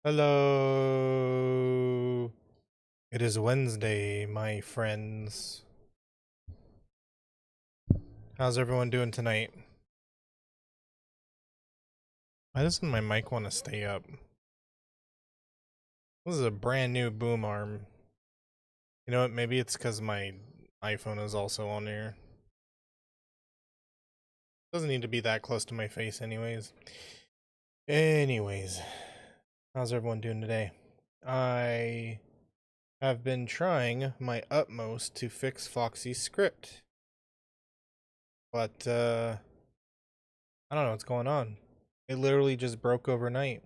Hello. It is Wednesday, my friends. How's everyone doing tonight? Why doesn't my mic want to stay up? This is a brand new boom arm. You know what? Maybe it's because my iPhone is also on here. Doesn't need to be that close to my face anyways. Anyways, how's everyone doing today? I have been trying my utmost to fix Foxy's script. But, I don't know what's going on. It literally just broke overnight.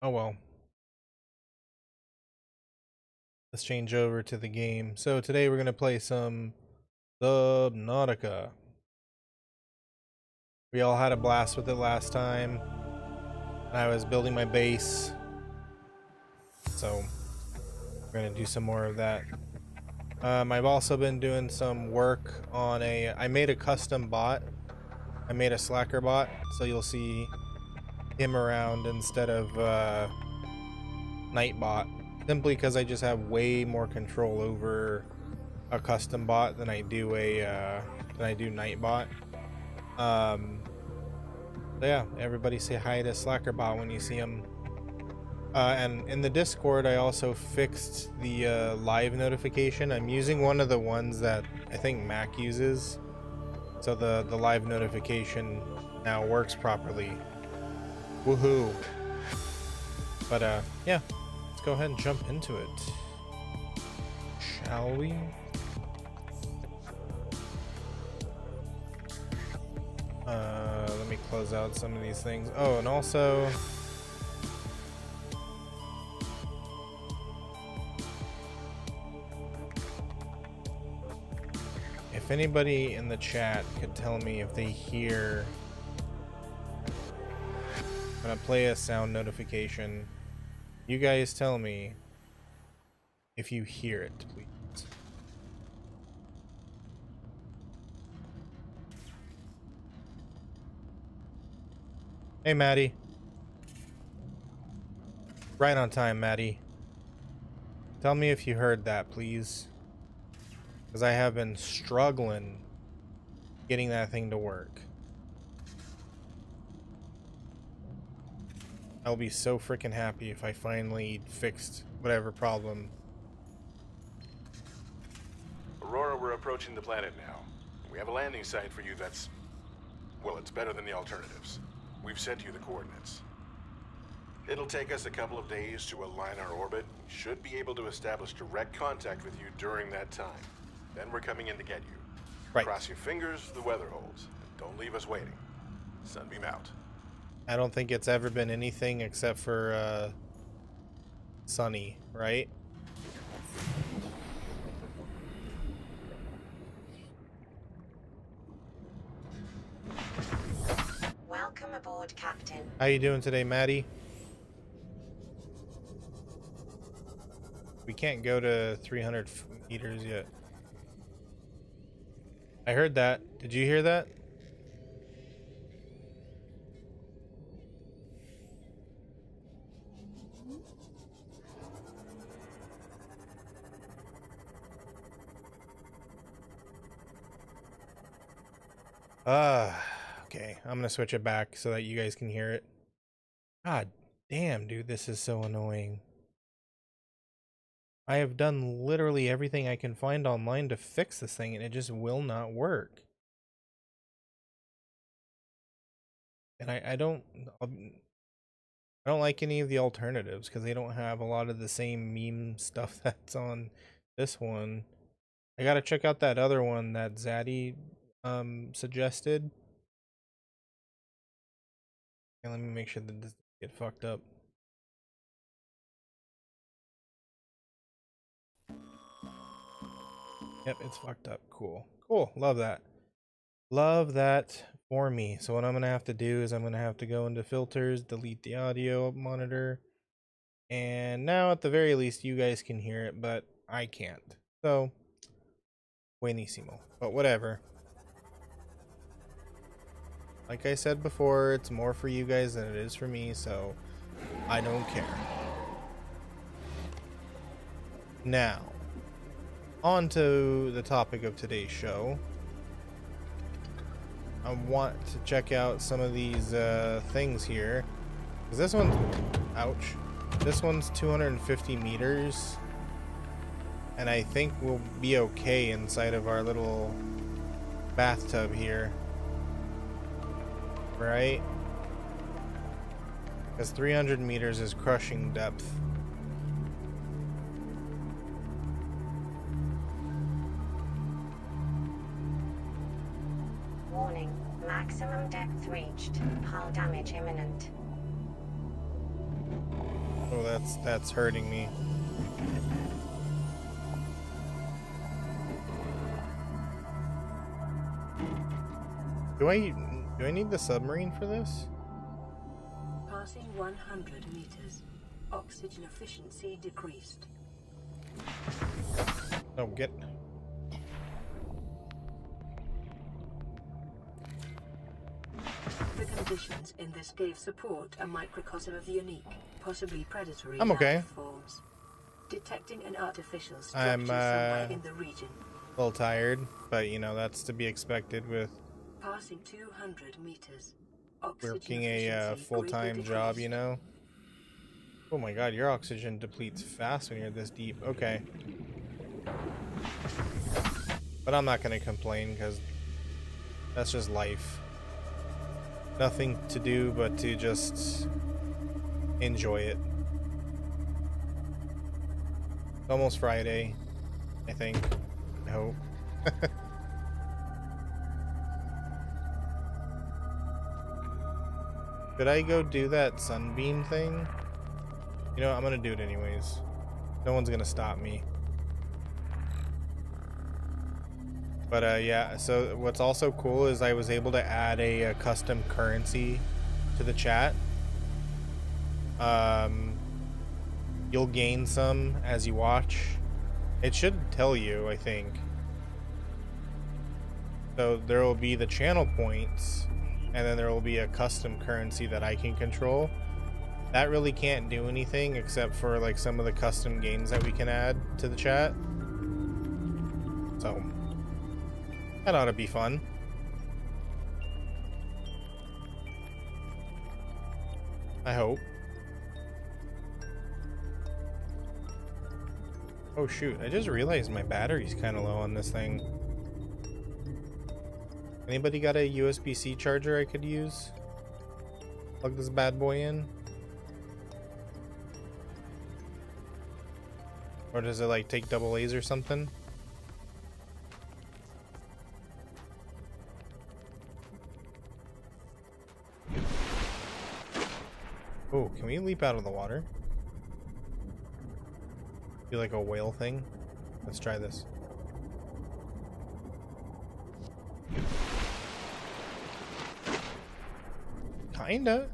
Oh well. Let's change over to the game. So today we're going to play some Subnautica. We all had a blast with it last time. And I was building my base. So we're going to do some more of that. I've also been doing some work on I made a custom bot. I made a slacker bot. So you'll see him around instead of Nightbot. Simply because I just have way more control over a custom bot than I do Nightbot. So yeah, everybody say hi to Slackerbot when you see him. And in the Discord, I also fixed the live notification. I'm using one of the ones that I think Mac uses, so the live notification now works properly. Woohoo! But yeah, let's go ahead and jump into it, shall we? Let me close out some of these things. Oh, and also if anybody in the chat could tell me if they hear when I play a sound notification, you guys tell me if you hear it, please. Hey, Maddie. Right on time, Maddie. Tell me if you heard that, please. Because I have been struggling getting that thing to work. I'll be so freaking happy if I finally fixed whatever problem. Aurora, we're approaching the planet now. We have a landing site for you that's... well, it's better than the alternatives. We've sent you the coordinates. It'll take us a couple of days to align our orbit. We should be able to establish direct contact with you during that time. Then we're coming in to get you. Right. Cross your fingers, the weather holds. And don't leave us waiting. Sunbeam out. I don't think it's ever been anything except for sunny, right? Welcome aboard, Captain. How you doing today, Maddie? We can't go to 300 meters yet. I heard that. Did you hear that? Okay. I'm gonna switch it back so that you guys can hear it. God damn, dude, this is so annoying. I have done literally everything I can find online to fix this thing, and it just will not work. And I don't like any of the alternatives because they don't have a lot of the same meme stuff that's on this one. I gotta check out that other one that Zaddy suggested. And let me make sure that this doesn't get fucked up. Yep, it's fucked up. Cool. Cool. Love that. Love that for me. So what I'm gonna have to do is I'm gonna have to go into filters, delete the audio monitor, and now at the very least you guys can hear it, but I can't. So buenísimo. But whatever. Like I said before, it's more for you guys than it is for me, so I don't care. Now, on to the topic of today's show. I want to check out some of these things here. 'Cause this one's, ouch. This one's 250 meters. And I think we'll be okay inside of our little bathtub here. Right? Because 300 meters is crushing depth. Warning, maximum depth reached. Hull damage imminent. Oh, that's hurting me. Do I need the submarine for this? Passing 100 meters. Oxygen efficiency decreased. Oh, get. The conditions in this cave support a microcosm of unique, possibly predatory I'm okay. life forms. Detecting an artificial structure I'm somewhere in the region. a little tired, but you know, that's to be expected with Passing 200 meters. Oxygen working a efficiency full-time greatly job, you decreased. know. Oh my god, your oxygen depletes fast when you're this deep. Okay. But I'm not gonna complain, because that's just life. Nothing to do but to just enjoy it. It's almost Friday, I think. I hope. Could I go do that sunbeam thing? You know, I'm gonna do it anyways. No one's gonna stop me. But yeah, so what's also cool is I was able to add a custom currency to the chat. You'll gain some as you watch. It should tell you, I think. So there will be the channel points, and then there will be a custom currency that I can control. That really can't do anything except for like some of the custom games that we can add to the chat. So that ought to be fun. I hope. Oh shoot, I just realized my battery's kind of low on this thing. Anybody got a USB-C charger I could use? Plug this bad boy in? Or does it like take double A's or something? Oh, can we leap out of the water? Be like a whale thing? Let's try this. Kinda.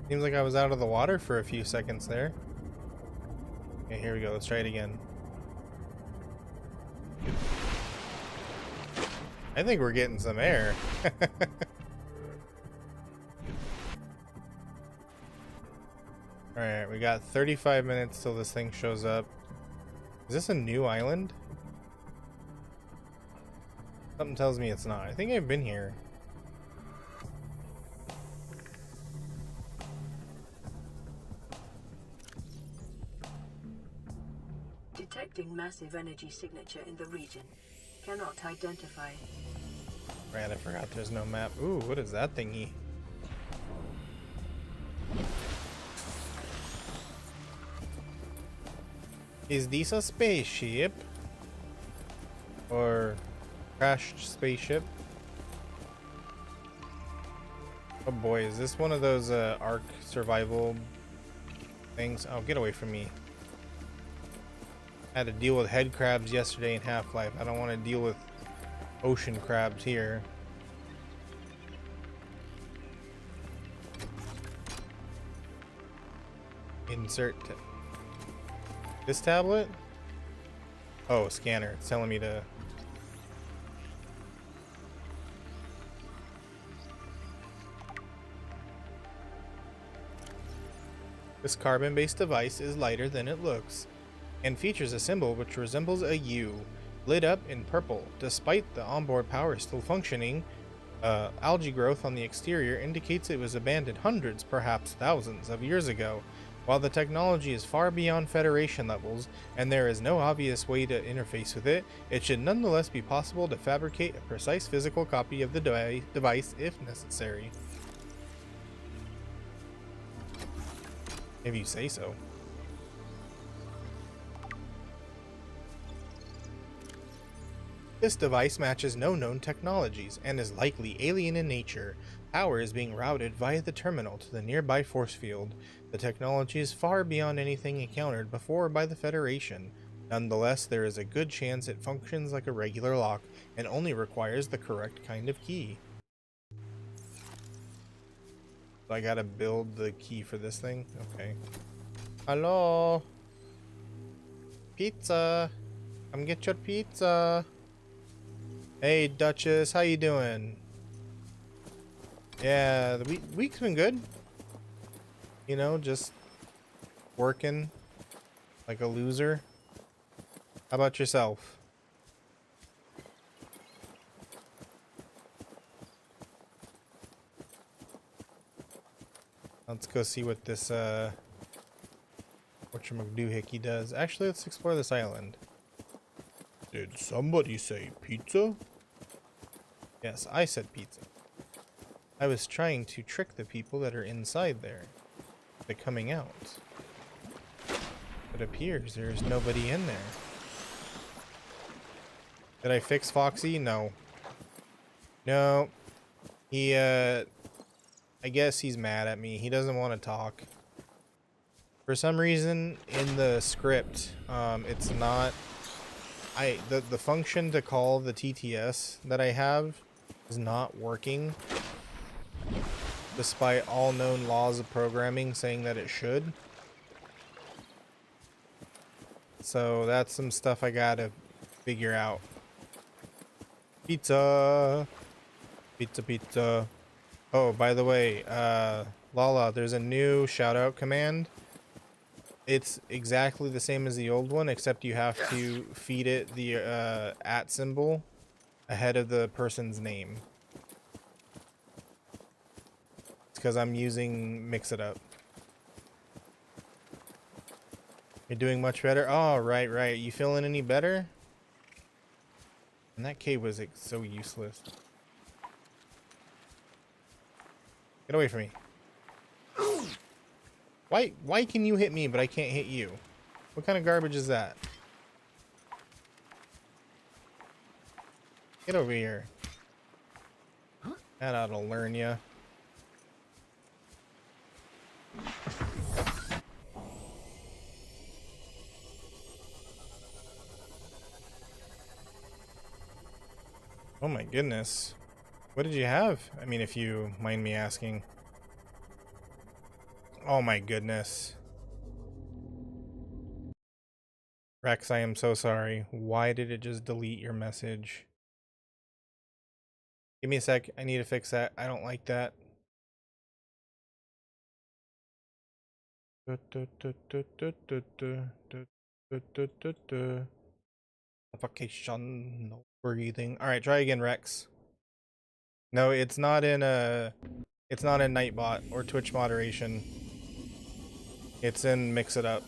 Seems like I was out of the water for a few seconds there. Okay, here we go. Let's try it again. I think we're getting some air. Alright, we got 35 minutes till this thing shows up. Is this a new island? Something tells me it's not. I think I've been here. Detecting massive energy signature in the region. Cannot identify. Right, I forgot there's no map. Ooh, what is that thingy? Is this a spaceship? Or crashed spaceship? Oh boy, is this one of those Ark survival things? Oh, get away from me. I had to deal with head crabs yesterday in Half-Life. I don't want to deal with ocean crabs here. Insert this tablet? Oh, scanner. It's telling me to... This carbon-based device is lighter than it looks, and features a symbol which resembles a U, lit up in purple. Despite the onboard power still functioning, algae growth on the exterior indicates it was abandoned hundreds, perhaps thousands, of years ago. While the technology is far beyond Federation levels, and there is no obvious way to interface with it, it should nonetheless be possible to fabricate a precise physical copy of the device if necessary. If you say so. This device matches no known technologies and is likely alien in nature. Power is being routed via the terminal to the nearby force field. The technology is far beyond anything encountered before by the Federation. Nonetheless, there is a good chance it functions like a regular lock and only requires the correct kind of key. So I gotta build the key for this thing? Okay. Hello? Pizza! Come get your pizza! Hey Duchess, how you doing? Yeah, the week's been good. You know, just working like a loser. How about yourself? Let's go see what this whatchamacdoohickey does. Actually, let's explore this island. Did somebody say pizza? Yes, I said pizza. I was trying to trick the people that are inside there. They're coming out. It appears there's nobody in there. Did I fix Foxy? No. No. He, I guess he's mad at me. He doesn't want to talk. For some reason, in the script, it's not... The function to call the TTS that I have is not working, despite all known laws of programming saying that it should. So that's some stuff I gotta figure out. Pizza! Pizza, pizza. Oh, by the way, Lala, there's a new shout-out command. It's exactly the same as the old one, except you have to feed it the @ symbol ahead of the person's name. It's because I'm using Mix It Up. You're doing much better? Oh, right. You feeling any better? And that cave was like, so useless. Get away from me. Why can you hit me, but I can't hit you? What kind of garbage is that? Get over here. That ought to learn ya. Oh my goodness. What did you have? I mean, if you mind me asking. Oh my goodness. Rex, I am so sorry. Why did it just delete your message? Give me a sec. I need to fix that. I don't like that. Suffocation. No breathing. Alright, try again, Rex. No, it's not in Nightbot or Twitch moderation. It's in Mix It Up.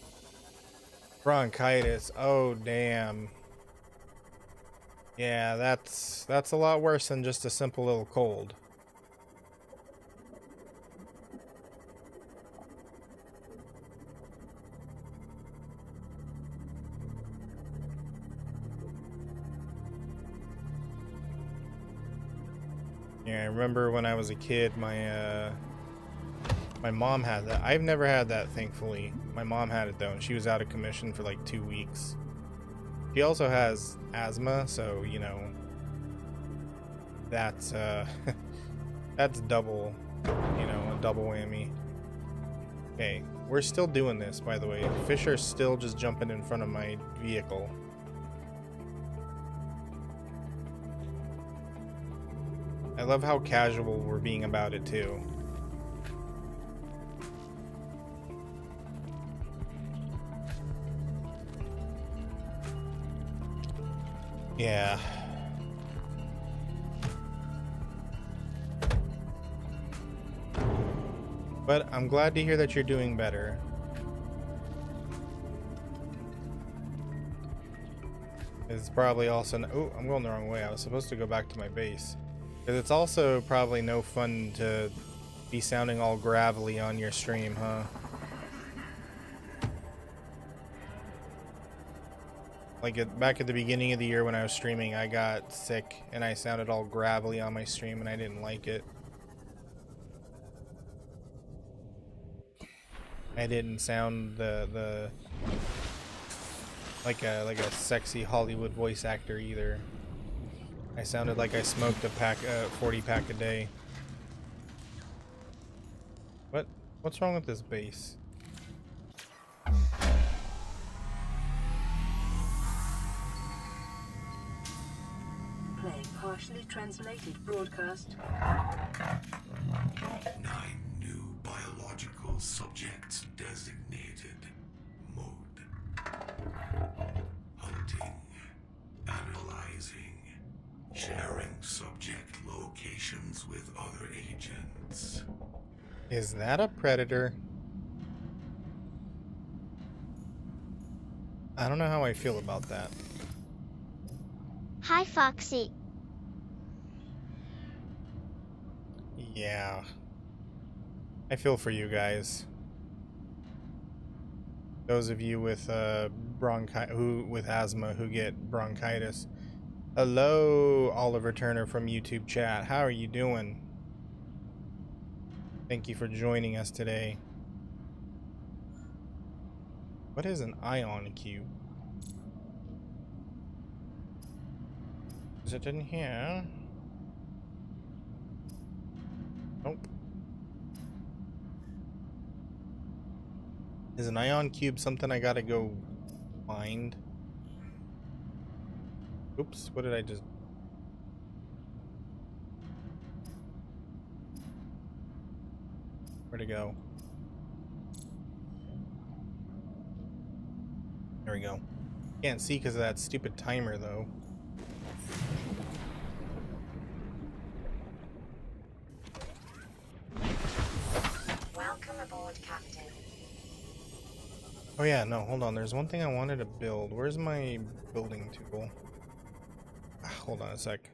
Bronchitis. Oh damn. Yeah, that's a lot worse than just a simple little cold. Yeah, I remember when I was a kid, my mom had that. I've never had that, thankfully. My mom had it though, and she was out of commission for like 2 weeks. She also has asthma, so you know, that's that's double, you know, a double whammy. Okay, we're still doing this, by the way. Fish are still just jumping in front of my vehicle. I love how casual we're being about it too. Yeah. But I'm glad to hear that you're doing better. It's probably also... Oh, I'm going the wrong way. I was supposed to go back to my base. Because it's also probably no fun to be sounding all gravelly on your stream, huh? Like back at the beginning of the year when I was streaming, I got sick and I sounded all gravelly on my stream and I didn't like it. I didn't sound like a sexy Hollywood voice actor either. I sounded like I smoked a 40 pack a day. What's wrong with this base? Playing partially translated broadcast. 9 new biological subjects designated. Mode. Hunting. Analyzing. Sharing subject locations with other agents. Is that a predator? I don't know how I feel about that. Hi, Foxy. Yeah. I feel for you guys. Those of you with with asthma who get bronchitis. Hello, Oliver Turner from YouTube chat. How are you doing? Thank you for joining us today. What is an ion cube? Is it in here? Nope. Is an ion cube something I gotta go find? Oops, what did I just... Where'd it go? There we go. Can't see because of that stupid timer though. Welcome aboard, Captain. Oh yeah, no, hold on. There's one thing I wanted to build. Where's my building tool? Hold on a sec.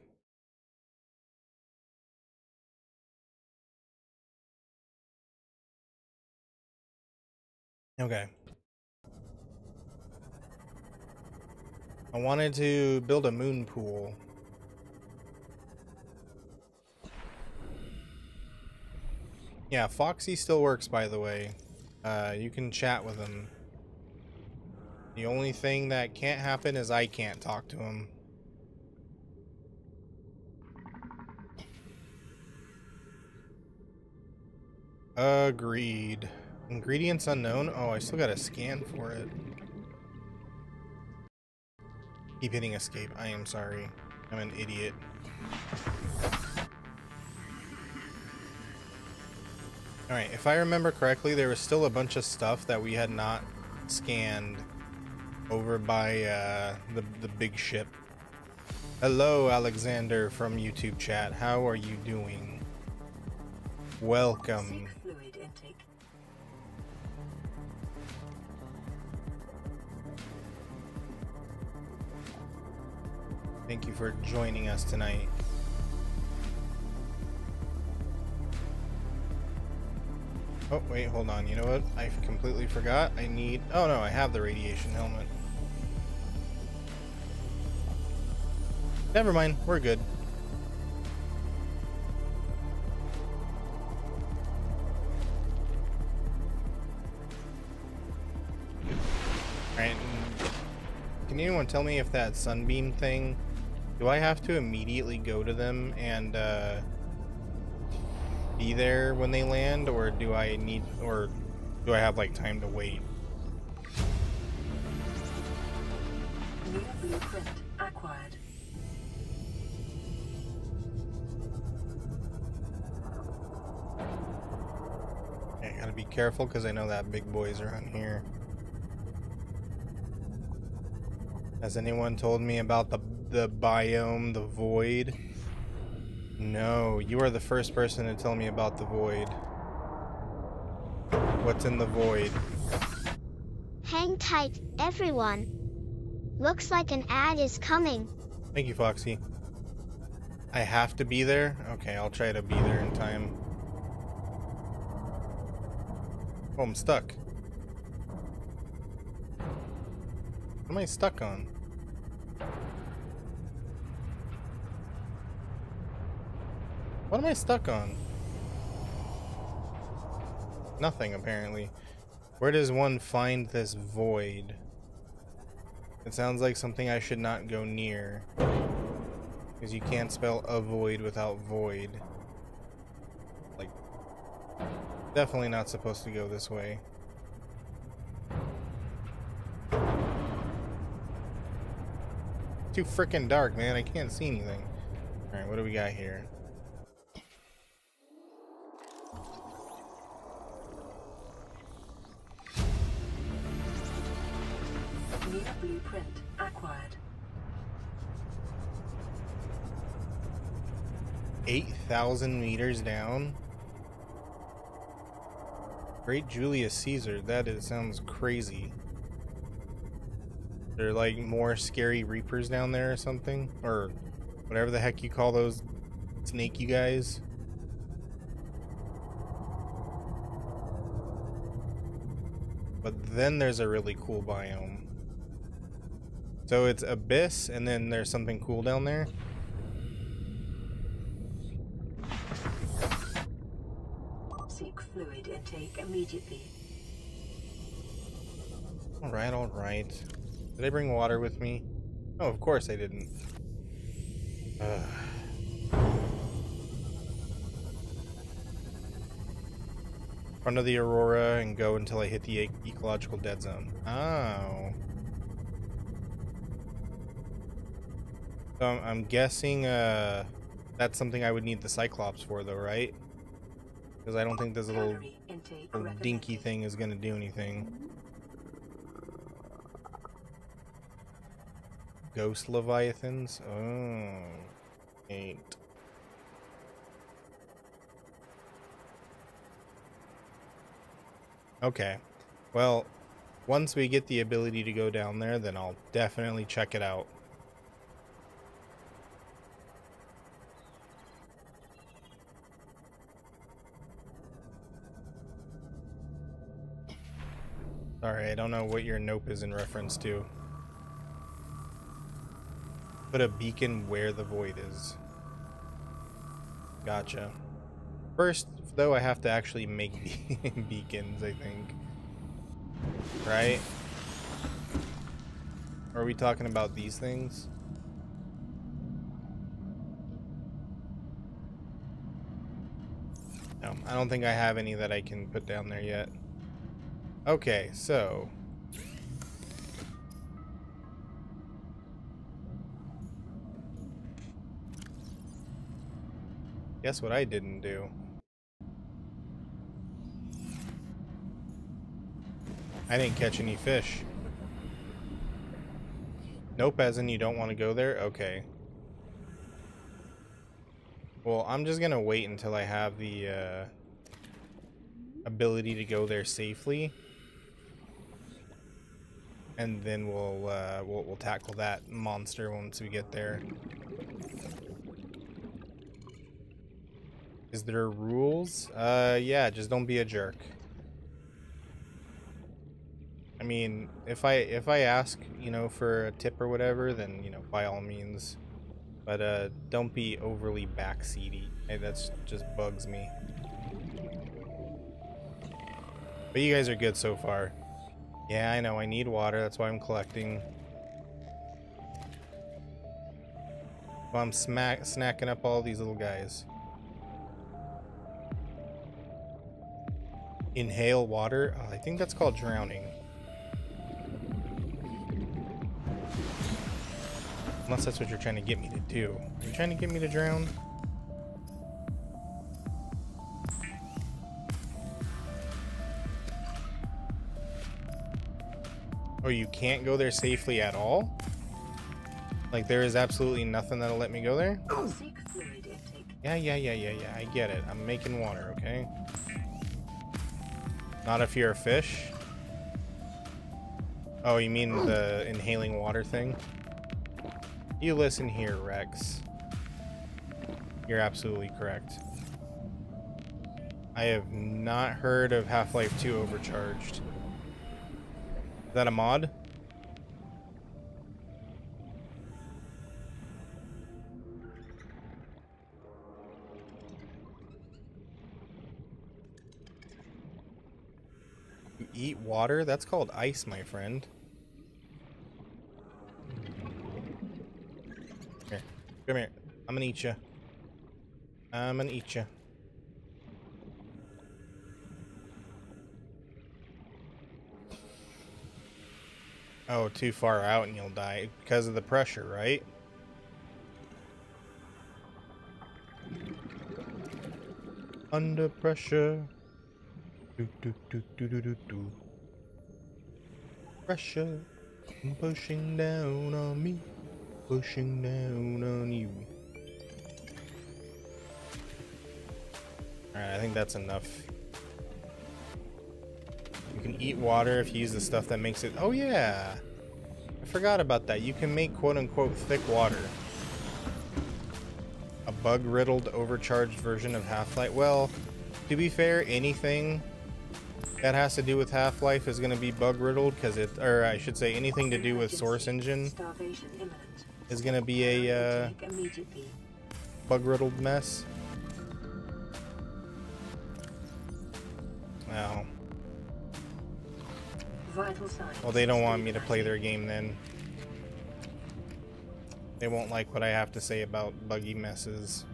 Okay. I wanted to build a moon pool. Yeah, Foxy still works, by the way. You can chat with him. The only thing that can't happen is I can't talk to him. Agreed. Ingredients unknown? Oh, I still gotta scan for it. Keep hitting escape. I am sorry. I'm an idiot. Alright, if I remember correctly, there was still a bunch of stuff that we had not scanned over by the big ship. Hello, Alexander from YouTube chat. How are you doing? Welcome. Seek fluid intake. Thank you for joining us tonight. Oh, wait, hold on. You know what? I completely forgot. I need... Oh, no, I have the radiation helmet. Never mind. We're good. Alright. Can anyone tell me if that sunbeam thing... Do I have to immediately go to them and, be there when they land, or do I need, or do I have like time to wait? New blueprint acquired. I gotta be careful because I know that big boy's around here. Has anyone told me about the the biome, the void. No, you are the first person to tell me about the void. What's in the void? Hang tight, everyone. Looks like an ad is coming. Thank you, Foxy. I have to be there? Okay, I'll try to be there in time. Oh, I'm stuck. What am I stuck on? What am I stuck on? Nothing, apparently. Where does one find this void? It sounds like something I should not go near. Because you can't spell avoid without void. Like, definitely not supposed to go this way. Too freaking dark, man. I can't see anything. Alright, what do we got here? New blueprint acquired. 8,000 meters down? Great Julius Caesar. Sounds crazy. There are like more scary reapers down there or something? Or whatever the heck you call those snake you guys. But then there's a really cool biome. So it's Abyss and then there's something cool down there? Seek fluid intake immediately. Alright, alright. Did I bring water with me? Oh, of course I didn't. Front of the Aurora and go until I hit the ecological dead zone. Oh. So I'm guessing that's something I would need the Cyclops for though, right? Because I don't think this little dinky thing is going to do anything. Ghost Leviathans? Oh. Ain't. Okay. Well, once we get the ability to go down there, then I'll definitely check it out. Sorry, I don't know what your nope is in reference to. Put a beacon where the void is. Gotcha. First, though, I have to actually make beacons, I think. Right? Or are we talking about these things? No, I don't think I have any that I can put down there yet. Okay, so... guess what I didn't do? I didn't catch any fish. Nope, as in you don't want to go there? Okay. Well, I'm just gonna wait until I have the ability to go there safely. And then we'll tackle that monster once we get there. Is there rules? Yeah, just don't be a jerk. I mean, if I ask, you know, for a tip or whatever, then, you know, by all means. But don't be overly backseaty. Hey, that's just bugs me. But you guys are good so far. Yeah, I know, I need water, that's why I'm collecting. Well, I'm snacking up all these little guys. Inhale water? Oh, I think that's called drowning. Unless that's what you're trying to get me to do. Are you trying to get me to drown? Oh, you can't go there safely at all? Like, there is absolutely nothing that'll let me go there? Seek fluid intake. Yeah. I get it. I'm making water, okay? Not if you're a fish. Oh, you mean the inhaling water thing? You listen here, Rex. You're absolutely correct. I have not heard of Half-Life 2 Overcharged. Is that a mod? You eat water? That's called ice, my friend. Here. Come here. I'm gonna eat you. I'm gonna eat you. Oh, too far out and you'll die because of the pressure, right? Under pressure. Do. Pressure pushing down on me, pushing down on you. Alright, I think that's enough. You can eat water if you use the stuff that makes it. Oh yeah, I forgot about that. You can make quote-unquote thick water. A bug-riddled, overcharged version of Half-Life. Well, to be fair, anything that has to do with Half-Life is going to be bug-riddled, because it, or I should say, anything to do with Source Engine is going to be a bug-riddled mess. Wow. Well, they don't want me to play their game then. They won't like what I have to say about buggy messes.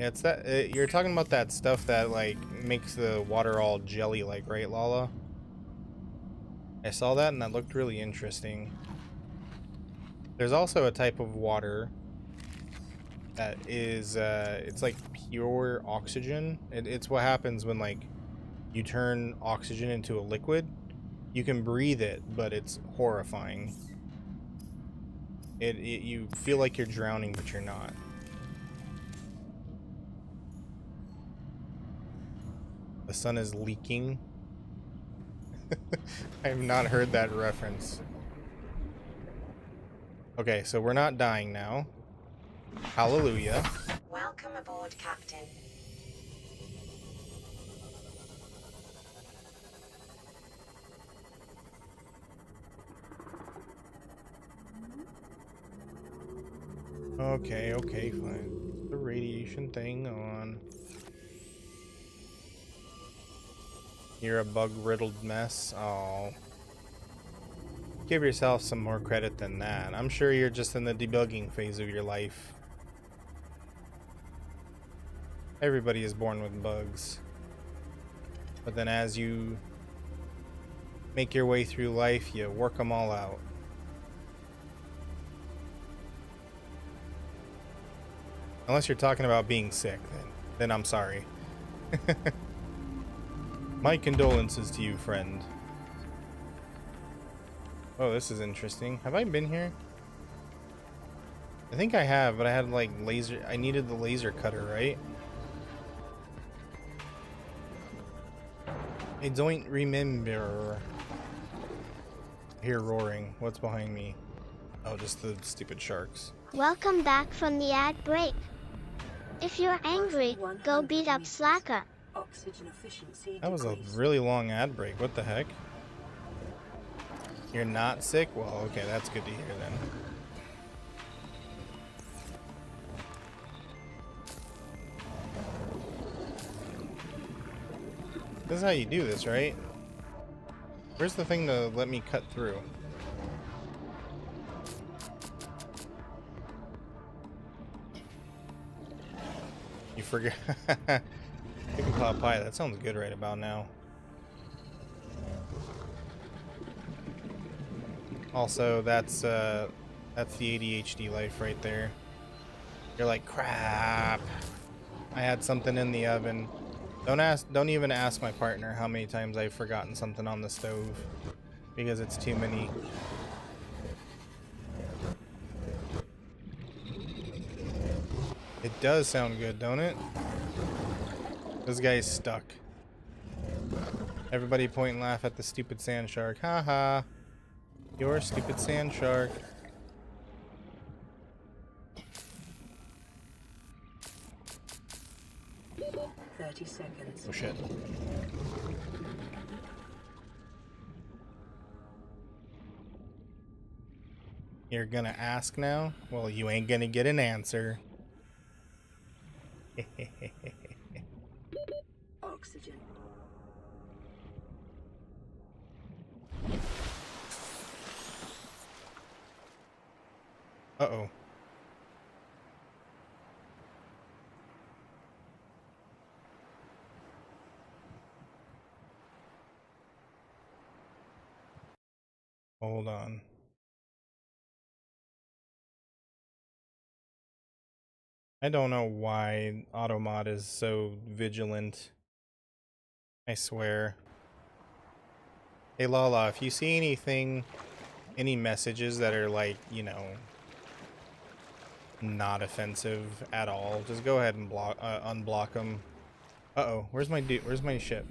Yeah, it's that you're talking about that stuff that like makes the water all jelly-like, right, Lala? I saw that and that looked really interesting. There's also a type of water that is it's like pure oxygen. It's what happens when like you turn oxygen into a liquid. You can breathe it, but it's horrifying. You feel like you're drowning, but you're not. The sun is leaking. I have not heard that reference. Okay, so we're not dying now. Hallelujah. Welcome aboard, Captain. Okay, fine. The radiation thing on. You're a bug-riddled mess. Oh. Give yourself some more credit than that. I'm sure you're just in the debugging phase of your life. Everybody is born with bugs. But then as you make your way through life, you work them all out. Unless you're talking about being sick, then I'm sorry. My condolences to you, friend. Oh, this is interesting. Have I been here? I think I have, but I had like laser. I needed the laser cutter, right? I don't remember. I hear roaring. What's behind me? Oh, just the stupid sharks. Welcome back from the ad break. If you're angry, go beat up Slacker. Oxygen efficiency That was a decreased. really long ad break. What the heck? You're not sick? Well, okay, that's good to hear then. This is how you do this, right? Where's the thing to let me cut through? You forgot. Chicken pot pie. That sounds good right about now. Also, that's the ADHD life right there. You're like, crap. I had something in the oven. Don't even ask my partner how many times I've forgotten something on the stove. because it's too many. It does sound good, don't it? This guy's stuck. Everybody point and laugh at the stupid sand shark. Haha. You're a stupid sand shark. Seconds. Oh shit. You're gonna ask now? Well, you ain't gonna get an answer. Oxygen. Uh-oh. Hold on. I don't know why Automod is so vigilant. I swear. Hey Lala, if you see anything, any messages that are like, you know, not offensive at all, just go ahead and block, unblock them. Uh-oh, where's my dude? Where's my ship?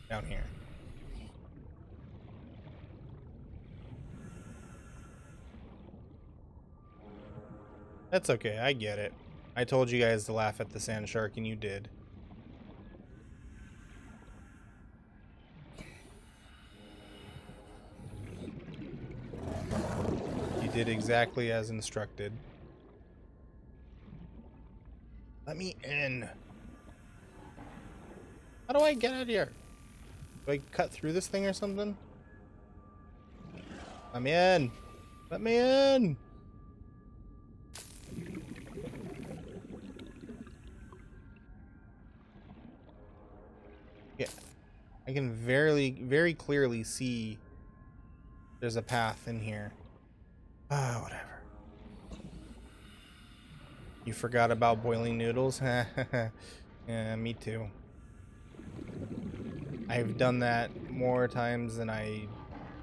Down here. That's okay, I get it. I told you guys to laugh at the sand shark and you did. You did exactly as instructed. Let me in. How do I get out of here? Do I cut through this thing or something? Let me in. Let me in. Yeah, I can very clearly see there's a path in here. Ah, whatever. You forgot about boiling noodles? Yeah, me too. I've done that more times than I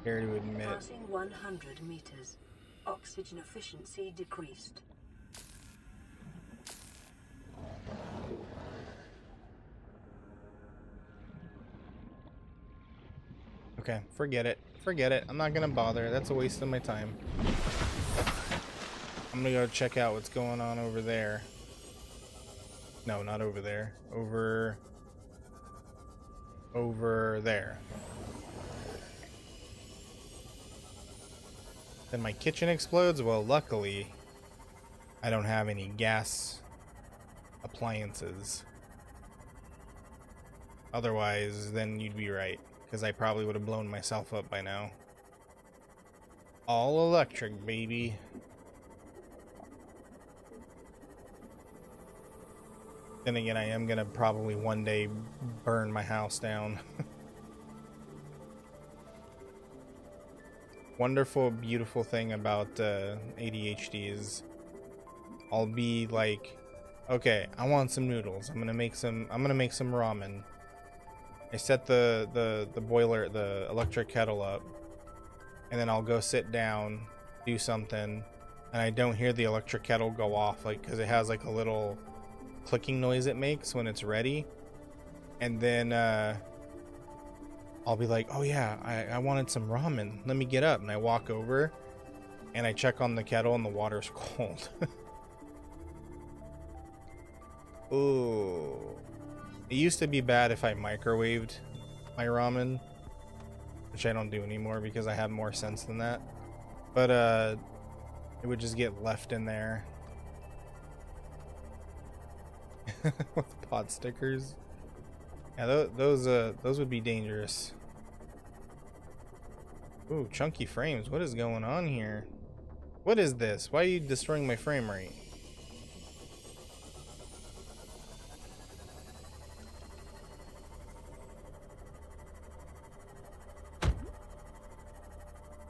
care to admit. Passing 100 meters. Oxygen efficiency decreased. Okay, forget it. Forget it. I'm not gonna bother. That's a waste of my time. I'm gonna go check out what's going on over there. No, not over there. Over there. Then my kitchen explodes? Well, luckily, I don't have any gas appliances. Otherwise, then you'd be right. Because I probably would have blown myself up by now. All electric, baby. Then again, I am gonna probably one day burn my house down. Wonderful, beautiful thing about ADHD is I'll be like, okay, I want some noodles. I'm gonna make some ramen. I set the boiler, the electric kettle up, and then I'll go sit down, do something, and I don't hear the electric kettle go off, like, because it has like a little clicking noise it makes when it's ready. And then I'll be like, oh yeah, I wanted some ramen. Let me get up. And I walk over, and I check on the kettle, and the water's cold. Ooh. It used to be bad if I microwaved my ramen, which I don't do anymore because I have more sense than that. But it would just get left in there with pot stickers. Yeah, those would be dangerous. Ooh, chunky frames. What is going on here? What is this? Why are you destroying my frame rate?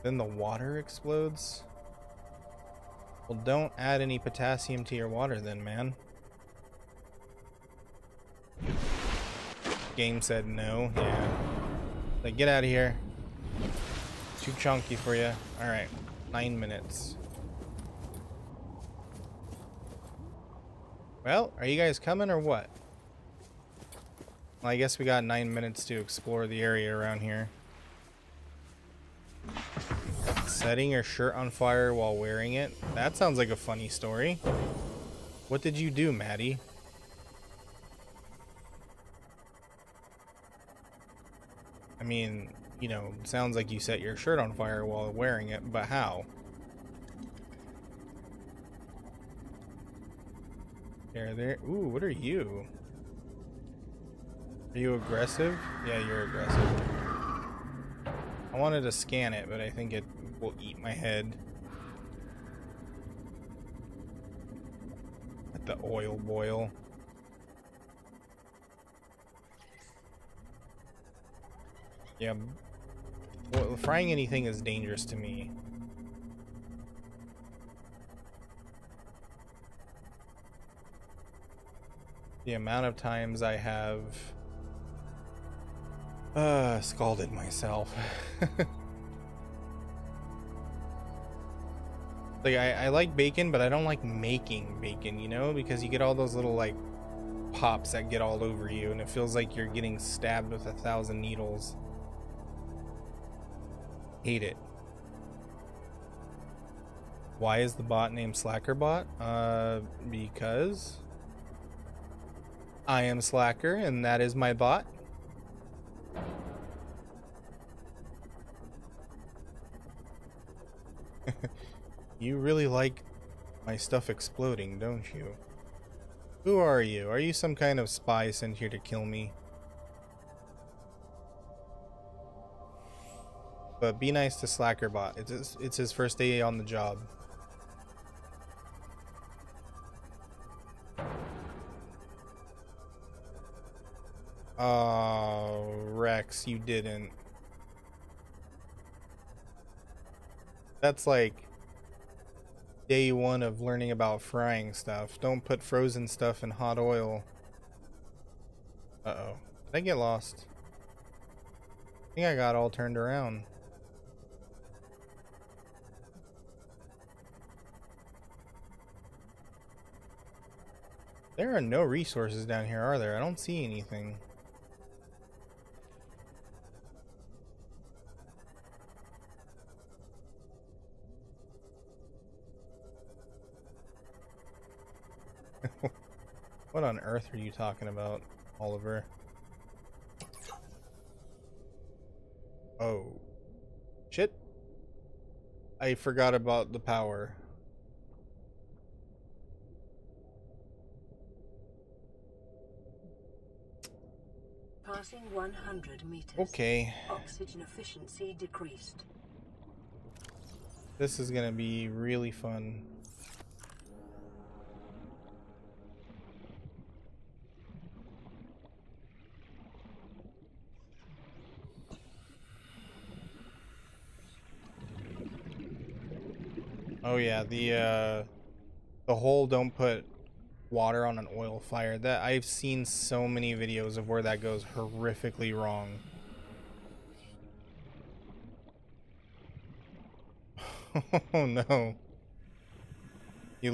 Then the water explodes? Well, don't add any potassium to your water then, man. Game said no. Yeah. Like, get out of here. Too chunky for you. Alright. 9 minutes. Well, are you guys coming or what? Well, I guess we got 9 minutes to explore the area around here. Setting your shirt on fire while wearing it? That sounds like a funny story. What did you do, Maddie? I mean, you know, sounds like you set your shirt on fire while wearing it, but how? There. Ooh, what are you? Are you aggressive? Yeah, you're aggressive. I wanted to scan it, but I think it will eat my head. Let the oil boil. Yeah. Well, frying anything is dangerous to me. The amount of times I have scalded myself. Like I like bacon, but I don't like making bacon, you know, because you get all those little like pops that get all over you and it feels like you're getting stabbed with 1,000 needles. Hate it. Why is the bot named Slackerbot? Because I am Slacker and that is my bot. You really like my stuff exploding, don't you? Who are you? Are you some kind of spy sent here to kill me? But be nice to Slackerbot. It's his first day on the job. Oh, Rex, you didn't. That's like day one of learning about frying stuff. Don't put frozen stuff in hot oil. Uh-oh. Did I get lost? I think I got all turned around. There are no resources down here, are there? I don't see anything. What on earth are you talking about, Oliver? Oh. Shit. I forgot about the power. Passing 100 meters. Okay. Oxygen efficiency decreased. This is gonna be really fun. Oh yeah, the whole don't put water on an oil fire. That I've seen so many videos of where that goes horrifically wrong. Oh no. You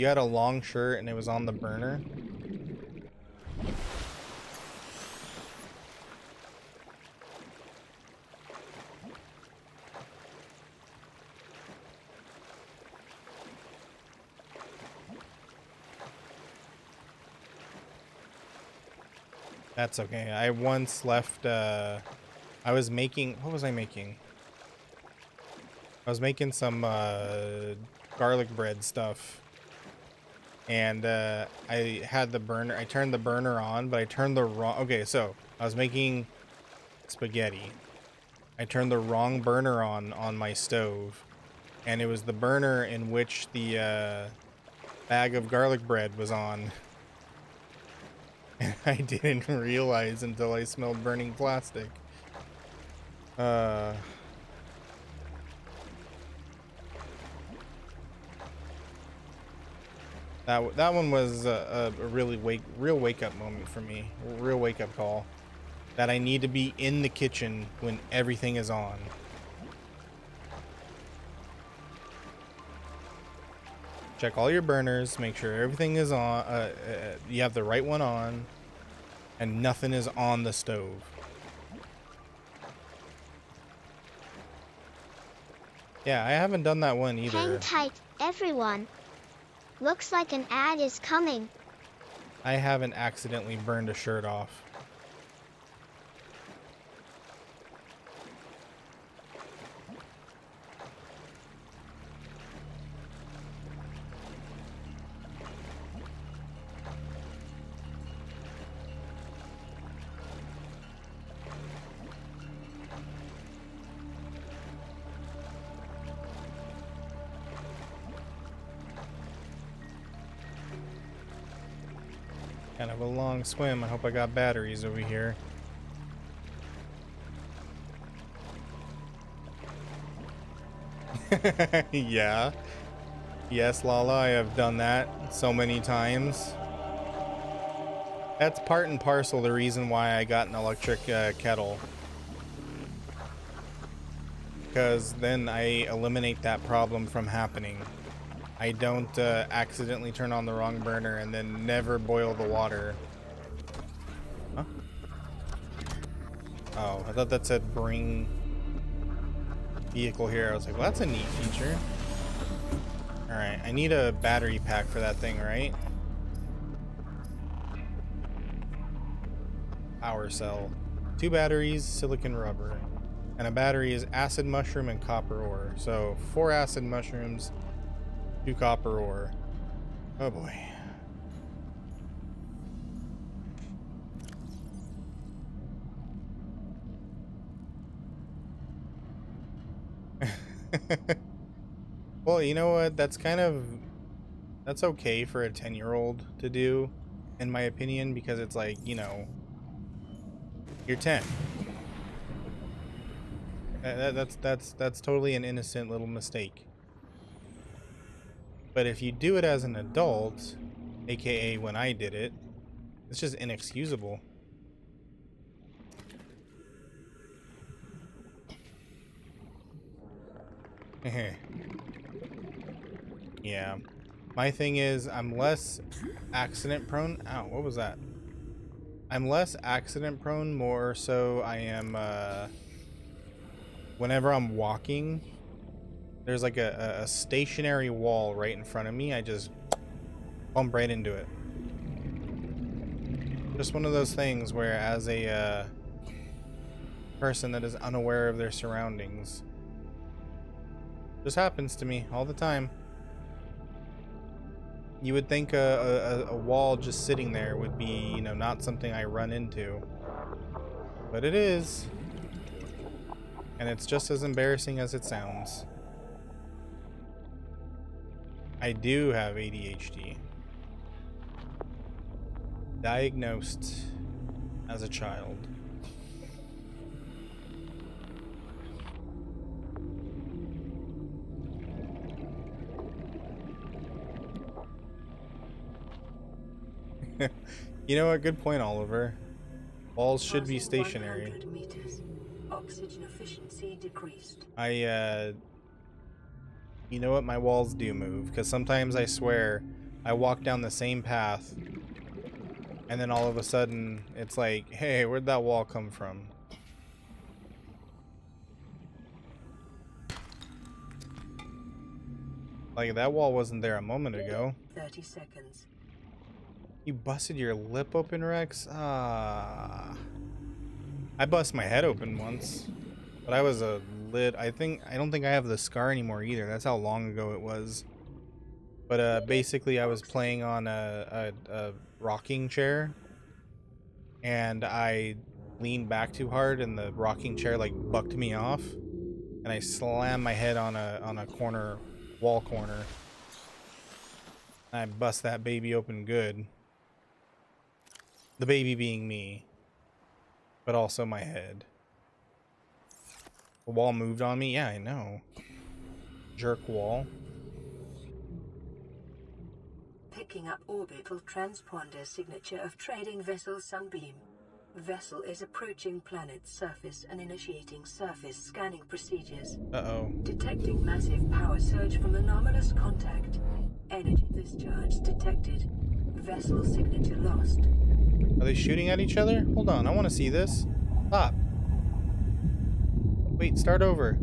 had a long shirt and it was on the burner. That's okay. I once left, I was making, what was I making? I was making some, garlic bread stuff. And, I had the burner, I turned the burner on, but I turned the wrong, okay, so, I was making spaghetti. I turned the wrong burner on my stove. And it was the burner in which the, bag of garlic bread was on. And I didn't realize until I smelled burning plastic. That one was a really real wake up moment for me. Real wake up call. That I need to be in the kitchen when everything is on. Check all your burners, make sure everything is on, you have the right one on, and nothing is on the stove. Yeah, I haven't done that one either. Hang tight, everyone. Looks like an ad is coming. I haven't accidentally burned a shirt off. Kind of a long swim. I hope I got batteries over here. Yeah. Yes, Lala, I have done that so many times. That's part and parcel the reason why I got an electric kettle. Because then I eliminate that problem from happening. I don't accidentally turn on the wrong burner and then never boil the water. Huh? Oh, I thought that said bring vehicle here. I was like, well, that's a neat feature. Alright, I need a battery pack for that thing, right? Power cell. 2 batteries, silicon rubber. And a battery is acid mushroom and copper ore. So 4 acid mushrooms, 2 copper ore. Oh boy. Well, you know what? That's okay for a 10-year-old to do, in my opinion, because it's like, you know, you're 10. That's totally an innocent little mistake. But if you do it as an adult, aka when I did it, it's just inexcusable. Yeah. My thing is, I'm less accident prone. Ow, what was that? I'm less accident prone, more so I am, whenever I'm walking, there's like a stationary wall right in front of me. I just bump right into it. Just one of those things where, as a person that is unaware of their surroundings, just happens to me all the time. You would think a wall just sitting there would be, you know, not something I run into, but it is, and it's just as embarrassing as it sounds. I do have ADHD. Diagnosed as a child. You know what? Good point, Oliver. Walls should be stationary. 100 meters. Oxygen efficiency decreased. You know what? My walls do move, because sometimes I swear I walk down the same path and then all of a sudden it's like, hey, where'd that wall come from? Like, that wall wasn't there a moment ago. 30 seconds. You busted your lip open, Rex? Ah. I bust my head open once, but I was a I don't think I have the scar anymore either. That's how long ago it was. But basically I was playing on a rocking chair, and I leaned back too hard and the rocking chair like bucked me off, and I slammed my head on a wall corner. I bust that baby open good. The baby being me, but also my head. The wall moved on me? Yeah, I know. Jerk wall. Picking up orbital transponder signature of trading vessel Sunbeam. Vessel is approaching planet's surface and initiating surface scanning procedures. Uh-oh. Detecting massive power surge from anomalous contact. Energy discharge detected. Vessel signature lost. Are they shooting at each other? Hold on, I want to see this. Stop. Wait, start over.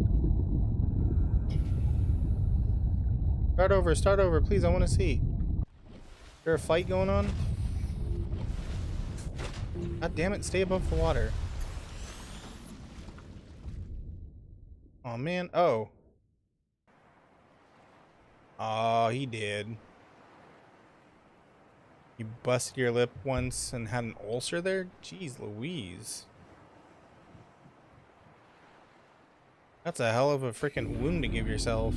Start over, please, I want to see. Is there a fight going on? God damn it, stay above the water. Oh man, oh. Oh, he did. You busted your lip once and had an ulcer there? Jeez Louise. That's a hell of a freaking wound to give yourself.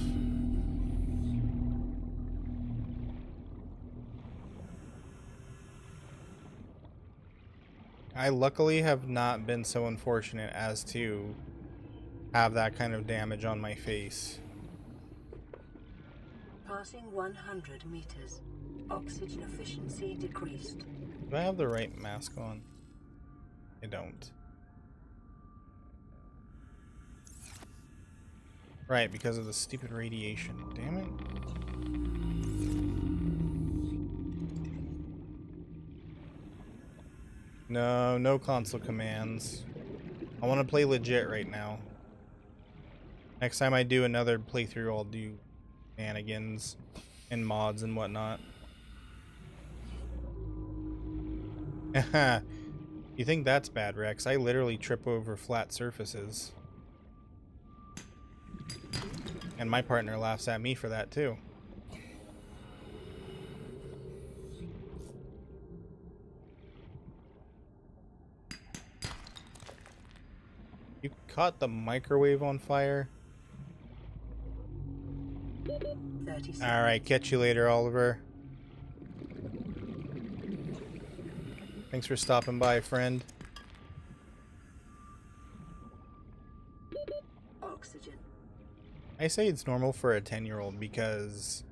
I luckily have not been so unfortunate as to have that kind of damage on my face. Passing 100 meters. Oxygen efficiency decreased. Do I have the right mask on? I don't. Right, because of the stupid radiation. Damn it. No, no console commands. I want to play legit right now. Next time I do another playthrough, I'll do shenanigans and mods and whatnot. You think that's bad, Rex? I literally trip over flat surfaces. And my partner laughs at me for that too. You caught the microwave on fire? Alright, catch you later, Oliver. Thanks for stopping by, friend. Oxygen. I say it's normal for a 10-year-old because,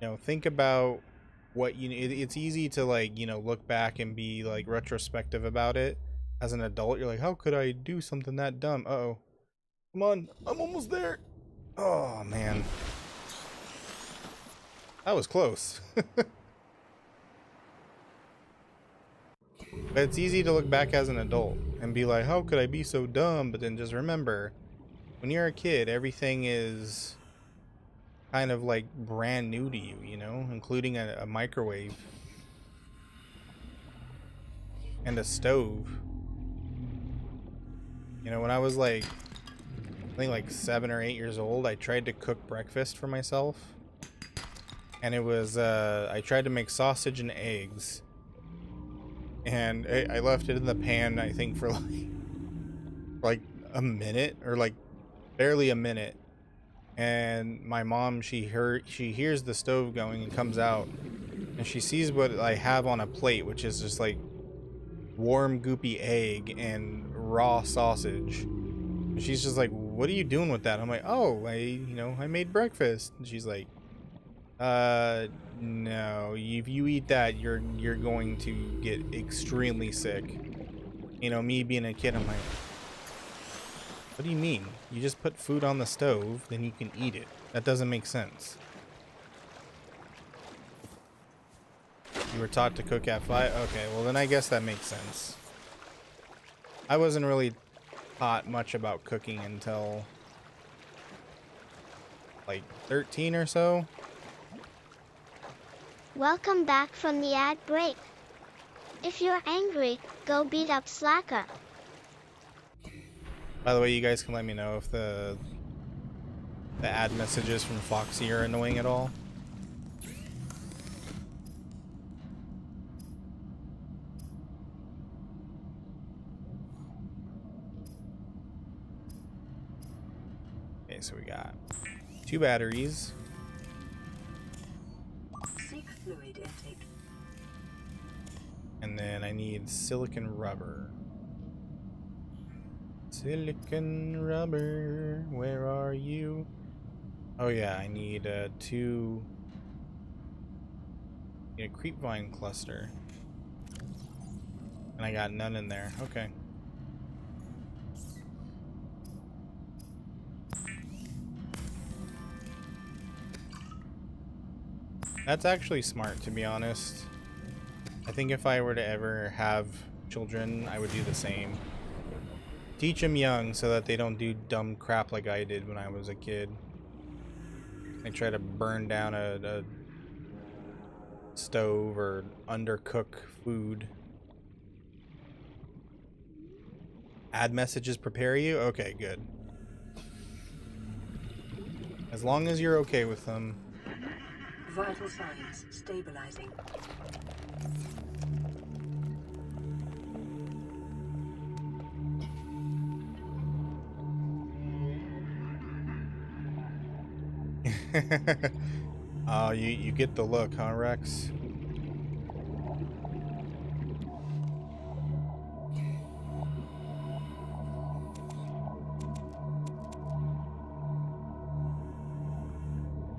you know, think about what it's easy to, like, you know, look back and be like retrospective about it. As an adult, you're like, how could I do something that dumb? Uh-oh. Come on, I'm almost there. Oh, man. That was close. But it's easy to look back as an adult and be like, how could I be so dumb? But then just remember, when you're a kid, everything is kind of like brand new to you, you know, including a microwave and a stove. You know, when I was like, I think like 7 or 8 years old, I tried to cook breakfast for myself. And it was, I tried to make sausage and eggs. And I left it in the pan, I think, for like a minute, or like barely a minute. And my mom, she hears the stove going and comes out, and she sees what I have on a plate, which is just like warm goopy egg and raw sausage. And she's just like, what are you doing with that? I'm like, oh, I made breakfast. And she's like, no, if you eat that, you're going to get extremely sick. You know, me being a kid, I'm like, what do you mean? You just put food on the stove, then you can eat it. That doesn't make sense. You were taught to cook at 5? Okay, well then I guess that makes sense. I wasn't really taught much about cooking until like 13 or so. Welcome back from the ad break. If you're angry, go beat up Slacker. By the way, you guys can let me know if the ad messages from Foxy are annoying at all. Okay, so we got 2 batteries. Seek fluid intake. And then I need silicon rubber. Silicon rubber, where are you? Oh yeah, I need 2. Need a creepvine cluster. And And I got none in there. Okay. That's actually smart, to be honest. I think if I were to ever have children, I would do the same. Teach them young so that they don't do dumb crap like I did when I was a kid. I try to burn down a stove or undercook food. Add messages prepare you? Okay, good. As long as you're okay with them. Vital signs stabilizing. Oh, you get the look, huh, Rex?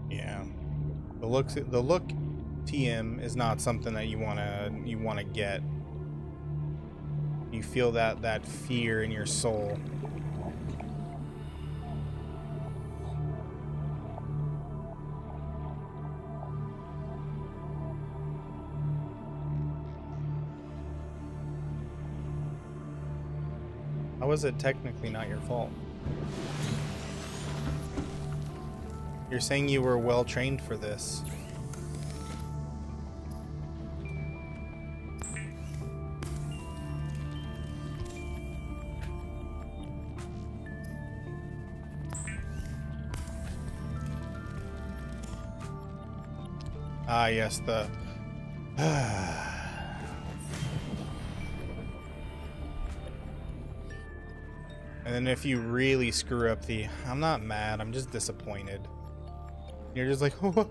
Yeah. The look TM is not something that you wanna get. You feel that fear in your soul. How is it technically not your fault? You're saying you were well trained for this. Ah, yes, the... And then if you really screw up the... I'm not mad, I'm just disappointed. You're just like, oh,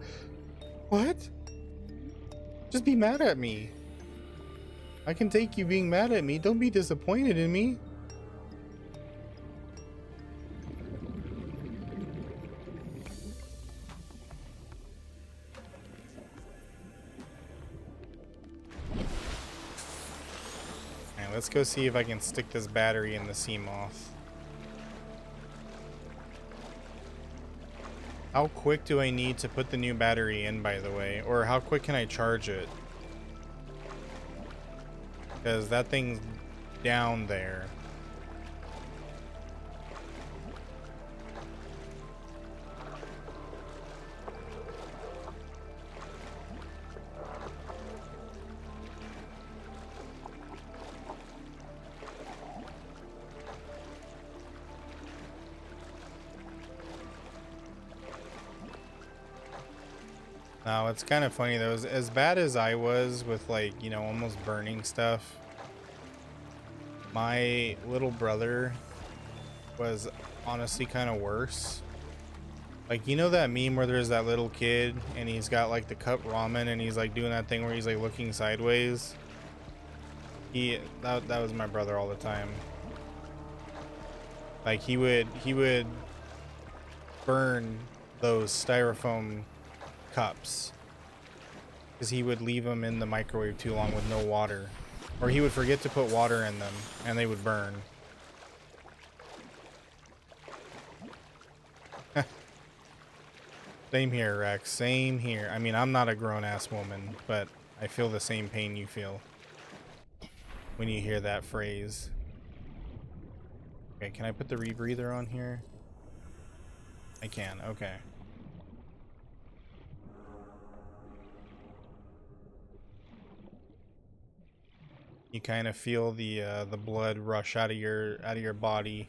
what? Just be mad at me. I can take you being mad at me. Don't be disappointed in me. Alright, let's go see if I can stick this battery in the sea moth. How quick do I need to put the new battery in, by the way? Or how quick can I charge it? Because that thing's down there. Now, it's kind of funny though, as bad as I was with, like, you know, almost burning stuff, my little brother was honestly kind of worse. Like, you know that meme where there's that little kid and he's got like the cup ramen and he's like doing that thing where he's like looking sideways? That was my brother all the time. Like, he would burn those styrofoam cups because he would leave them in the microwave too long with no water, or he would forget to put water in them and they would burn. Same here, Rex, same here. I mean, I'm not a grown-ass woman, but I feel the same pain you feel when you hear that phrase. Okay, can I put the rebreather on here? I can, okay. You kind of feel the blood rush out of your body,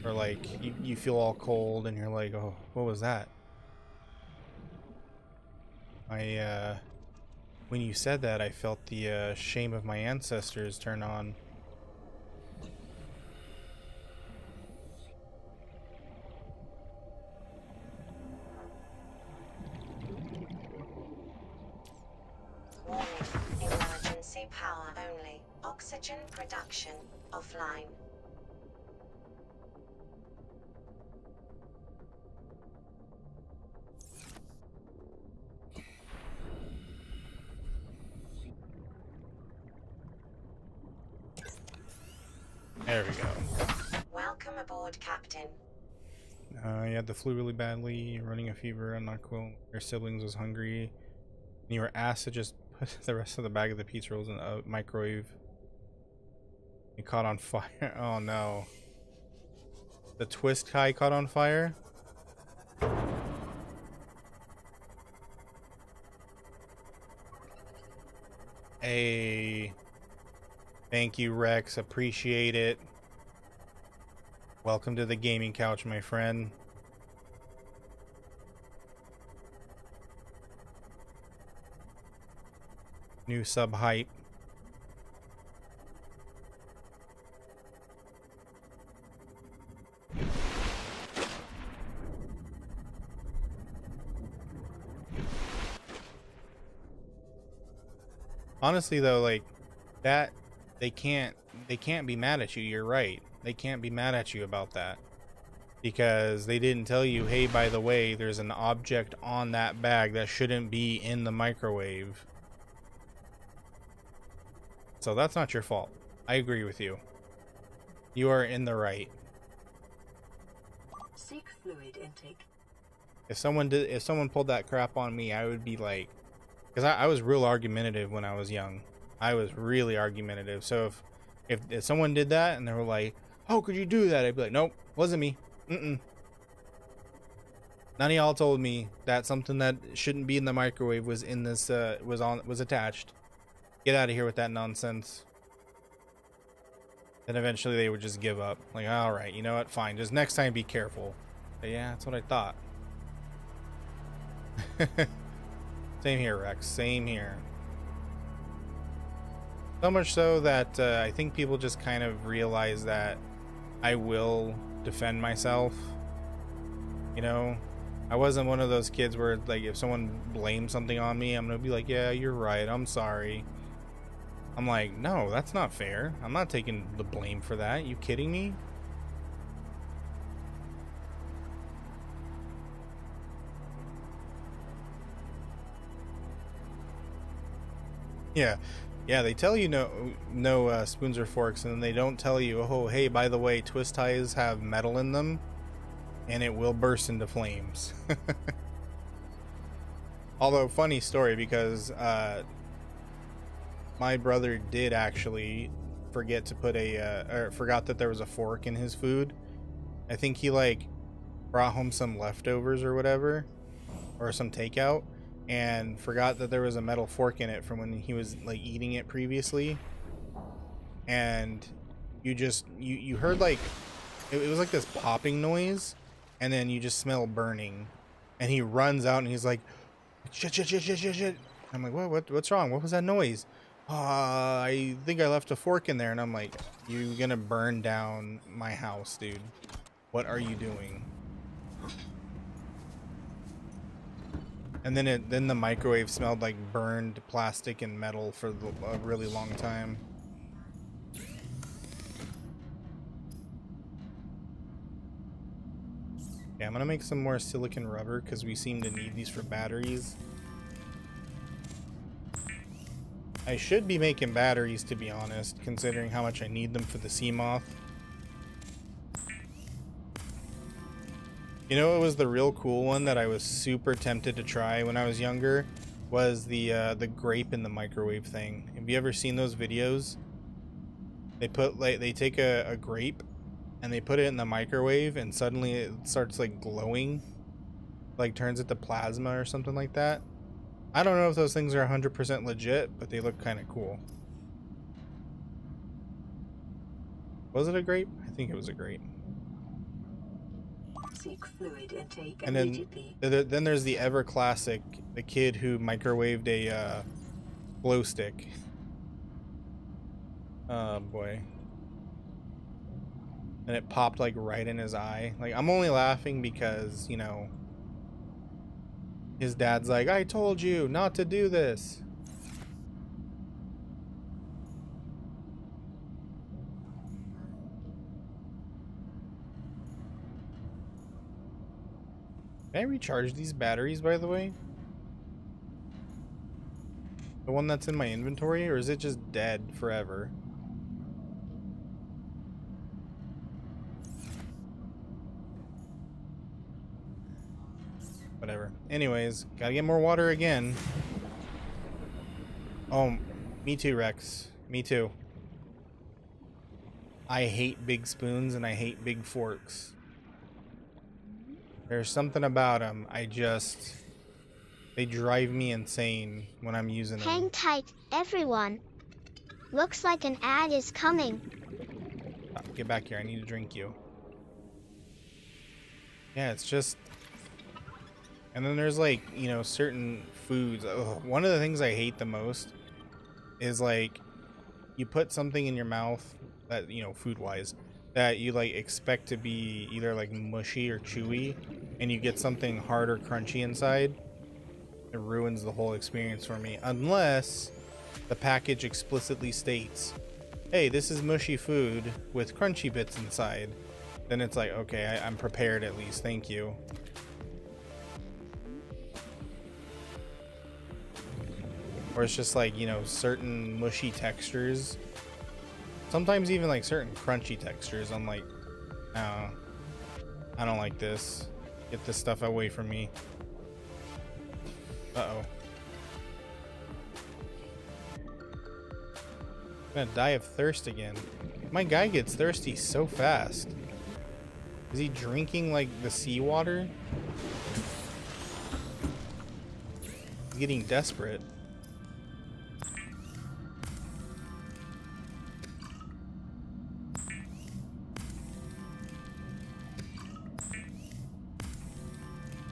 or like you feel all cold and you're like, oh, what was that? When you said that, I felt the shame of my ancestors turn on. Warning. Emergency power only. Oxygen production offline. There we go. Welcome aboard, Captain. You had the flu really badly, you're running a fever, I'm not cool. Your siblings was hungry, and you were asked to just put the rest of the bag of the pizza rolls in a microwave. It caught on fire. Oh no. The twist tie caught on fire? Hey. Thank you, Rex. Appreciate it. Welcome to the gaming couch, my friend. New sub hype. Honestly though, like that they can't be mad at you. You're right. They can't be mad at you about that. Because they didn't tell you, hey, by the way, there's an object on that bag that shouldn't be in the microwave. So that's not your fault. I agree with you. You are in the right. Seek fluid intake. If someone pulled that crap on me, I would be like, because I was real argumentative when I was young. I was really argumentative. So if someone did that and they were like, how could you do that? I'd be like, nope, wasn't me. None of y'all told me that something that shouldn't be in the microwave was in this was attached. Get out of here with that nonsense. Then eventually they would just give up. Like, all right, you know what? Fine. Just next time be careful. But yeah, that's what I thought. Same here, Rex. Same here. So much so that I think people just kind of realize that I will defend myself. You know, I wasn't one of those kids where like if someone blames something on me, I'm gonna be like, yeah, you're right, I'm sorry. I'm like, no, that's not fair. I'm not taking the blame for that. You kidding me? Yeah, they tell you no spoons or forks, and then they don't tell you, oh, hey, by the way, twist ties have metal in them, and it will burst into flames. Although, funny story, because my brother did actually forget to put or forgot that there was a fork in his food. I think he like brought home some leftovers or whatever, or some takeout, and forgot that there was a metal fork in it from when he was like eating it previously. And you heard like it was like this popping noise, and then you just smell burning, and he runs out and he's like, shit. I'm like, what's wrong? What was that noise? I think I left a fork in there. And I'm like, you're gonna burn down my house, dude. What are you doing? And then the microwave smelled like burned plastic and metal for a really long time. Okay, I'm gonna make some more silicon rubber because we seem to need these for batteries. I should be making batteries, to be honest, considering how much I need them for the sea moth. You know, it was the real cool one that I was super tempted to try when I was younger, was the grape in the microwave thing. Have you ever seen those videos? They put like they take a grape and they put it in the microwave, and suddenly it starts like glowing, like turns into plasma or something like that. I don't know if those things are 100% legit, but they look kind of cool. Was it a grape? I think it was a grape. Seek fluid intake And immediately. then there's the ever classic, the kid who microwaved a glow stick. Oh boy. And it popped like right in his eye. Like, I'm only laughing because, you know, his dad's like, I told you not to do this. Can I recharge these batteries, by the way? The one that's in my inventory, or is it just dead forever? Whatever. Anyways, gotta get more water again. Oh, me too, Rex. Me too. I hate big spoons and I hate big forks. There's something about them. They drive me insane when I'm using them. Hang tight, everyone. Looks like an ad is coming. Get back here. I need to drink you. Yeah, it's just... And then there's like, you know, certain foods. Ugh. One of the things I hate the most is like you put something in your mouth that, you know, food-wise, that you like expect to be either like mushy or chewy, and you get something hard or crunchy inside. It ruins the whole experience for me, unless the package explicitly states, hey, this is mushy food with crunchy bits inside. Then it's like, okay, I'm prepared at least, thank you. Or it's just like, you know, certain mushy textures. Sometimes even like certain crunchy textures. I'm like, oh, I don't like this. Get this stuff away from me. Uh-oh. I'm gonna die of thirst again. My guy gets thirsty so fast. Is he drinking like the seawater? He's getting desperate.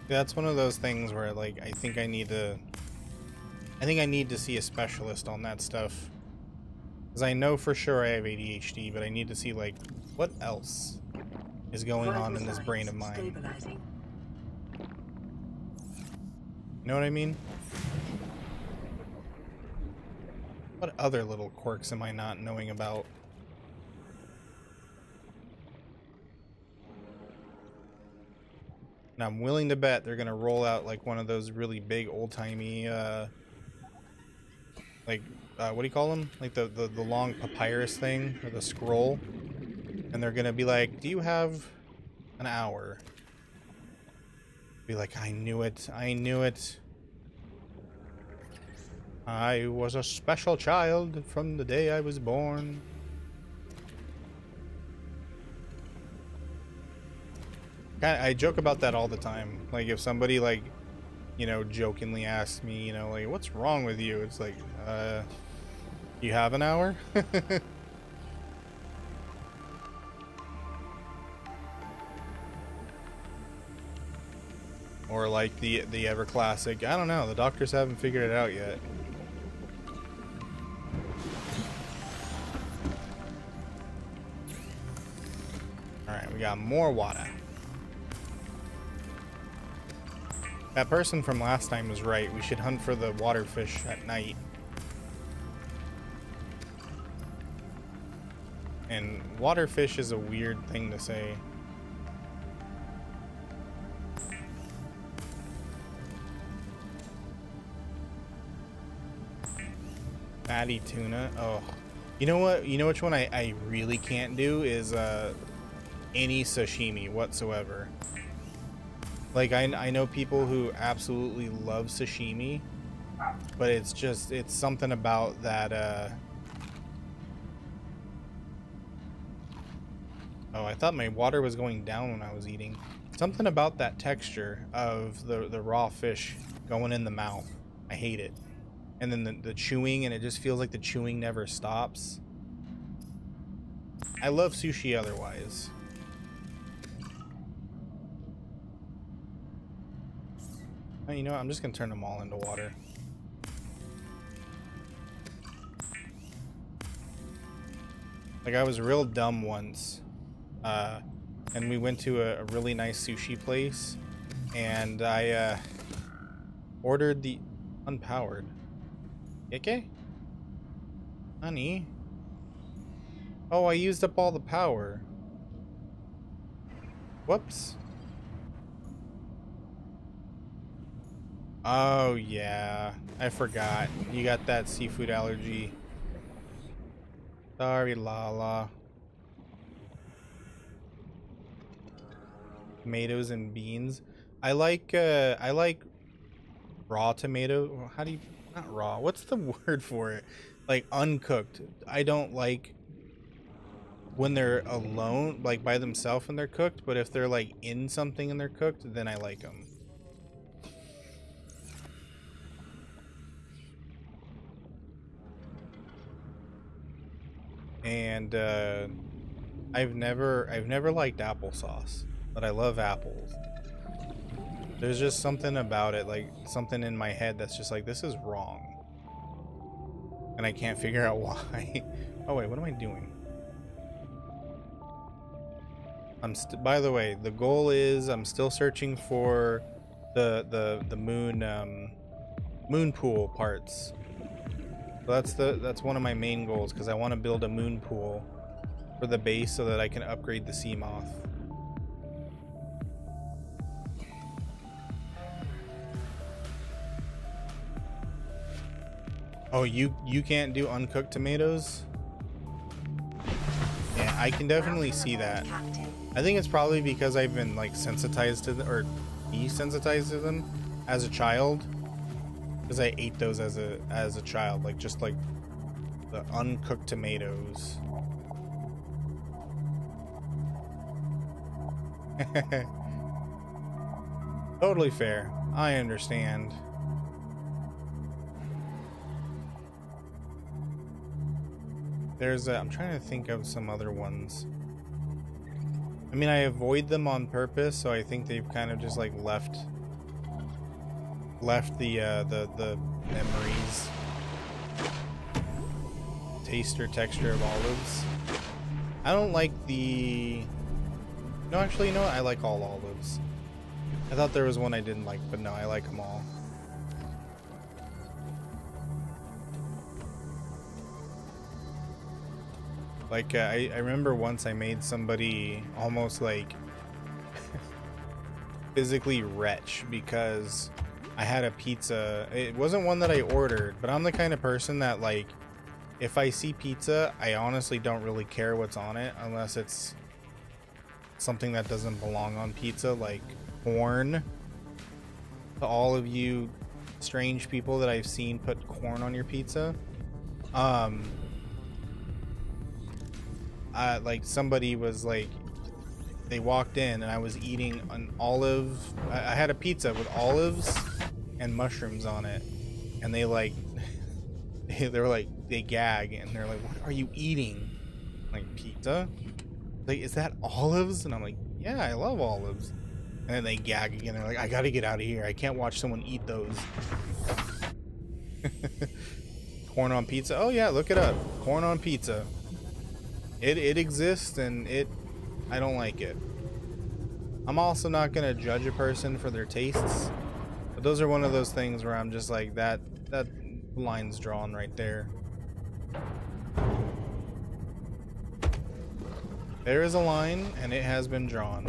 That's one of those things where like I think I need to see a specialist on that stuff. Because I know for sure I have ADHD, but I need to see like what else is going on in this brain of mine. You know what I mean? What other little quirks am I not knowing about? And I'm willing to bet they're gonna roll out like one of those really big old-timey what do you call them? Like the long papyrus thing, or the scroll. And they're gonna be like, do you have an hour? Be like, I knew it, I knew it. I was a special child from the day I was born. I joke about that all the time. Like if somebody like, you know, jokingly asks me, you know, like, what's wrong with you? It's like, you have an hour? Or like the ever classic, I don't know, the doctors haven't figured it out yet. Alright, we got more water. That person from last time was right. We should hunt for the waterfish at night. And waterfish is a weird thing to say. Fatty tuna. Oh. You know what? You know which one I really can't do is any sashimi whatsoever. Like I know people who absolutely love sashimi, but it's something about that oh, I thought my water was going down when I was eating. Something about that texture of the raw fish going in the mouth. I hate it. And then the chewing, and it just feels like the chewing never stops. I love sushi otherwise. Oh, you know what? I'm just gonna turn them all into water. Like I was real dumb once. And we went to a really nice sushi place, and I ordered the unpowered. Okay? Honey? Oh, I used up all the power. Whoops. Oh, yeah. I forgot. You got that seafood allergy. Sorry, Lala. Tomatoes and beans. I like raw tomato. How do you, not raw? What's the word for it? Like uncooked. I don't like when they're alone, like by themselves and they're cooked, but if they're like in something and they're cooked, then I like them. And I've never liked applesauce, but I love apples. There's just something about it, like something in my head that's just like, this is wrong. And I can't figure out why. Oh wait, what am I doing? By the way, the goal is I'm still searching for the moon pool parts. So that's one of my main goals, because I want to build a moon pool for the base so that I can upgrade the sea moth. Oh, you can't do uncooked tomatoes? Yeah, I can definitely see that. I think it's probably because I've been like sensitized to or desensitized to them as a child, because I ate those as a child, like just like the uncooked tomatoes. Totally fair. I understand. I'm trying to think of some other ones. I mean, I avoid them on purpose, so I think they've kind of just like left the memories, taste or texture of olives. I don't like the... No, actually, you know what? I like all olives. I thought there was one I didn't like, but no, I like them all. Like, I remember once I made somebody almost like physically retch because I had a pizza. It wasn't one that I ordered, but I'm the kind of person that, like, if I see pizza, I honestly don't really care what's on it unless it's something that doesn't belong on pizza, like corn. To all of you strange people that I've seen put corn on your pizza, like somebody was like, they walked in and I was eating an olive. I had a pizza with olives and mushrooms on it, and they like they were like, they gag and they're like, what are you eating? I'm like, pizza? Like, is that olives? And I'm like, yeah, I love olives. And then they gag again. They're like, I gotta get out of here, I can't watch someone eat those. Corn on pizza? Oh yeah, look it up. Corn on pizza. It exists, and I don't like it. I'm also not gonna judge a person for their tastes, but those are one of those things where I'm just like, that line's drawn right there. There is a line, and it has been drawn.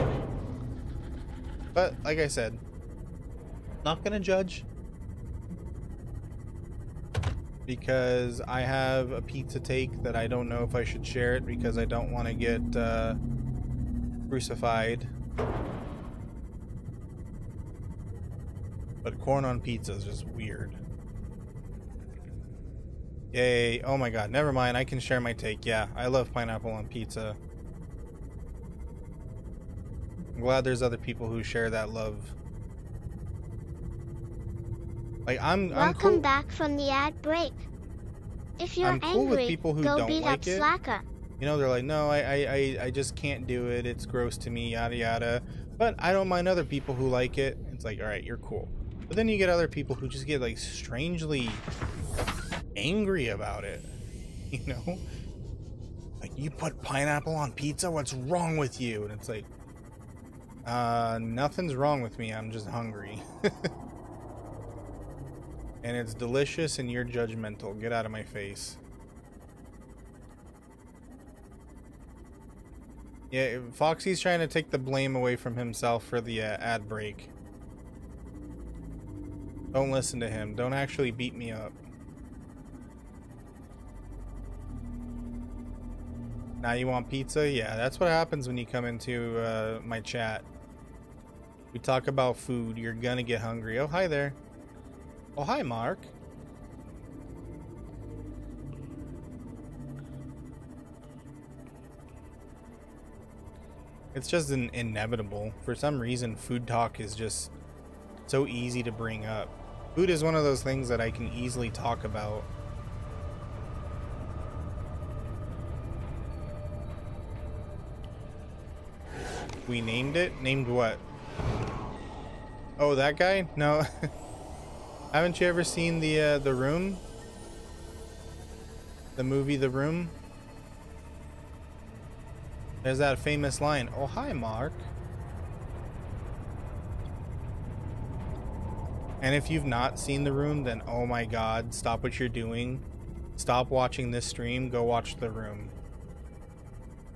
But like I said, not gonna judge, because I have a pizza take that I don't know if I should share it, because I don't want to get crucified. But corn on pizza is just weird. Yay. Oh my god, never mind, I can share my take. Yeah, I love pineapple on pizza. I'm glad there's other people who share that love. Like, I'm Welcome cool. back from the ad break. If you're I'm cool angry, with people who go don't beat like up it. Slacker. You know, they're like, no, I just can't do it. It's gross to me, yada yada. But I don't mind other people who like it. It's like, all right, you're cool. But then you get other people who just get like strangely angry about it. You know, like, you put pineapple on pizza? What's wrong with you? And it's like, nothing's wrong with me. I'm just hungry. And it's delicious, and you're judgmental. Get out of my face. Yeah, Foxy's trying to take the blame away from himself for the ad break. Don't listen to him. Don't actually beat me up. Now you want pizza? Yeah, that's what happens when you come into my chat. We talk about food, you're gonna get hungry. Oh, hi there. Oh, hi, Mark. It's just inevitable. For some reason, food talk is just so easy to bring up. Food is one of those things that I can easily talk about. We named it? Named what? Oh, that guy? No. Haven't you ever seen the Room? The movie The Room? There's that famous line. Oh, hi, Mark. And if you've not seen The Room, then oh my god, stop what you're doing. Stop watching this stream, go watch The Room.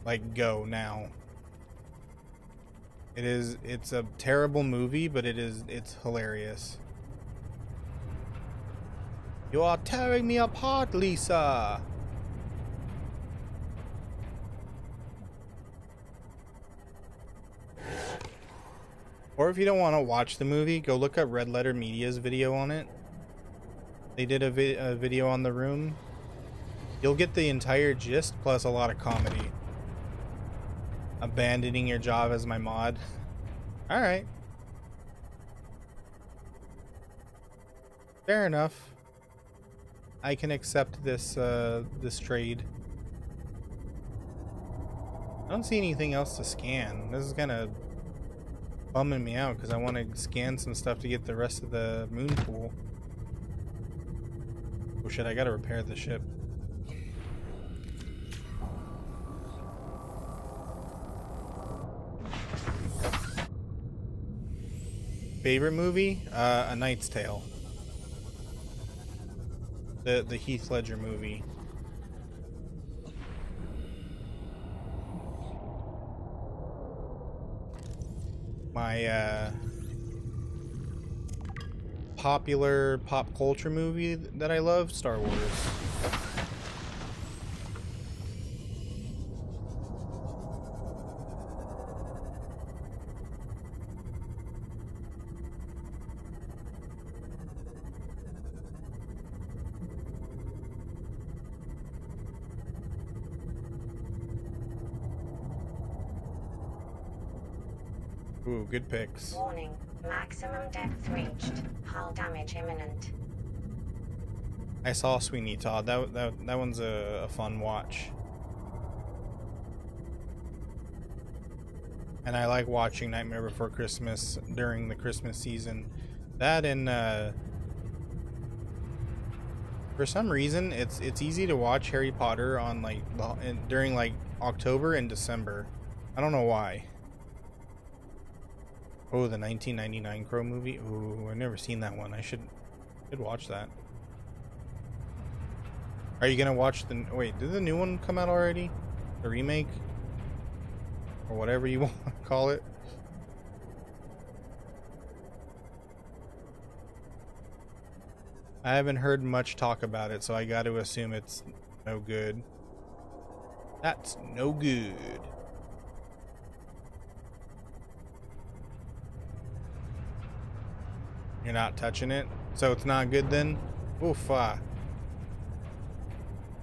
Like, go now. It's a terrible movie, but it's hilarious. You are tearing me apart, Lisa. Or if you don't want to watch the movie, go look up Red Letter Media's video on it. They did a video on The Room. You'll get the entire gist plus a lot of comedy. Abandoning your job as my mod. Alright. Fair enough. I can accept this this trade. I don't see anything else to scan. This is kind of bumming me out because I want to scan some stuff to get the rest of the moon pool. Oh shit, I gotta repair the ship. Favorite movie? A Knight's Tale. The Heath Ledger movie. My popular pop culture movie that I love, Star Wars. Ooh, good picks. Warning, maximum depth reached. Hull damage imminent. I saw Sweeney Todd. That one's a fun watch. And I like watching Nightmare Before Christmas during the Christmas season. That and for some reason it's easy to watch Harry Potter on like during like October and December. I don't know why. Oh, the 1999 Crow movie. Ooh, I've never seen that one. I should watch that. Are you gonna watch the... Wait, did the new one come out already? The remake? Or whatever you want to call it? I haven't heard much talk about it, so I got to assume it's no good. That's no good. You're not touching it? So it's not good then? Oofa.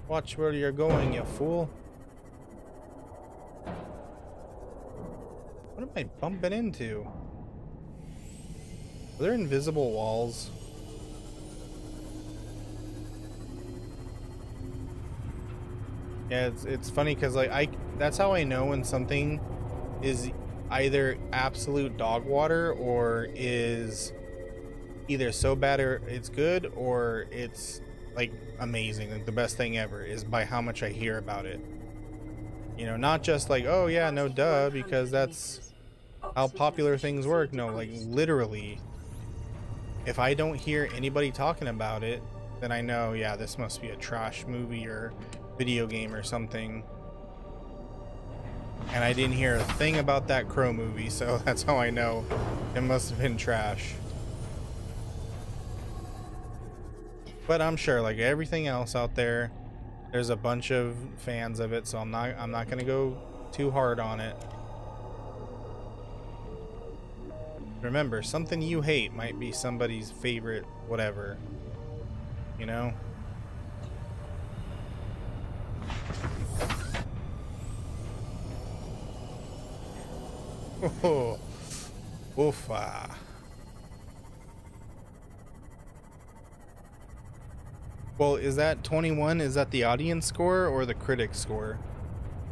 Watch where you're going, you fool. What am I bumping into? Are there invisible walls? Yeah, it's funny because like that's how I know when something is either absolute dog water or is either so bad or it's good or it's like amazing, like the best thing ever, is by how much I hear about it. You know, not just like, oh yeah, no duh, because that's how popular things work. No, like literally, if I don't hear anybody talking about it, then I know, yeah, this must be a trash movie or video game or something. And I didn't hear a thing about that Crow movie, so that's how I know it must have been trash. But I'm sure, like everything else out there, there's a bunch of fans of it, so I'm not gonna go too hard on it. Remember, something you hate might be somebody's favorite whatever. You know? Oh, oofa. Well, is that 21? Is that the audience score or the critic score?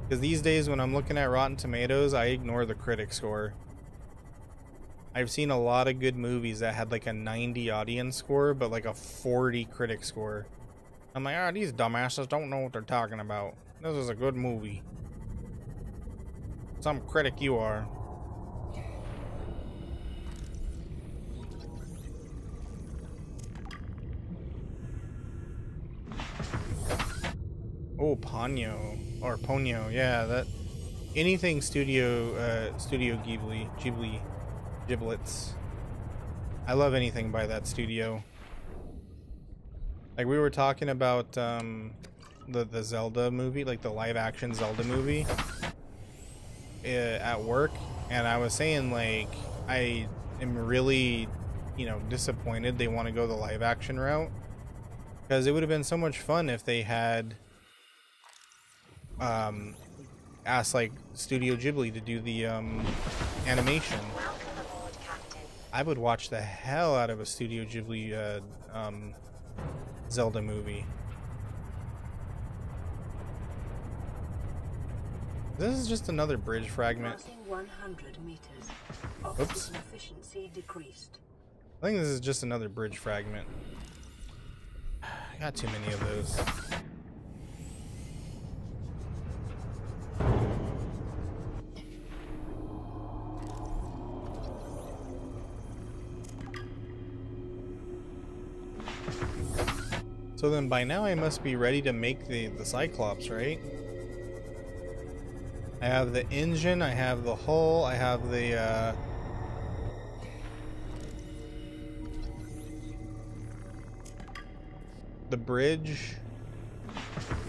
Because these days when I'm looking at Rotten Tomatoes, I ignore the critic score. I've seen a lot of good movies that had like a 90 audience score, but like a 40 critic score. I'm like, these dumbasses don't know what they're talking about. This is a good movie. Some critic you are. Oh, Ponyo. Or Ponyo, yeah, that... Anything Studio Ghibli. Giblets. I love anything by that studio. Like, we were talking about, the Zelda movie, like the live-action Zelda movie, at work, and I was saying, like, I am really, you know, disappointed they want to go the live-action route, because it would have been so much fun if they had asked like Studio Ghibli to do the animation. Welcome aboard, Captain. I would watch the hell out of a Studio Ghibli Zelda movie. This is just another bridge fragment. Passing 100 meters. Oops. Oxygen efficiency decreased. I think this is just another bridge fragment. I got too many of those. So then by now I must be ready to make the Cyclops, right? I have the engine, I have the hull, I have the bridge.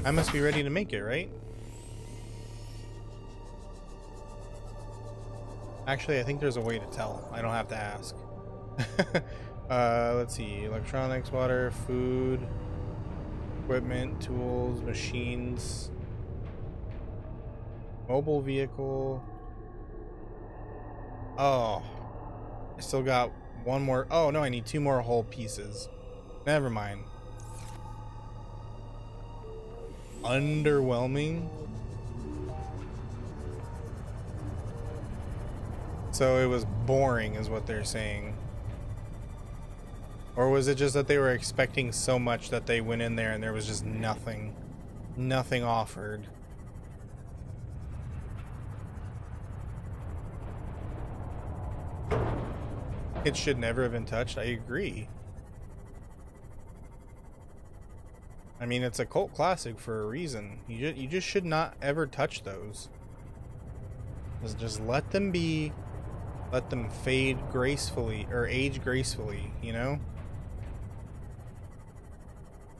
I must be ready to make it, right? Actually, I think there's a way to tell. I don't have to ask. Let's see. Electronics, water, food, equipment, tools, machines, mobile vehicle. Oh, I still got one more. Oh no, I need two more whole pieces. Never mind. Underwhelming. So it was boring is what they're saying. Or was it just that they were expecting so much that they went in there and there was just nothing offered? It should never have been touched. I agree. I mean, it's a cult classic for a reason. You just should not ever touch those. Just let them be. Let them fade gracefully, or age gracefully, you know?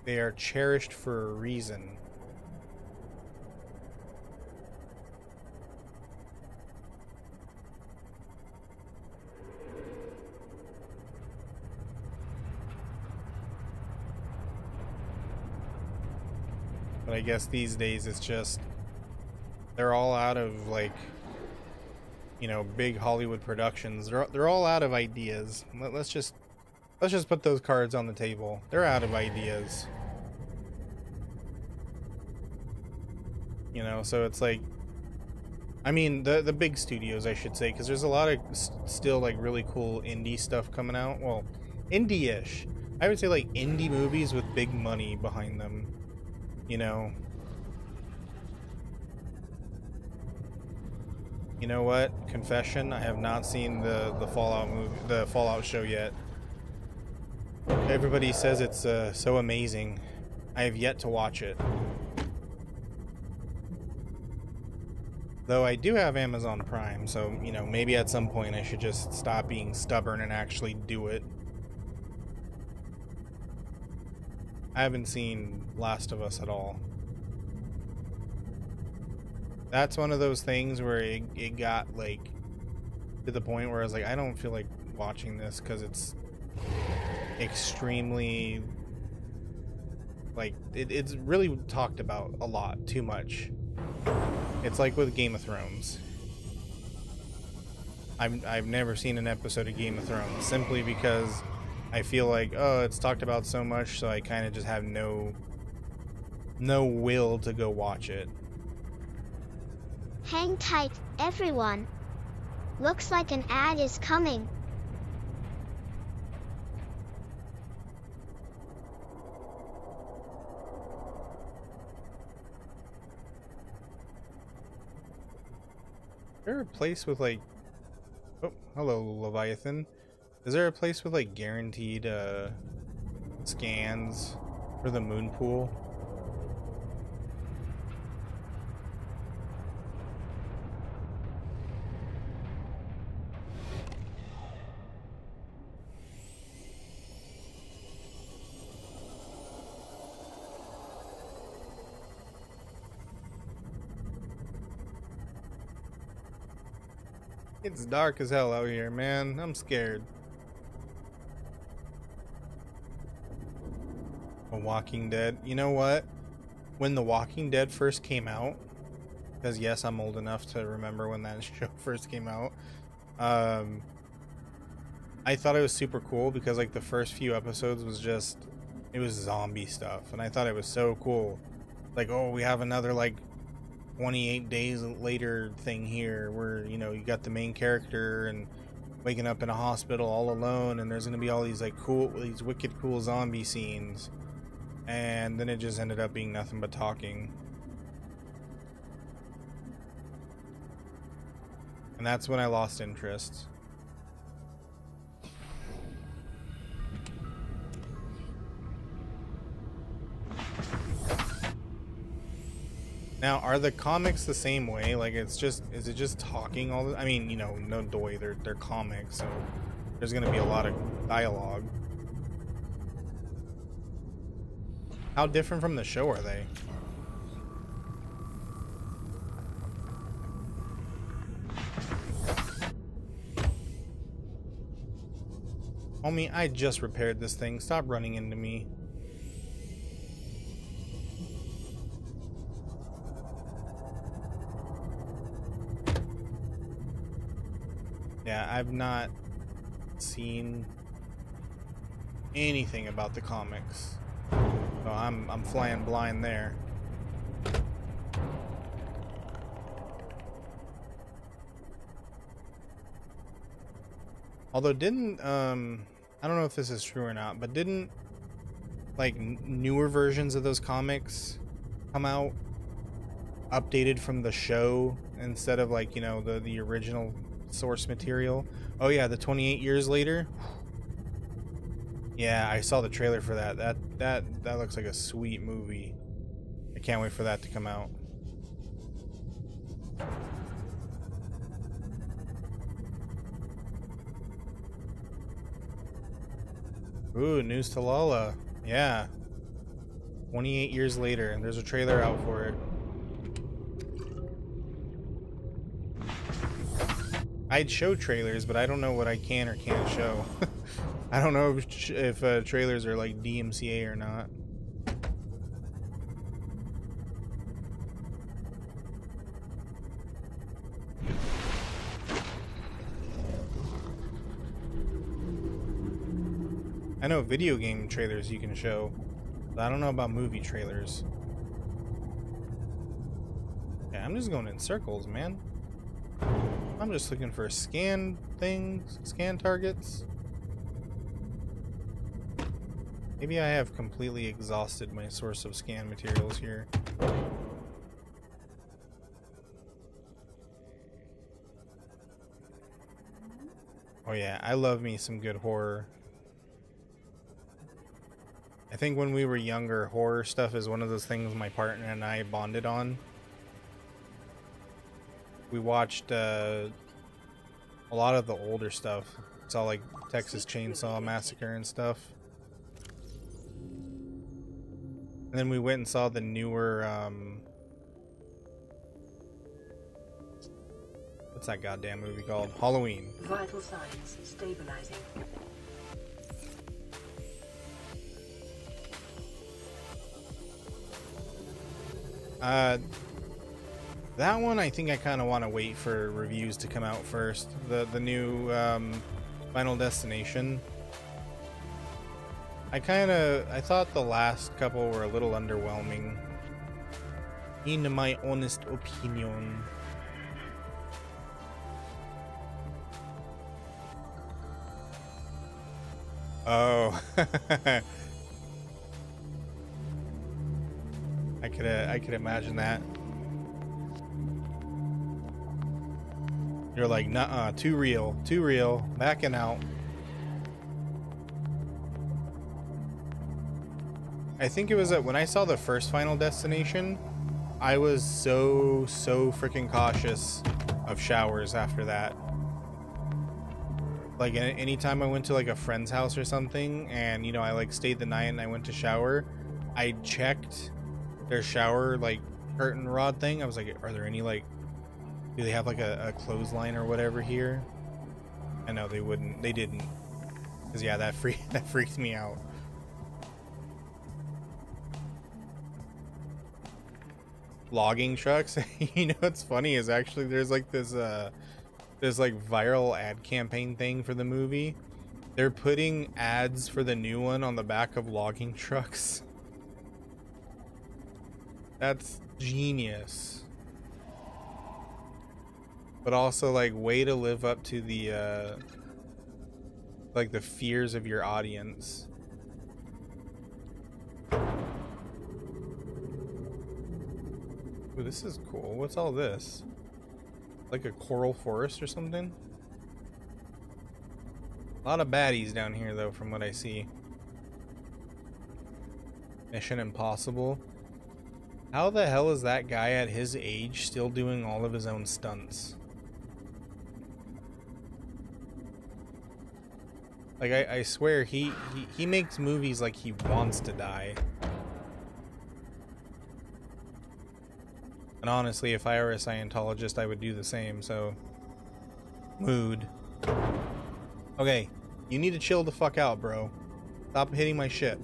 They are cherished for a reason. But I guess these days it's just, they're all out of, like, you know, big Hollywood productions. They're all out of ideas. Let's just put those cards on the table. They're out of ideas. You know, so it's like, I mean, the big studios, I should say, because there's a lot of still like really cool indie stuff coming out. Well, indie-ish. I would say like indie movies with big money behind them. You know. You know what? Confession, I have not seen the Fallout movie, the Fallout show yet. Everybody says it's so amazing. I have yet to watch it. Though I do have Amazon Prime, so, you know, maybe at some point I should just stop being stubborn and actually do it. I haven't seen Last of Us at all. That's one of those things where it got, like, to the point where I was like, I don't feel like watching this because it's extremely, like, it's really talked about a lot, too much. It's like with Game of Thrones. I've never seen an episode of Game of Thrones simply because I feel like, oh, it's talked about so much, so I kind of just have no will to go watch it. Hang tight, everyone. Looks like an ad is coming. Is there a place with like... Oh, hello, Leviathan. Is there a place with like guaranteed scans for the moon pool? It's dark as hell out here, man. I'm scared. The Walking Dead. You know what? When The Walking Dead first came out, because yes, I'm old enough to remember when that show first came out, I thought it was super cool because like the first few episodes was just, it was zombie stuff, and I thought it was so cool. Like, oh, we have another like 28 days later thing here where, you know, you got the main character and waking up in a hospital all alone, and there's gonna be all these like cool, these wicked cool zombie scenes, and then it just ended up being nothing but talking. And that's when I lost interest. Now, are the comics the same way? Like, it's just, is it just talking all the, I mean, you know, no doy, they're comics, so there's gonna be a lot of dialogue. How different from the show are they? Homie, I just repaired this thing. Stop running into me. Yeah, I've not seen anything about the comics, so I'm flying blind there. Although didn't I don't know if this is true or not, but didn't like newer versions of those comics come out updated from the show instead of like, you know, the original source material? Oh yeah, the 28 years later. Yeah, I saw the trailer for that. That looks like a sweet movie. I can't wait for that to come out. Ooh, news to Lala. Yeah. 28 years later, and there's a trailer out for it. I'd show trailers, but I don't know what I can or can't show. I don't know if trailers are like DMCA or not. I know video game trailers you can show, but I don't know about movie trailers. Yeah, I'm just going in circles, man. I'm just looking for scan things, scan targets. Maybe I have completely exhausted my source of scan materials here. Oh yeah, I love me some good horror. I think when we were younger, horror stuff is one of those things my partner and I bonded on. We watched a lot of the older stuff. Saw like Texas Chainsaw Massacre and stuff. And then we went and saw the newer, what what's that goddamn movie called? Halloween. Vital signs stabilizing. That one I think I kind of want to wait for reviews to come out first. The new Final Destination. I thought the last couple were a little underwhelming, in my honest opinion. Oh. I could imagine that. You're like, nuh-uh, too real, backing out. I think it was that when I saw the first Final Destination, I was so freaking cautious of showers after that. Like anytime I went to like a friend's house or something, and you know, I like stayed the night and I went to shower, I checked their shower like curtain rod thing. I was like, are there any like, do they have like a clothesline or whatever here? I know they didn't, because yeah, that freaked me out. Logging trucks. You know what's funny is actually there's like this like viral ad campaign thing for the movie. They're putting ads for the new one on the back of logging trucks. That's genius. But also like way to live up to the like the fears of your audience. Ooh, this is cool. What's all this? Like a coral forest or something? A lot of baddies down here though, from what I see. Mission Impossible. How the hell is that guy at his age still doing all of his own stunts? Like I swear he makes movies like he wants to die. And honestly, if I were a Scientologist, I would do the same, so... Mood. Okay, you need to chill the fuck out, bro. Stop hitting my shit.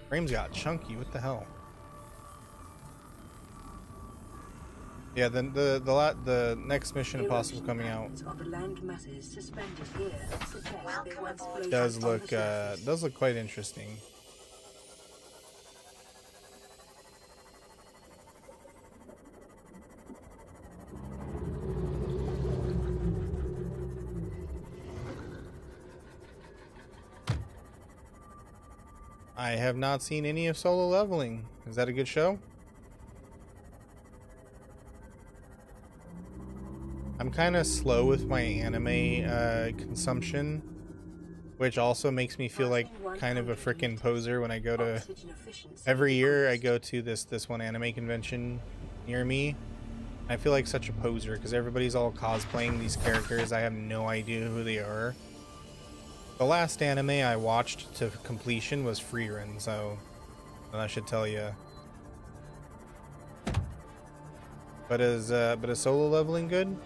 Frames got chunky, what the hell? Yeah, then the next Mission Impossible coming out does look quite interesting. I have not seen any of Solo Leveling. Is that a good show? I'm kind of slow with my anime consumption, which also makes me feel like kind of a freaking poser when I go to... Every year I go to this one anime convention near me. I feel like such a poser because everybody's all cosplaying these characters. I have no idea who they are. The last anime I watched to completion was Freerun, so that should tell you. But is Solo Leveling good?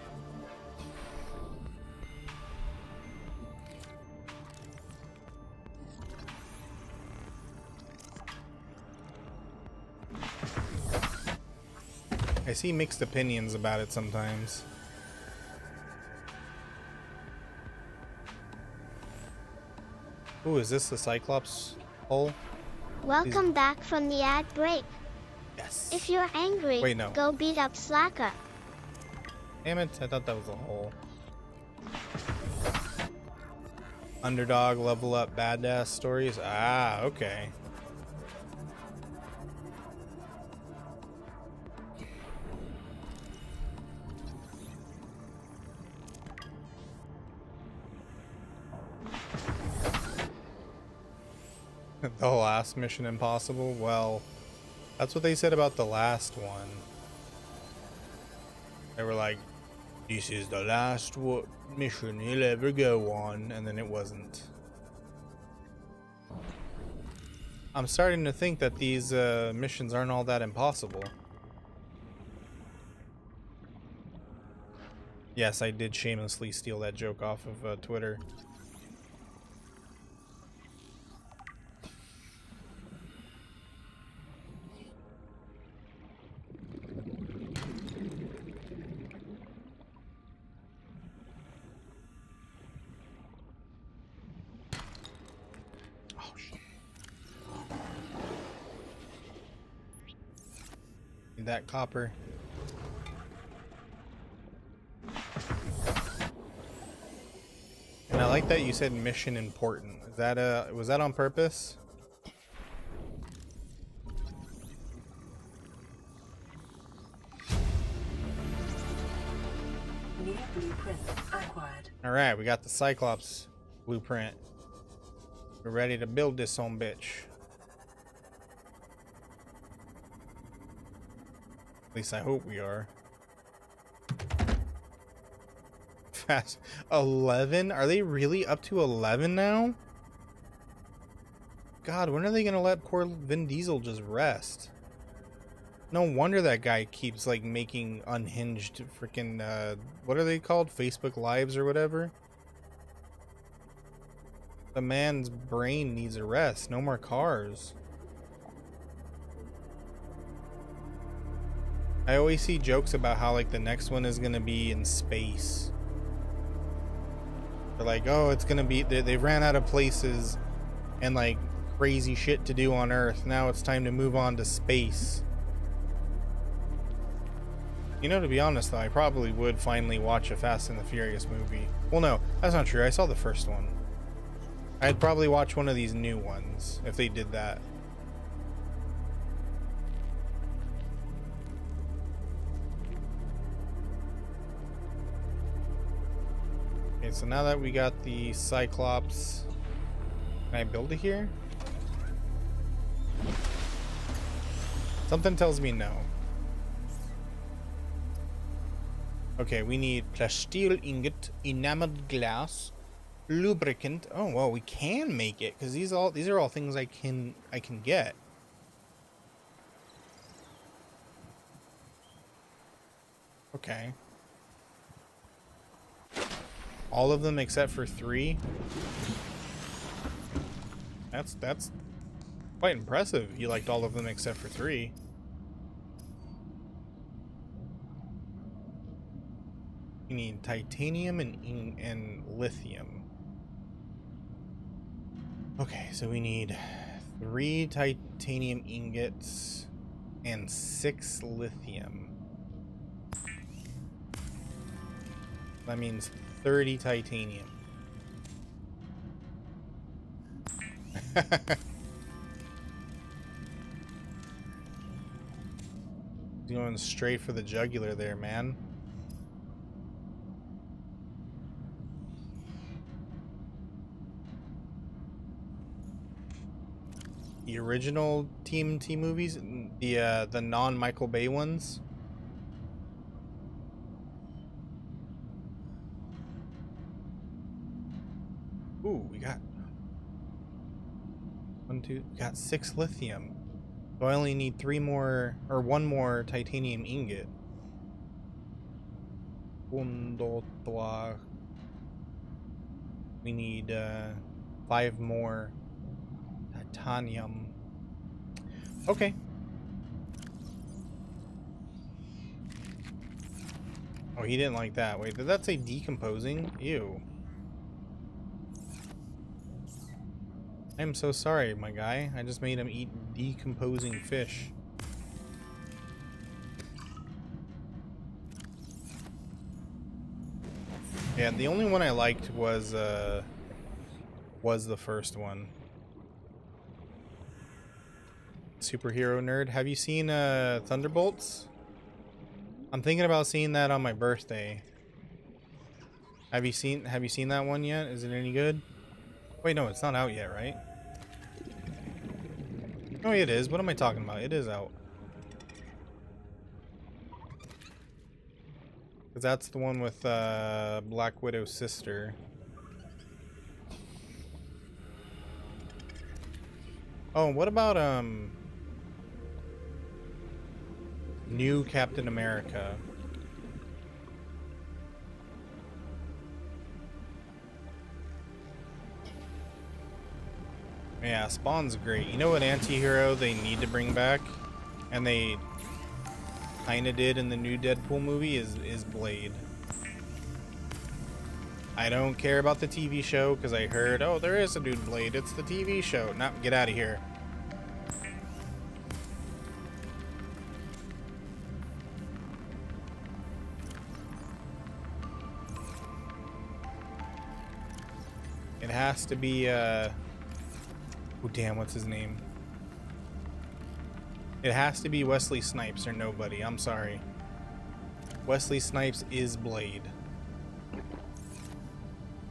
I see mixed opinions about it sometimes. Ooh, is this the Cyclops hole? Welcome back from the ad break. Yes. If you're angry, wait, no. Go beat up Slacker. Damn it, I thought that was a hole. Underdog, level up, badass stories. Ah, okay. The last Mission Impossible? Well, that's what they said about the last one. They were like, this is the last mission he'll ever go on, and then it wasn't. I'm starting to think that these missions aren't all that impossible. Yes, I did shamelessly steal that joke off of Twitter. Oh, shit. Need that copper. And I like that you said mission important. Is that was that on purpose? New blueprint acquired. All right, we got the Cyclops blueprint. We're ready to build this on bitch. At least I hope we are. Fast 11? Are they really up to 11 now? God, when are they gonna let poor Vin Diesel just rest? No wonder that guy keeps like making unhinged freaking what are they called? Facebook Lives or whatever. The man's brain needs a rest. No more cars. I always see jokes about how like the next one is gonna be in space. They're like, oh, it's gonna be, they ran out of places and like crazy shit to do on Earth. Now it's time to move on to space. You know, to be honest though, I probably would finally watch a Fast and the Furious movie. Well, no, that's not true. I saw the first one. I'd probably watch one of these new ones if they did that. Okay, so now that we got the Cyclops, can I build it here? Something tells me no. Okay, we need plasteel ingot, enameled glass, lubricant. Oh well, we can make it because these are all things I can get. Okay. All of them except for 3. That's quite impressive. You liked all of them except for 3. You need titanium and lithium. Okay, so we need 3 titanium ingots and 6 lithium. That means 30 titanium. Going straight for the jugular there, man. The original TMT movies, the non-Michael Bay ones. Ooh, we got 6 lithium. So I only need 3 more, or 1 more titanium ingot. 1, 2, 3. We need 5 more titanium. Okay. Oh, he didn't like that. Wait, did that say decomposing? Ew. I'm so sorry, my guy. I just made him eat decomposing fish. Yeah, the only one I liked was the first one. Superhero nerd. Have you seen Thunderbolts? I'm thinking about seeing that on my birthday. Have you seen that one yet? Is it any good? Wait, no, it's not out yet, right? Oh, it is. What am I talking about? It is out. Because that's the one with Black Widow's sister. Oh, what about new Captain America? Yeah, Spawn's great. You know what anti-hero they need to bring back? And they kinda did in the new Deadpool movie is Blade. I don't care about the TV show because I heard, oh, there is a dude Blade. It's the TV show. Nah, get out of here. It has to be, oh damn, what's his name? It has to be Wesley Snipes or nobody. I'm sorry. Wesley Snipes is Blade.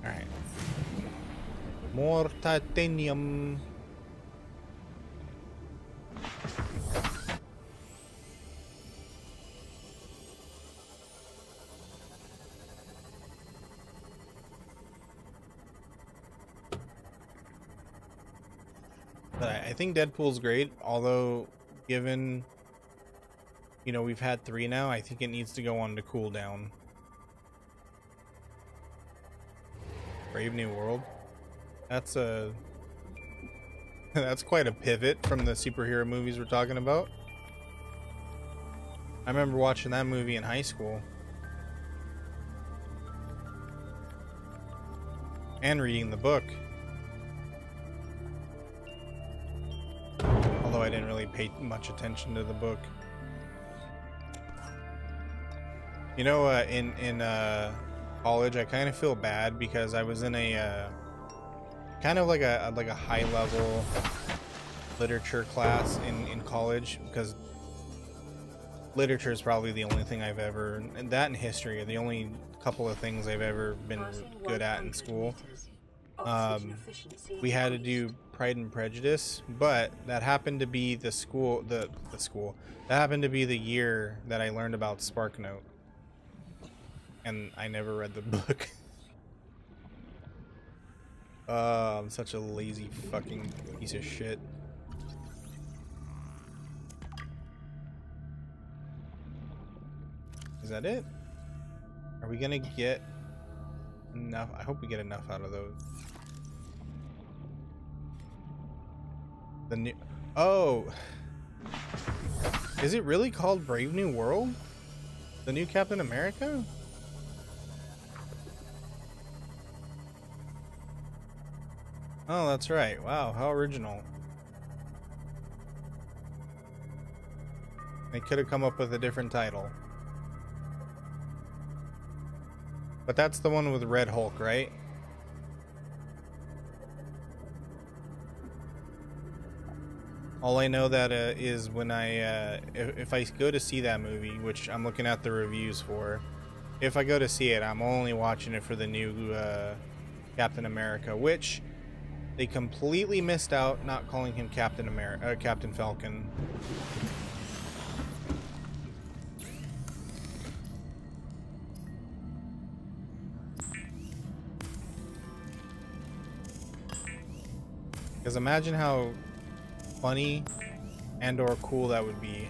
Alright. More titanium. But I think Deadpool's great, although given, you know, we've had 3 now, I think it needs to go on to cooldown. Brave New World. That's a that's quite a pivot from the superhero movies we're talking about. I remember watching that movie in high school. And reading the book. Although I didn't really pay much attention to the book. You know, in college, I kind of feel bad because I was in a kind of like a high level literature class in college, because literature is probably the only thing I've ever, and that and history are the only couple of things I've ever been good at in school. We had to do Pride and Prejudice, but that happened to be the school that happened to be the year that I learned about SparkNote, and I never read the book. I'm such a lazy fucking piece of shit. Is that it? Are we gonna get enough? I hope we get enough out of those. The new... Oh! Is it really called Brave New World? The new Captain America? Oh, that's right. Wow, how original. They could have come up with a different title. But that's the one with Red Hulk, right? All I know that is when I, if I go to see that movie, which I'm looking at the reviews for, if I go to see it, I'm only watching it for the new Captain America, which they completely missed out not calling him Captain America, Captain Falcon. Because imagine how funny and or cool that would be.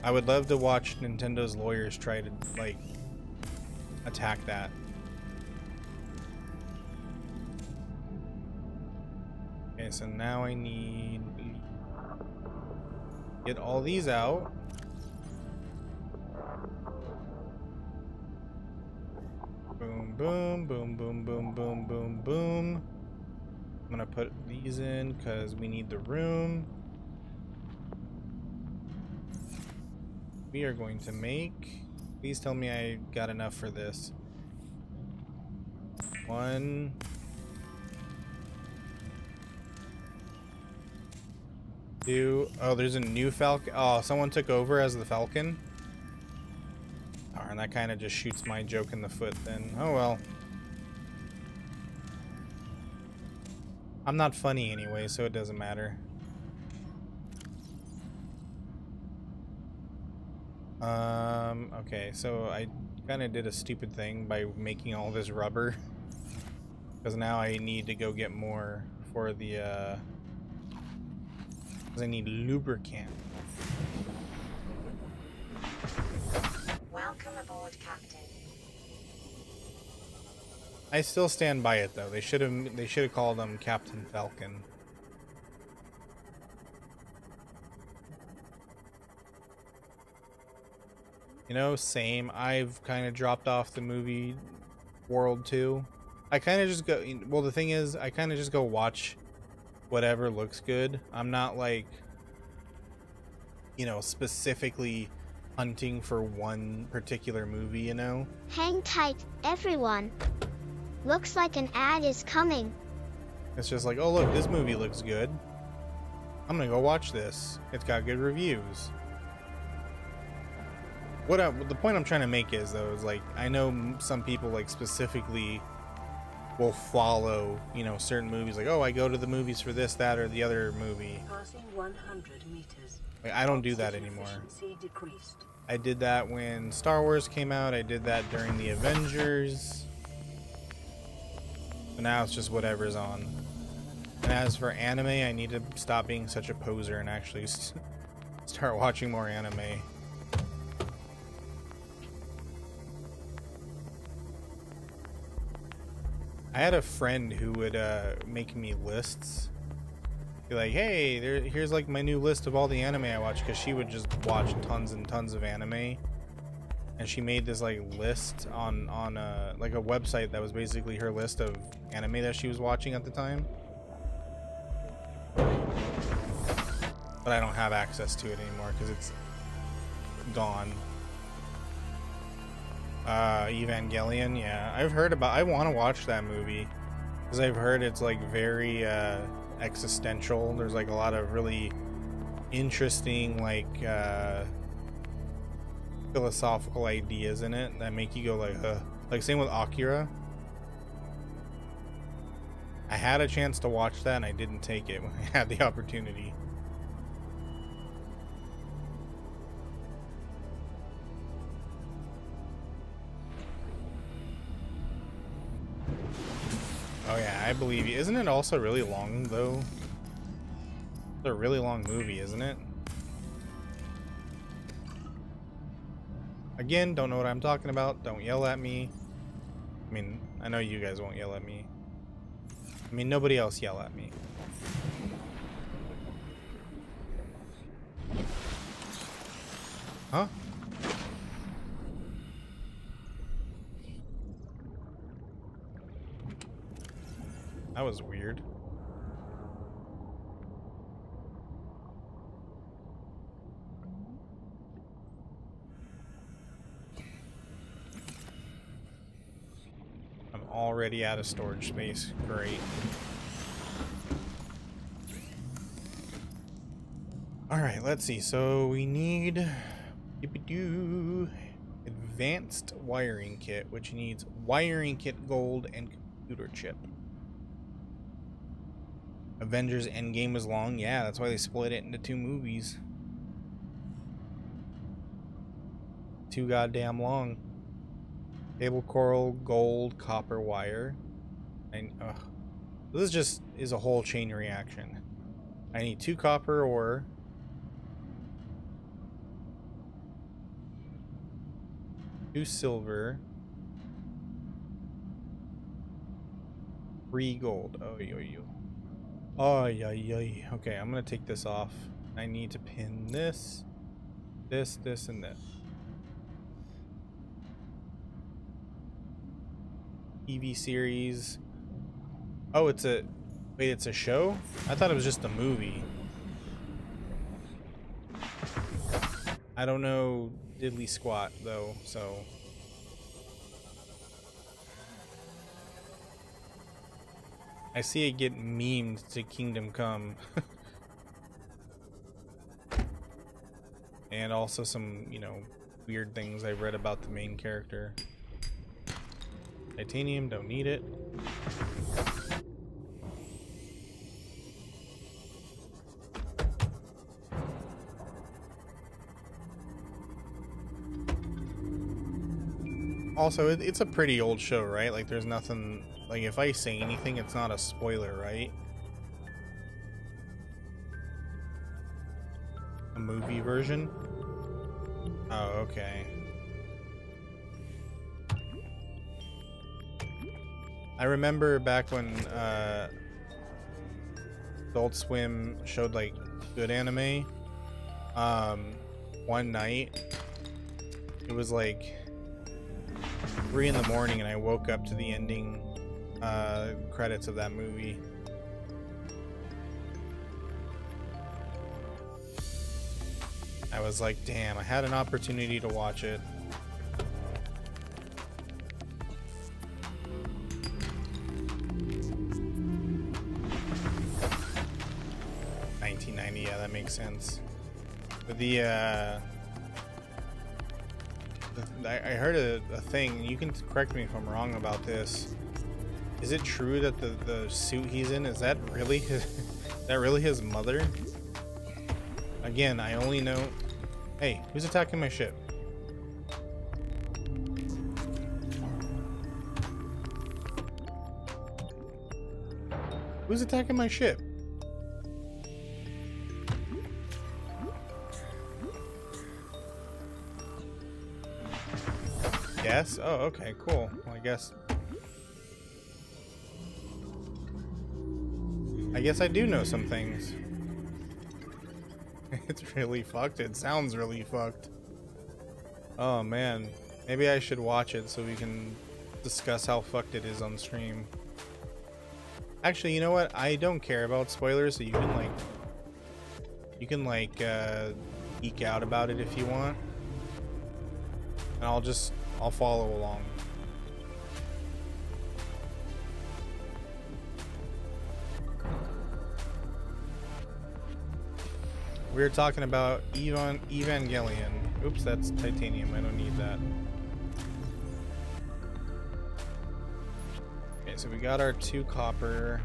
I would love to watch Nintendo's lawyers try to, like, attack that. Okay, so now I need get all these out. Boom, boom, boom, boom, boom, boom, boom, boom. I'm gonna put these in because we need the room. We are going to make... Please tell me I got enough for this. 1... 2... Oh, there's a new Falcon. Oh, someone took over as the Falcon. Darn, that kind of just shoots my joke in the foot then. Oh well. I'm not funny anyway, so it doesn't matter. Okay, so I kind of did a stupid thing by making all this rubber. Because now I need to go get more for the, because I need lubricant. Welcome aboard, Captain. I still stand by it though. They should have called him Captain Falcon. You know, same. I've kind of dropped off the movie world too. I kind of just go, well, the thing is, I kind of just go watch whatever looks good. I'm not like, you know, specifically hunting for one particular movie, you know? Hang tight, everyone. Looks like an ad is coming. It's just like, oh look, this movie looks good. I'm gonna go watch this. It's got good reviews. The point I'm trying to make is though, is like, I know some people like specifically will follow, you know, certain movies, like, oh, I go to the movies for this, that, or the other movie. Passing 100 meters. Like, I don't do that anymore. Efficiency decreased. I did that when Star Wars came out. I did that during the Avengers. So now it's just whatever's on. And as for anime, I need to stop being such a poser and actually start watching more anime. I had a friend who would make me lists. Be like, hey, here's like my new list of all the anime I watch, because she would just watch tons and tons of anime. And she made this like list on like a website that was basically her list of anime that she was watching at the time. But I don't have access to it anymore because it's gone. Evangelion, yeah, I've heard about. I want to watch that movie because I've heard it's like very existential. There's like a lot of really interesting like philosophical ideas in it that make you go like same with Akira. I had a chance to watch that and I didn't take it when I had the opportunity. Oh yeah, I believe you. Isn't it also really long though? It's a really long movie, isn't it? Again, don't know what I'm talking about. Don't yell at me. I mean, I know you guys won't yell at me. I mean, nobody else yell at me. Huh? That was weird. I'm already out of storage space. Great. Alright, let's see. So we need advanced wiring kit, which needs wiring kit gold and computer chip. Avengers Endgame was long. Yeah, that's why they split it into 2 movies. Too goddamn long. Cable coral, gold, copper wire. And this is a whole chain reaction. I need 2 copper ore. 2 silver. 3 gold. Oh, yo. Oh, yeah. Okay, I'm gonna take this off. I need to pin this, this, and this. TV series. Oh, it's a show? I thought it was just a movie. I don't know diddly squat though, so. I see it get memed to Kingdom Come. And also some, you know, weird things I've read about the main character. Titanium, don't need it. Also, it's a pretty old show, right? Like, there's nothing... Like, if I say anything, it's not a spoiler, right? A movie version? Oh, okay. I remember back when Adult Swim showed like good anime. One night it was like 3 in the morning and I woke up to the ending credits of that movie. I was like, damn, I had an opportunity to watch it. Yeah, that makes sense. But I heard a thing. You can correct me if I'm wrong about this. Is it true that the suit he's in, is that really his mother? Again, I only know. Hey, who's attacking my ship? Who's attacking my ship? Yes? Oh, okay, cool. Well, I guess I do know some things. It's really fucked. It sounds really fucked. Oh man. Maybe I should watch it so we can discuss how fucked it is on stream. Actually, you know what? I don't care about spoilers, so you can like geek out about it if you want. And I'll follow along. We're talking about Evangelion. Oops, that's titanium. I don't need that. Okay, so we got our 2 copper.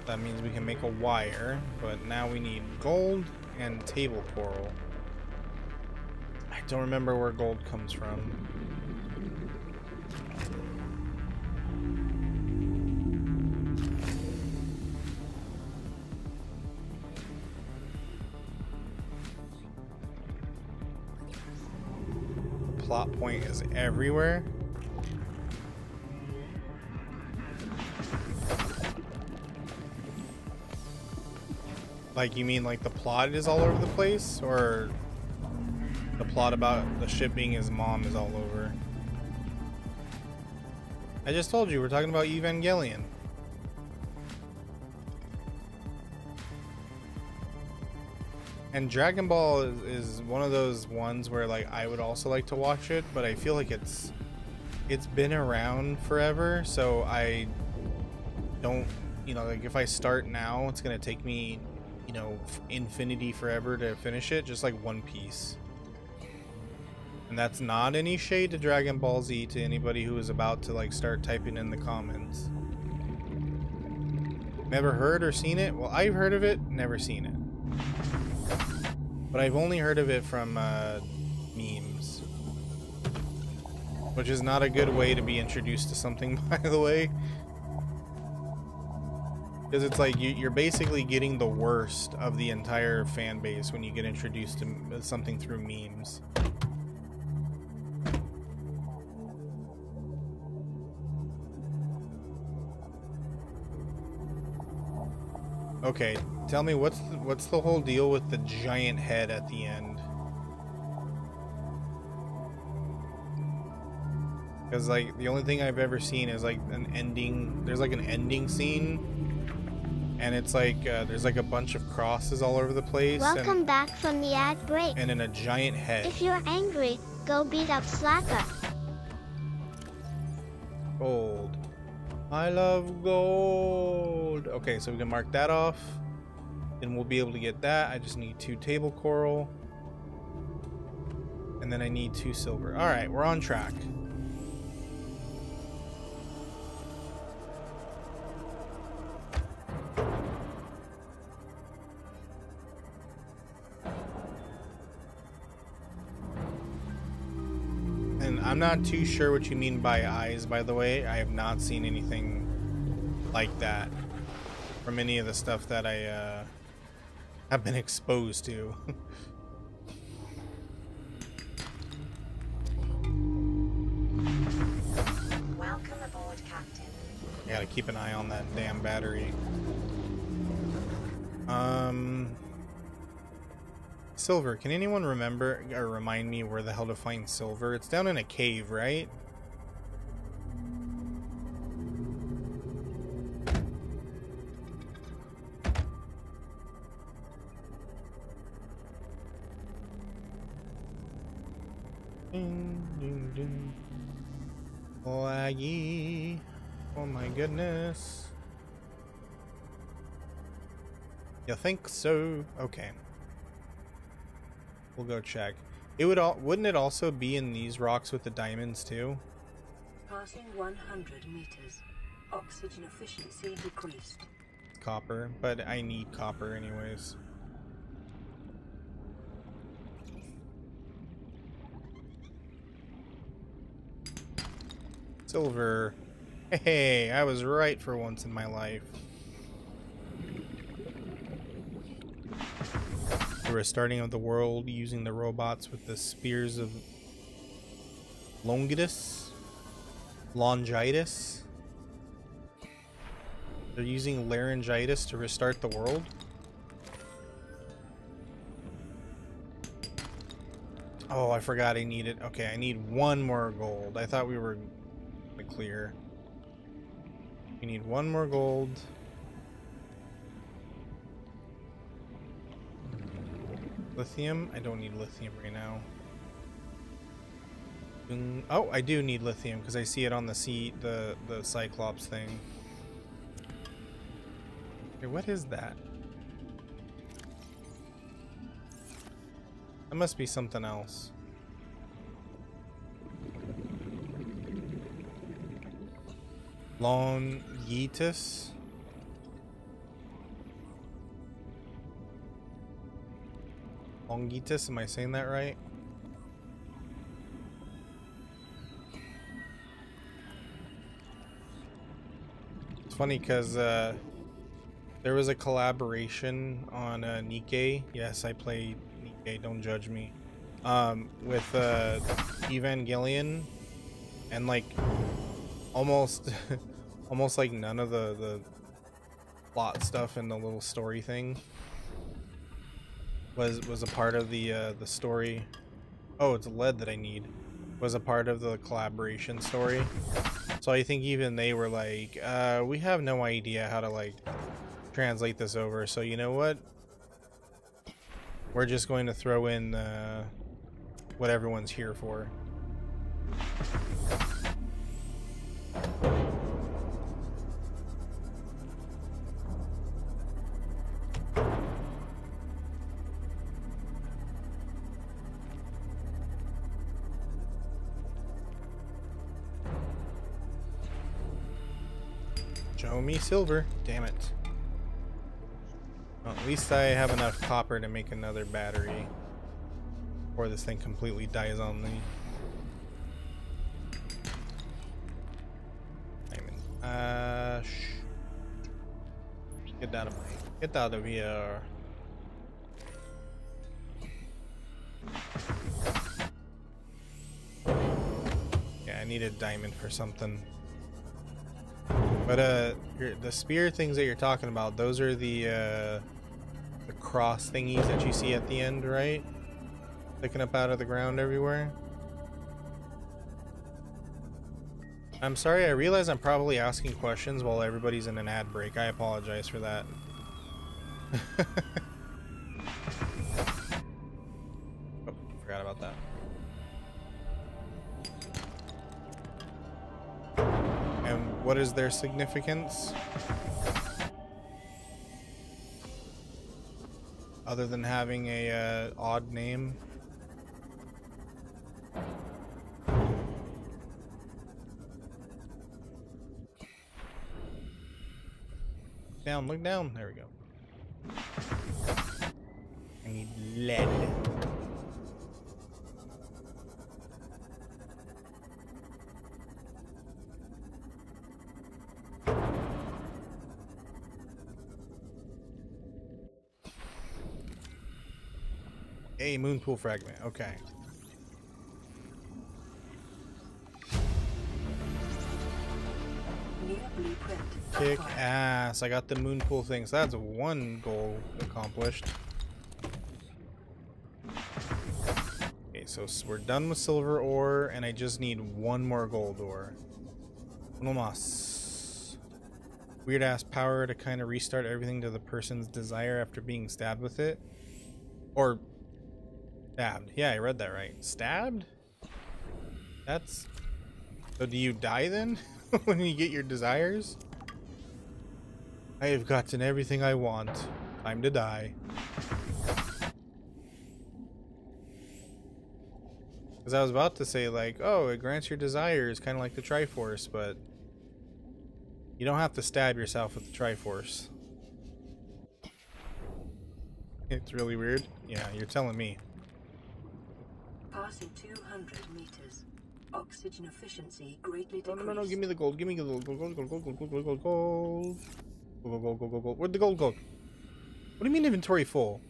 That means we can make a wire, but now we need gold and table coral. I don't remember where gold comes from. Plot point is everywhere. Like, you mean like the plot is all over the place, or the plot about the ship being his mom is all over? I just told you we're talking about Evangelion. And Dragon Ball is one of those ones where like I would also like to watch it, but I feel like it's been around forever, so I don't, you know, like if I start now, it's gonna take me, you know, infinity forever to finish it, just like One Piece. And that's not any shade to Dragon Ball Z to anybody who is about to like start typing in the comments. Never heard or seen it? Well, I've heard of it, never seen it. But I've only heard of it from memes. Which is not a good way to be introduced to something, by the way. Because it's like you're basically getting the worst of the entire fan base when you get introduced to something through memes. Okay, tell me what's the whole deal with the giant head at the end? Because like the only thing I've ever seen is like an ending. There's like an ending scene, and it's like there's like a bunch of crosses all over the place. Welcome back from the ad break. And then a giant head. If you're angry, go beat up Slacker. Gold. I love gold. Okay, so we can mark that off. Then we'll be able to get that. I just need 2 table coral. And then I need 2 silver. Alright, we're on track. And I'm not too sure what you mean by eyes, by the way. I have not seen anything like that from any of the stuff that I have been exposed to. Welcome aboard, Captain. gotta keep an eye on that damn battery. Silver. Can anyone remember or remind me where the hell to find silver? It's down in a cave, right? Ding, ding, ding. Laggy. Oh my goodness. You think so? Okay. We'll go check. It would wouldn't it also be in these rocks with the diamonds too? Passing 100 meters. Oxygen efficiency decreased. Copper, but I need copper anyways. Silver. Hey, I was right for once in my life. The restarting of the world using the robots with the spears of longitis. Longitis. They're using laryngitis to restart the world. Oh, I forgot I needed. Okay, I need one more gold. I thought we were clear. We need one more gold. Lithium? I don't need lithium right now. Oh, I do need lithium because I see it on the the Cyclops thing. Okay, what is that? That must be something else. Longitis. Longitis, am I saying that right? It's funny because there was a collaboration on Nikkei. Yes, I play Nikkei, don't judge me. With Evangelion, and like almost almost like none of the plot stuff in the little story thing was a part of the story. Oh, it's lead that I need. Was a part of the collaboration story. So I think even they were like, we have no idea how to like translate this over. So you know what? We're just going to throw in what everyone's here for. Show me silver. Damn it. Well, at least I have enough copper to make another battery before this thing completely dies on me. Get out of here. Yeah, I need a diamond for something. But the spear things that you're talking about, those are the cross thingies that you see at the end, right? Sticking up out of the ground everywhere. I'm sorry, I realize I'm probably asking questions while everybody's in an ad break. I apologize for that. Oh, forgot about that. And what is their significance? Other than having a odd name? Down, look down. There we go. I need lead. A moon pool fragment. Okay. Near blueprint equipped. Kick Fire. ass. I got the moon pool thing, so that's one goal accomplished. Okay, so we're done with silver ore, and I just need one more gold ore. Uno más. Weird ass power to kind of restart everything to the person's desire after being stabbed with it. Or stabbed. Yeah, I read that right. Stabbed? That's... So do you die then? When you get your desires? I have gotten everything I want. Time to die. Because I was about to say, like, oh, it grants your desires, kind of like the Triforce, but you don't have to stab yourself with the Triforce. It's really weird. Yeah, you're telling me. Passing 200 meters. Oxygen efficiency greatly No, decreased. no, no, give me the gold. Give me the gold. Gold, gold, gold, gold, gold, gold, gold, gold, gold. Gold, gold, gold, gold, gold. Where'd the gold go? What do you mean inventory full?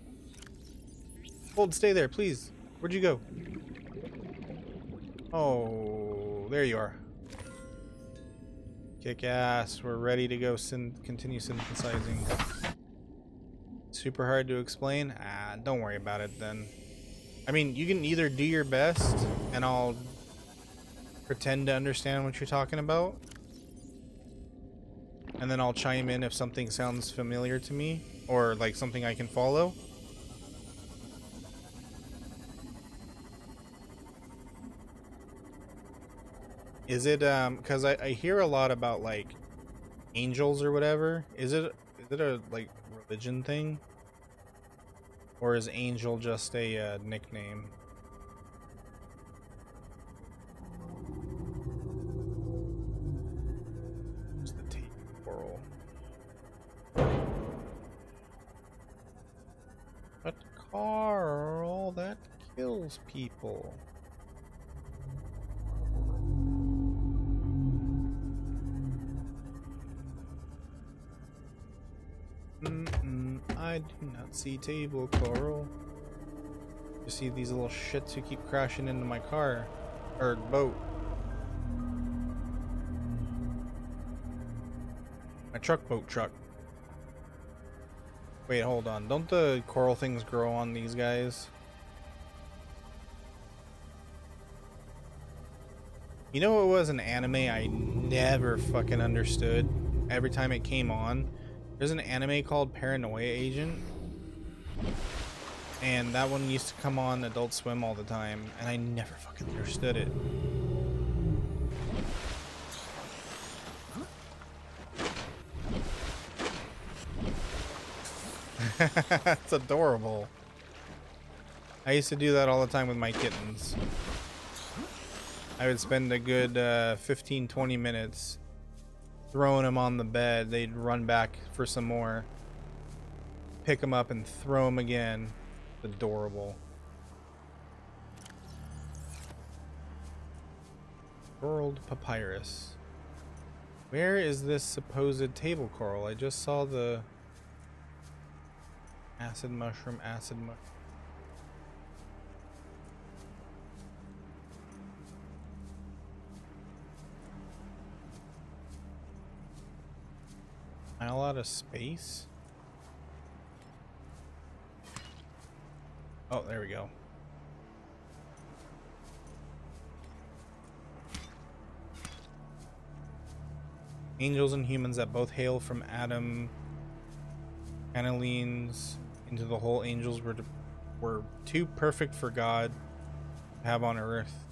Gold, stay there, please. Where'd you go? Oh, there you are. Kick ass. We're ready to go continue synthesizing. Super hard to explain? Ah, don't worry about it then. I mean, you can either do your best and I'll pretend to understand what you're talking about, and then I'll chime in if something sounds familiar to me or like something I can follow. Is it because I hear a lot about like angels or whatever. Is it a like religion thing, or is angel just a nickname? Where's the tape coral? But Carl, that kills people. I do not see table coral. You see these little shits who keep crashing into my car or boat. My truck. Wait, hold on. Don't the coral things grow on these guys? You know what was an anime I never fucking understood every time it came on? There's an anime called Paranoia Agent, and that one used to come on Adult Swim all the time, and I never fucking understood it. That's adorable. I used to do that all the time with my kittens. I would spend a good 15-20 minutes throwing them on the bed. They'd run back for some more, pick them up and throw them again. Adorable. World papyrus. Where is this supposed table coral? I just saw the acid mushroom. A lot of space. Oh, there we go. Angels and humans that both hail from Adam kind of leans into the whole. Angels were too perfect for God to have on earth,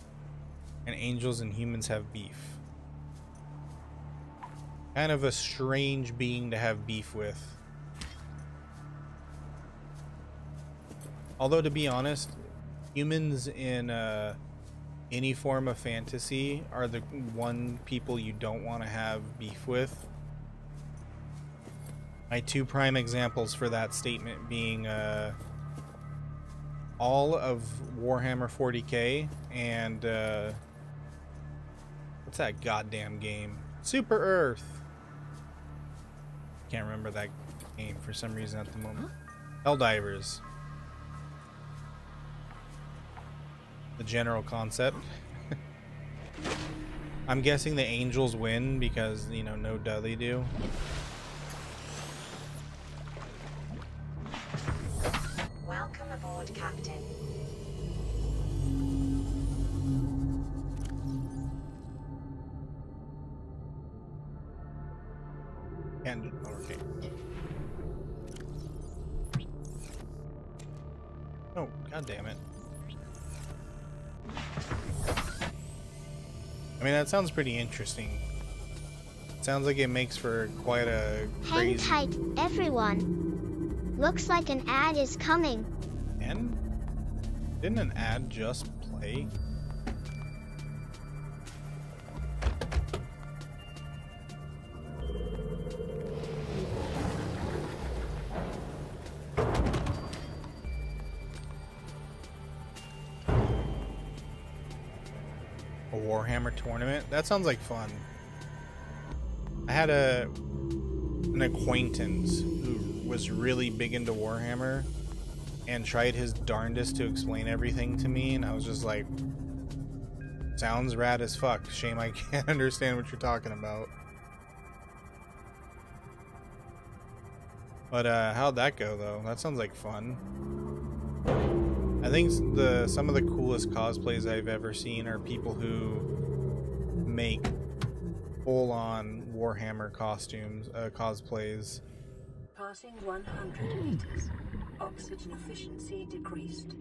and angels and humans have beef. Kind of a strange being to have beef with. Although, to be honest, humans in any form of fantasy are the one people you don't want to have beef with. My two prime examples for that statement being all of Warhammer 40k and what's that goddamn game? Super Earth. Can't remember that game for some reason at the moment. Helldivers. The general concept. I'm guessing the angels win because, you know, no duh they do. Welcome aboard, Captain. And okay. Oh, god damn it. I mean, that sounds pretty interesting. Sounds like it makes for quite a crazy... Hang tight, everyone. Looks like an ad is coming. And? Didn't an ad just play? A Warhammer tournament? That sounds like fun. I had an acquaintance who was really big into Warhammer and tried his darndest to explain everything to me, and I was just like, sounds rad as fuck. Shame I can't understand what you're talking about. But how'd that go though? That sounds like fun. I think some of the coolest cosplays I've ever seen are people who make full-on Warhammer costumes, cosplays. Passing 100 meters. Oxygen efficiency decreased.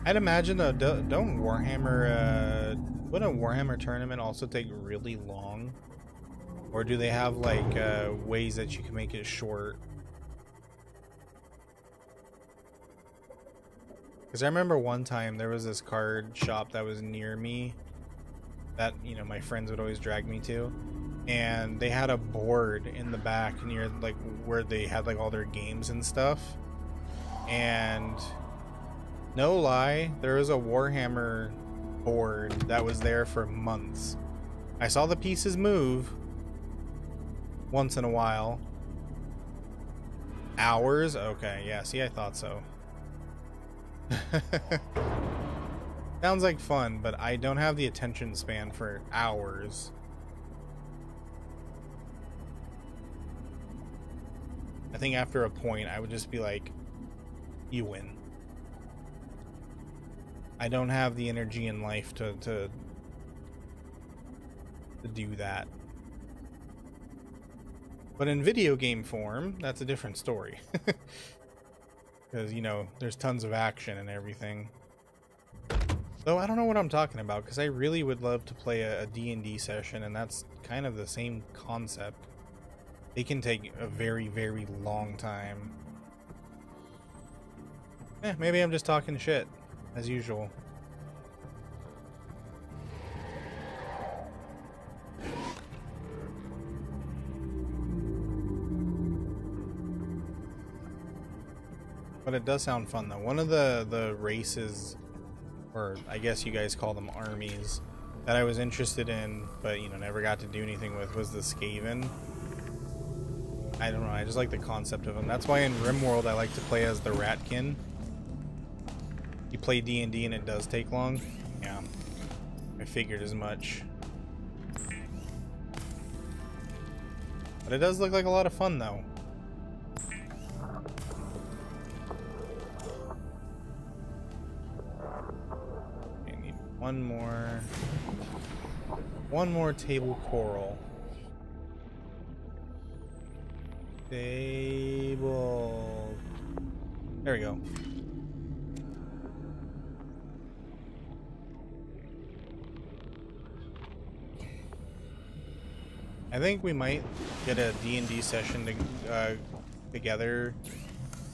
I'd imagine though, don't Warhammer, wouldn't a Warhammer tournament also take really long? Or do they have like ways that you can make it short? Because I remember one time there was this card shop that was near me that, you know, my friends would always drag me to, and they had a board in the back near like where they had like all their games and stuff, and no lie, there was a Warhammer board that was there for months. I saw the pieces move once in a while. Hours? Okay, yeah, see, I thought so. Sounds like fun, but I don't have the attention span for hours. I think after a point, I would just be like, you win. I don't have the energy in life to do that. But in video game form, that's a different story. Because, you know, there's tons of action and everything. Though I don't know what I'm talking about, because I really would love to play a D&D session, and that's kind of the same concept. They can take a very, very long time. Maybe I'm just talking shit, as usual. But it does sound fun though. One of the races, or I guess you guys call them armies, that I was interested in, but you know, never got to do anything with, was the Skaven. I don't know, I just like the concept of them. That's why in RimWorld I like to play as the Ratkin. You play D&D and it does take long. Yeah, I figured as much. But it does look like a lot of fun though. One more table coral. Table. There we go. I think we might get a D&D session together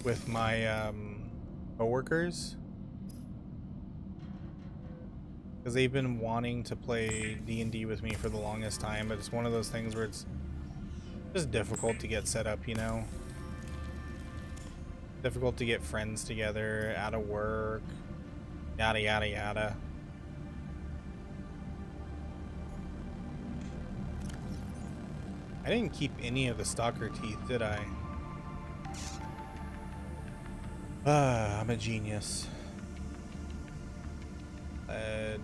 with my coworkers. Because they've been wanting to play D&D with me for the longest time, but it's one of those things where it's just difficult to get set up, you know? Difficult to get friends together, out of work, yada yada yada. I didn't keep any of the stalker teeth, did I? Ah, I'm a genius. Lead.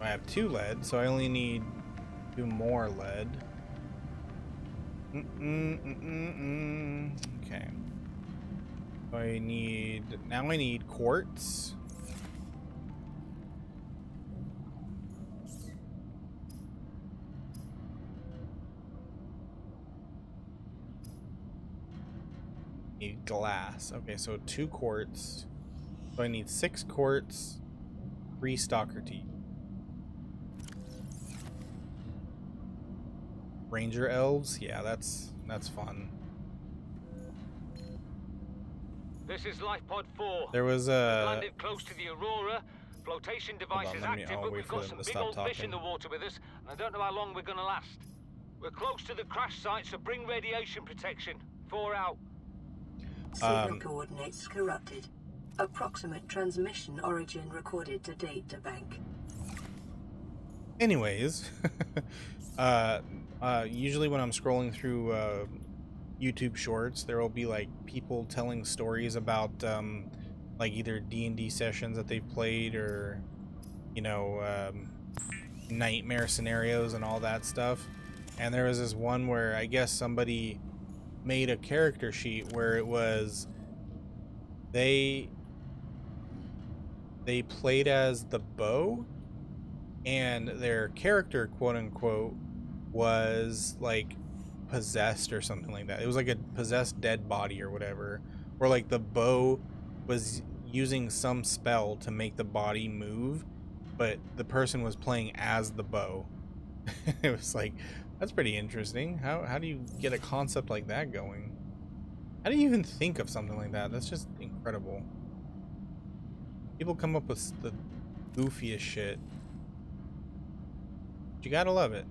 I have 2 lead, so I only need 2 more lead. Okay. So I need quartz. Need glass. Okay, so 2 quartz. So I need 6 quartz, 3 stalker teeth. Ranger elves? Yeah, that's fun. This is Lifepod 4. There was We've a... landed close to the Aurora. Flotation device is let me- active, I'll but wait we've for got them some to big stop old fish in talking. the water with us, and I don't know how long we're gonna last. We're close to the crash site, so bring radiation protection. 4 out. Signal coordinates corrupted. Approximate transmission origin recorded to data bank. Anyways, usually when I'm scrolling through YouTube shorts, there will be like people telling stories about like either D&D sessions that they've played, or you know, nightmare scenarios and all that stuff. And there was this one where I guess somebody made a character sheet where it was they played as the bow, and their character, quote unquote, was like possessed or something like that. It was like a possessed dead body or whatever, or like the bow was using some spell to make the body move, but the person was playing as the bow. It was like, that's pretty interesting. How do you get a concept like that going? How do you even think of something like that? That's just incredible. People come up with the goofiest shit. You gotta love it.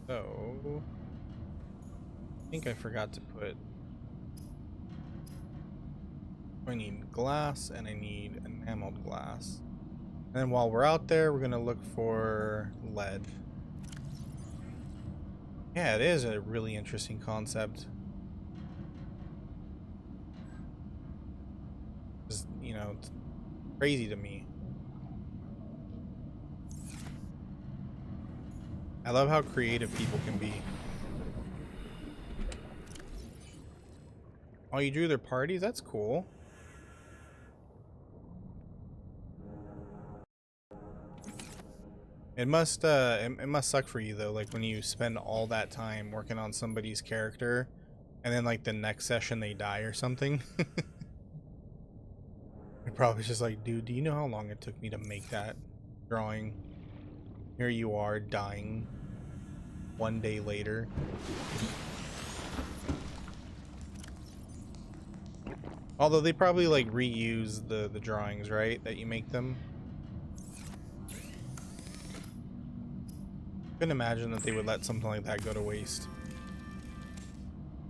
So, I think I forgot to put... I need glass and I need enameled glass. And then while we're out there, we're gonna look for lead. Yeah, it is a really interesting concept. Just, you know, it's crazy to me. I love how creative people can be. Oh, you drew their parties? That's cool. It must suck for you though, like when you spend all that time working on somebody's character and then like the next session they die or something. You're probably just like, dude, do you know how long it took me to make that drawing? Here you are dying 1 day later. Although they probably like reuse the drawings, right? That you make them. Couldn't imagine that they would let something like that go to waste.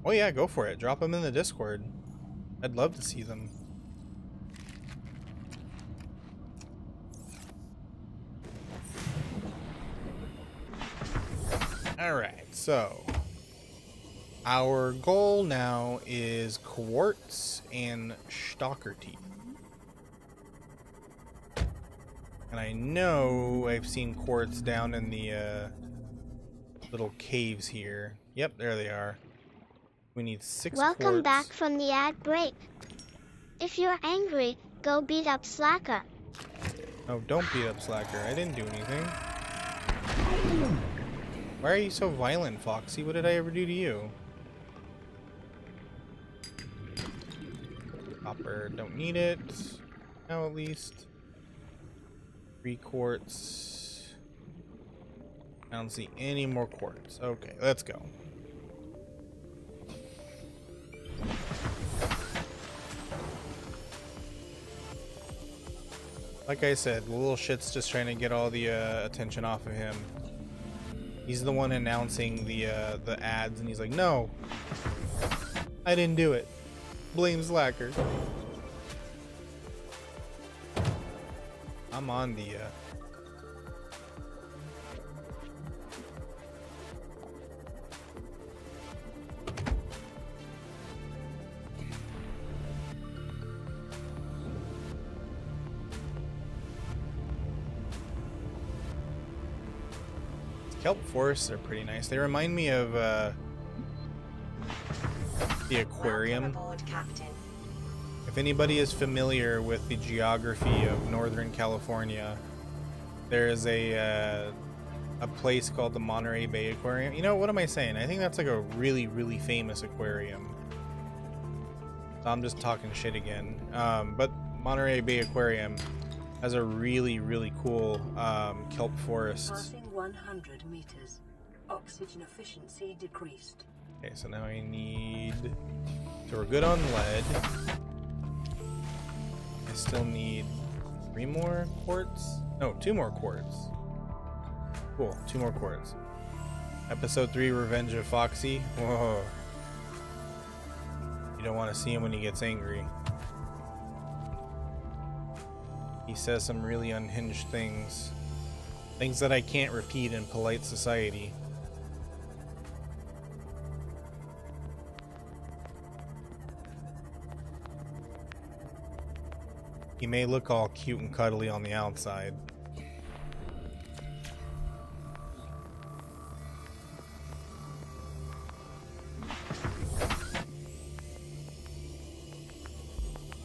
Oh yeah, go for it. Drop them in the Discord. I'd love to see them. Alright, so our goal now is quartz and stalker teeth. And I know I've seen quartz down in the little caves here. Yep, there they are. We need 6 quartz. Welcome back from the ad break. If you're angry, go beat up Slacker. Oh, don't beat up Slacker. I didn't do anything. Why are you so violent, Foxy? What did I ever do to you? Copper, don't need it. Now at least. 3 quartz. I don't see any more quartz. Okay, let's go. Like I said, the little shit's just trying to get all the attention off of him. He's the one announcing the ads, and he's like, "No, I didn't do it. Blame Slacker." I'm on the kelp forests are pretty nice. They remind me of the aquarium. Welcome aboard, Captain. If anybody is familiar with the geography of Northern California, there is a place called the Monterey Bay Aquarium. You know, what am I saying? I think that's like a really, really famous aquarium. So I'm just talking shit again. But Monterey Bay Aquarium has a really, really cool kelp forest. Passing 100 meters. Oxygen efficiency decreased. Okay, so now I need... So we're good on lead. I still need 3 more quartz? No, 2 more quartz. Cool, 2 more quartz. Episode 3, Revenge of Foxy. Whoa. You don't want to see him when he gets angry. He says some really unhinged things. Things that I can't repeat in polite society. He may look all cute and cuddly on the outside.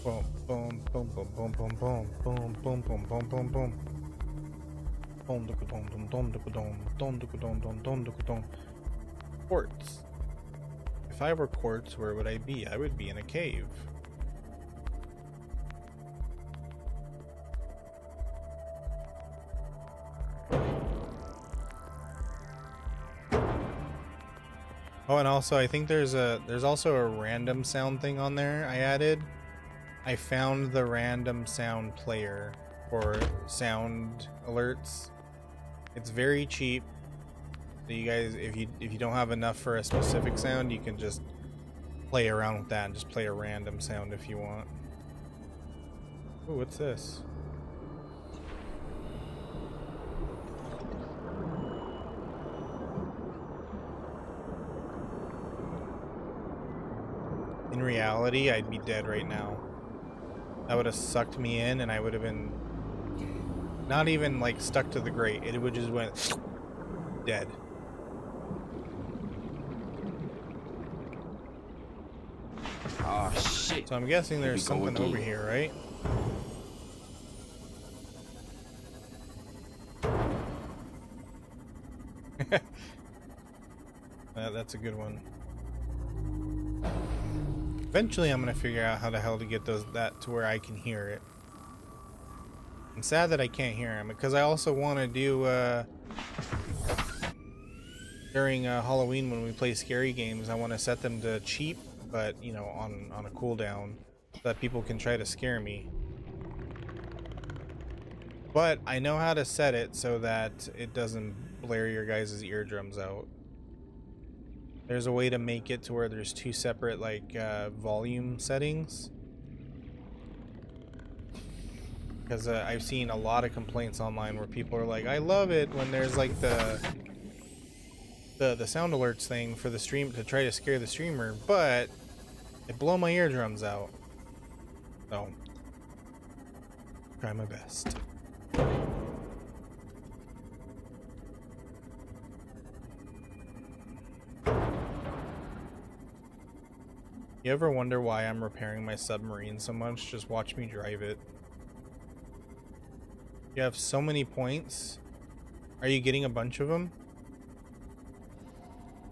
Boom, boom, boom, boom, boom, boom, boom, boom, boom, boom, boom, boom, boom. Boom, dum, dum, dum, dum, dum, dum, dum, dum, dum, dum. Quartz. If I were quartz, where would I be? I would be in a cave. Oh, and also I think there's also a random sound thing on there I added. I found the random sound player for sound alerts. It's very cheap. So you guys, if you don't have enough for a specific sound, you can just play around with that and just play a random sound if you want. Ooh, what's this? In reality, I'd be dead right now. That would have sucked me in and I would have been not even like stuck to the grate. It would just went dead. Oh shit. So I'm guessing there's something over here, right? That's a good one. Eventually I'm gonna figure out how the hell to get that to where I can hear it. I'm sad that I can't hear him because I also want to do during Halloween when we play scary games, I want to set them to cheap, but you know, on a cooldown so that people can try to scare me. But I know how to set it so that it doesn't blare your guys' eardrums out. There's a way to make it to where there's 2 separate like volume settings. Because I've seen a lot of complaints online where people are like, I love it when there's like the sound alerts thing for the stream to try to scare the streamer, but it blow my eardrums out. So try my best. You ever wonder why I'm repairing my submarine so much? Just watch me drive it. You have so many points. Are you getting a bunch of them?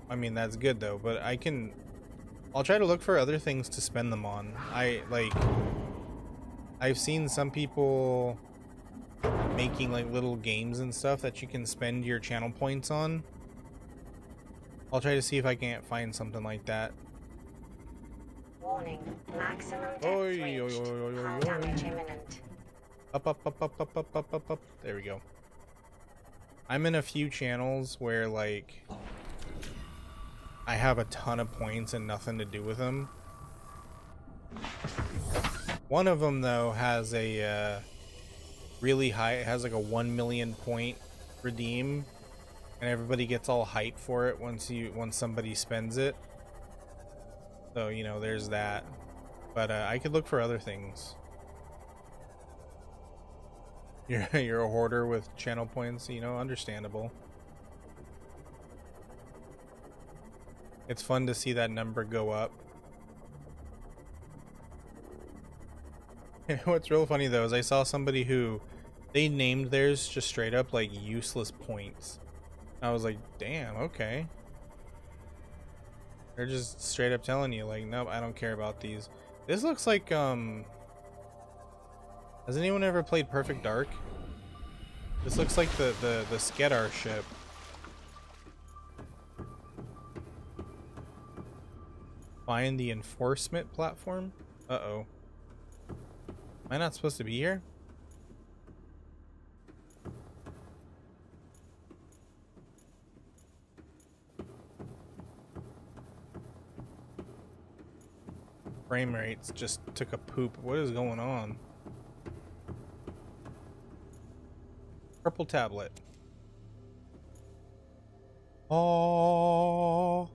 I mean, that's good though, but I'll try to look for other things to spend them on. I've seen some people making like little games and stuff that you can spend your channel points on. I'll try to see if I can't find something like that. Warning, maximum depth reached. Hull damage imminent. Up. There we go. I'm in a few channels where like I have a ton of points and nothing to do with them. One of them though has a really high, it has like a 1 million point redeem, and everybody gets all hyped for it once somebody spends it. So, you know, there's that. But I could look for other things. You're a hoarder with channel points, you know, understandable. It's fun to see that number go up. What's real funny though is I saw somebody who they named theirs just straight up like useless points. I was like, damn, okay. They're just straight up telling you like, nope, I don't care about these. This looks like has anyone ever played Perfect Dark? This looks like the Skedar ship. Find the enforcement platform? Uh-oh. Am I not supposed to be here? Frame rates just took a poop. What is going on? Purple tablet. Oh.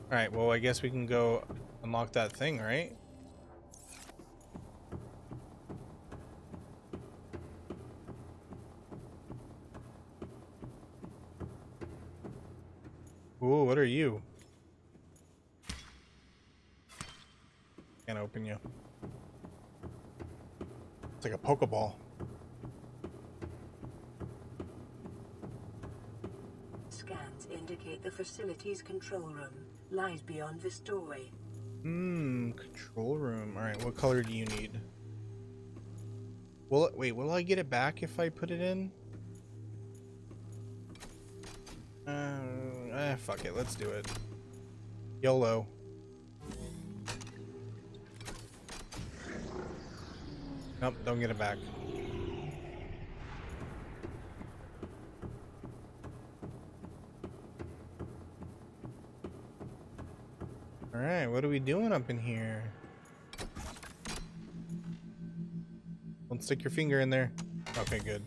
Alright, well I guess we can go unlock that thing, right? Ooh, what are you? Can't open you. It's like a Pokeball. Scans indicate the facility's control room lies beyond this doorway. Control room. Alright, what color do you need? Wait, will I get it back if I put it in? Fuck it, let's do it. YOLO. Nope, don't get it back. Alright, what are we doing up in here? Don't stick your finger in there. Okay, good.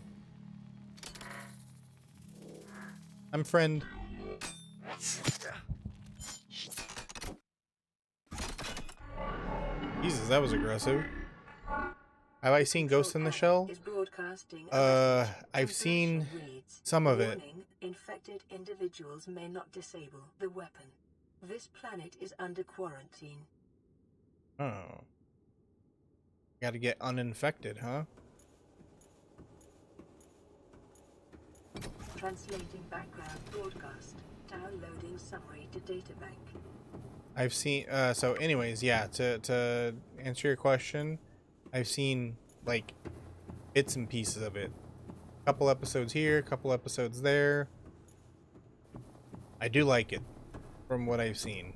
I'm friend. Jesus, that was aggressive. Have I seen Ghost in the Shell? I've seen some of it. Infected individuals may not disable the weapon. This planet is under quarantine. Oh. Gotta get uninfected, huh? Translating background broadcast. Downloading summary to databank. I've seen, so anyways, yeah, to answer your question, I've seen, like, bits and pieces of it. A couple episodes here, a couple episodes there. I do like it, from what I've seen.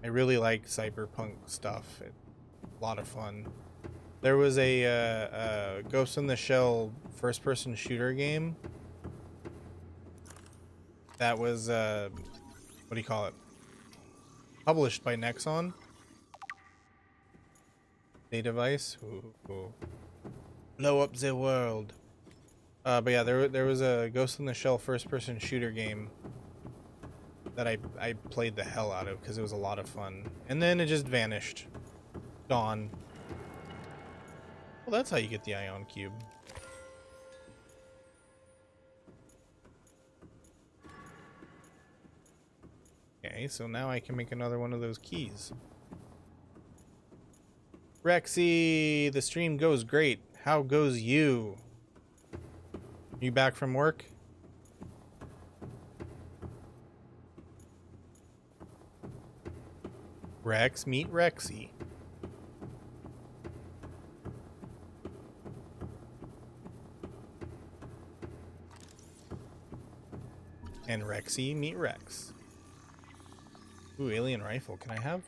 I really like cyberpunk stuff. It's a lot of fun. There was a Ghost in the Shell first-person shooter game that was, what do you call it? Published by Nexon. A device. Ooh. Blow up the world. But yeah, there was a Ghost in the Shell first-person shooter game that I played the hell out of because it was a lot of fun, and then it just vanished, gone. Well, that's how you get the ion cube. Okay, so now I can make another one of those keys. Rexy, the stream goes great. How goes you? You back from work? Rex, meet Rexy. And Rexy, meet Rex. Ooh, alien rifle. Can I have?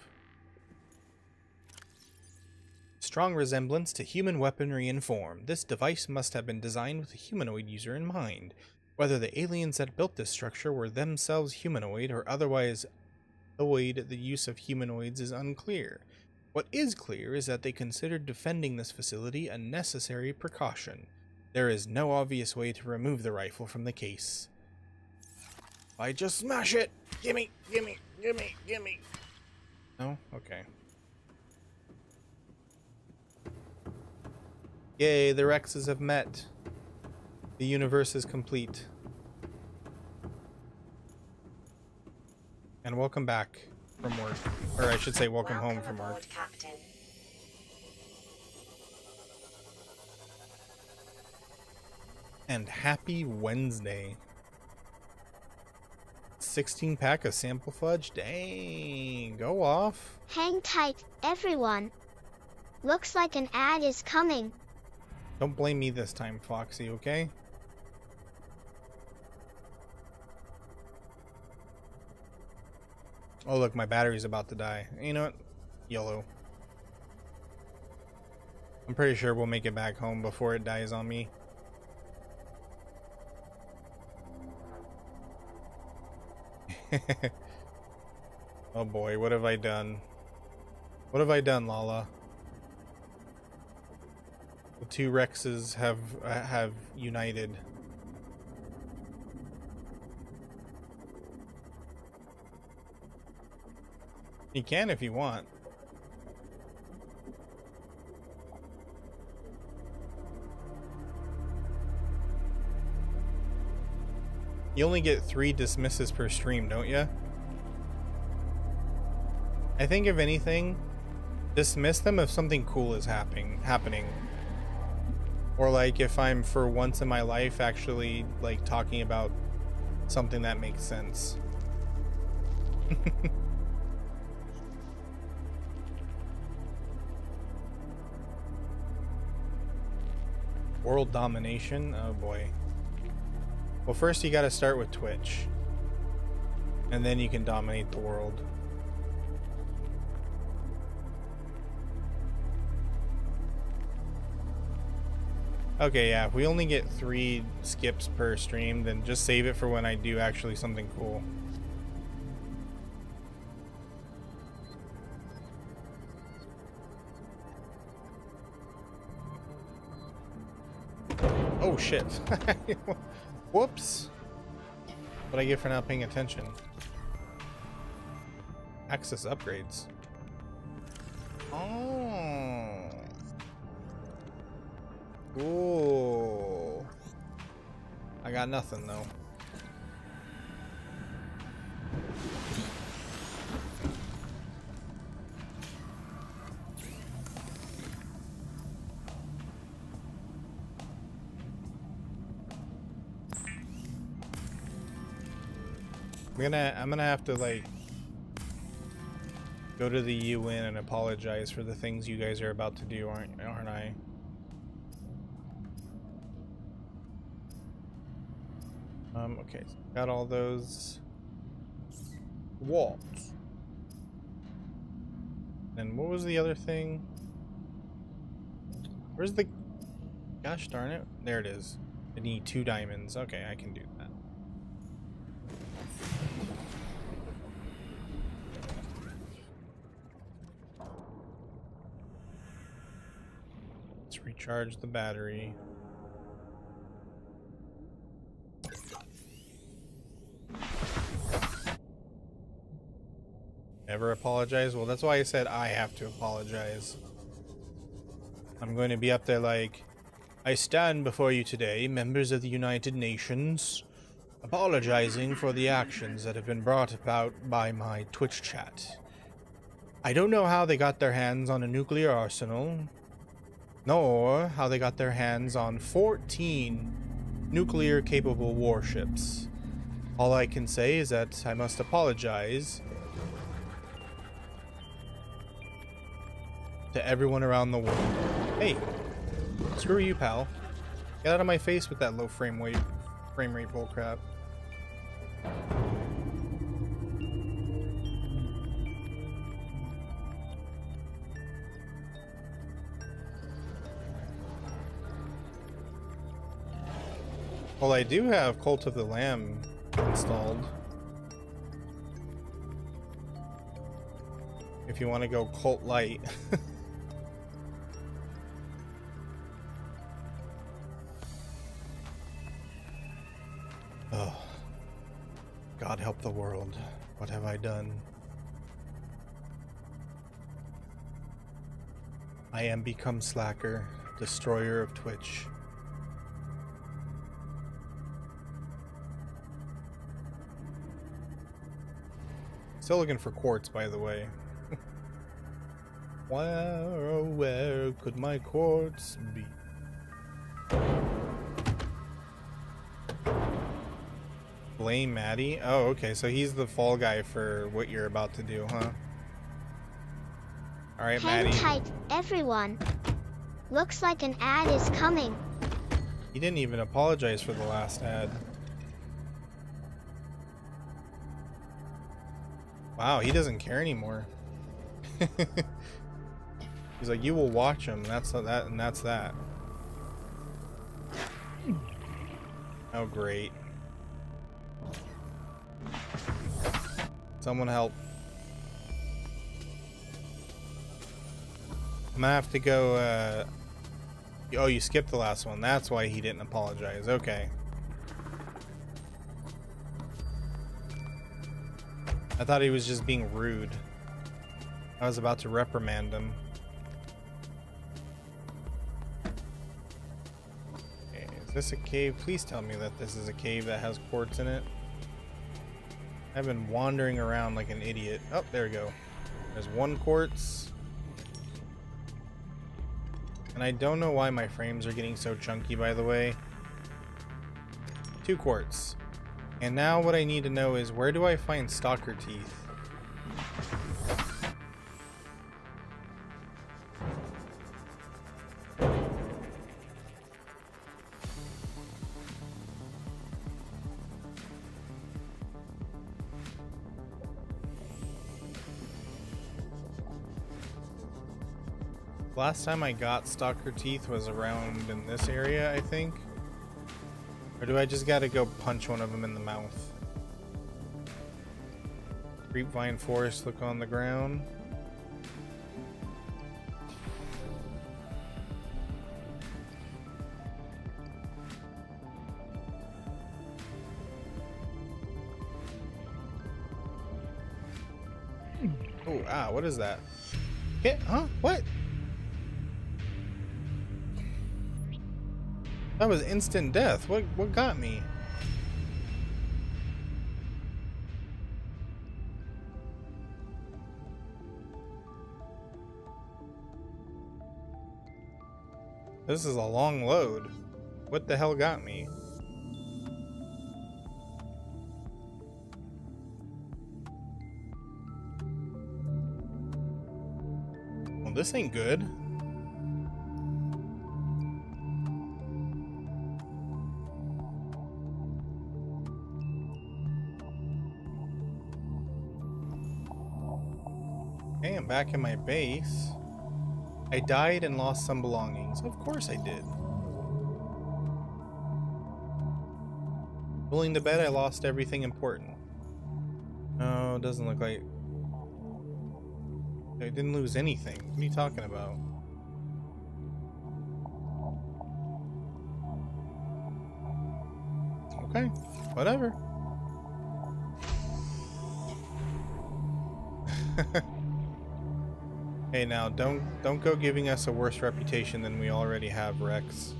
Strong resemblance to human weaponry and form. This device must have been designed with a humanoid user in mind. Whether the aliens that built this structure were themselves humanoid or otherwise avoid the use of humanoids is unclear. What is clear is that they considered defending this facility a necessary precaution. There is no obvious way to remove the rifle from the case. I just smash it! Gimme! Gimme! Gimme! Gimme! No? Okay. Yay, the Rexes have met. The universe is complete. And welcome back from work. Or I should say welcome home from work. Aboard, Captain. And happy Wednesday. 16 pack of sample fudge? Dang, go off. Hang tight, everyone. Looks like an ad is coming. Don't blame me this time, Foxy, okay? Oh look, my battery's about to die. You know what? Yellow. I'm pretty sure we'll make it back home before it dies on me. Oh boy, what have I done? What have I done, Lala? The two Rexes have united. You can if you want. You only get 3 dismisses per stream, don't you? I think if anything, dismiss them if something cool is happening. Or like if I'm for once in my life actually like talking about something that makes sense. World domination? Oh boy. Well, first you gotta start with Twitch. And then you can dominate the world. Okay, yeah, if we only get 3 skips per stream, then just save it for when I do actually something cool. Oh shit. Whoops. What I get for not paying attention. Access upgrades. Oh. Cool. I got nothing though. I'm gonna have to like go to the UN and apologize for the things you guys are about to do, aren't I? Okay, so got all those walls. And what was the other thing? Where's the... Gosh darn it. There it is. I need 2 diamonds. Okay, I can do that. Let's recharge the battery. Never apologize? Well, that's why I said I have to apologize. I'm going to be up there like, I stand before you today, members of the United Nations, apologizing for the actions that have been brought about by my Twitch chat. I don't know how they got their hands on a nuclear arsenal, nor how they got their hands on 14 nuclear-capable warships. All I can say is that I must apologize to everyone around the world. Hey, screw you, pal. Get out of my face with that low frame rate bullcrap. Well, I do have Cult of the Lamb installed. If you want to go cult light. Oh, God help the world. What have I done? I am become Slacker, destroyer of Twitch. Still looking for quartz, by the way. Where, oh, where could my quartz be? Blame Maddie? Oh, okay, so he's the fall guy for what you're about to do, huh? Alright, Hang Maddie. tight, everyone. Looks like an ad is coming. He didn't even apologize for the last ad. Wow, he doesn't care anymore. He's like, you will watch him. That's that, and that's that. Oh, great. Someone help. I'm gonna have to go, oh, you skipped the last one. That's why he didn't apologize. Okay. I thought he was just being rude. I was about to reprimand him. Okay, is this a cave? Please tell me that this is a cave that has quartz in it. I've been wandering around like an idiot. Oh, there we go. There's one quartz. And I don't know why my frames are getting so chunky, by the way. 2 quartz. And now what I need to know is, where do I find stalker teeth? Last time I got stalker teeth was around in this area, I think. Or do I just gotta go punch one of them in the mouth? Creepvine forest, look on the ground. Oh, ah, what is that? Hit, huh? What? That was instant death. What got me? This is a long load. What the hell got me? Well, this ain't good. Okay, I'm back in my base. I died and lost some belongings. Of course I did. Rolling to bed, I lost everything important. No, it doesn't look like... I didn't lose anything. What are you talking about? Okay, whatever. Hey, now don't go giving us a worse reputation than we already have, Rex.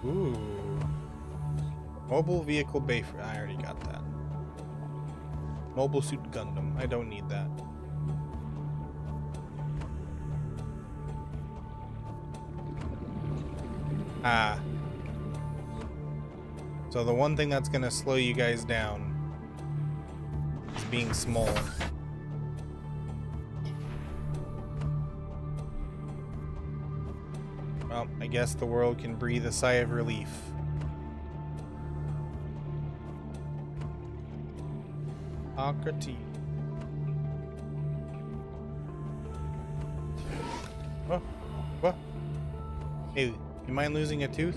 Ooh. Mobile vehicle bay. I already got that. Mobile Suit Gundam. I don't need that. Ah. So the one thing that's gonna slow you guys down is being small. Well, I guess the world can breathe a sigh of relief. Socrates. Oh, what? Hey, you mind losing a tooth?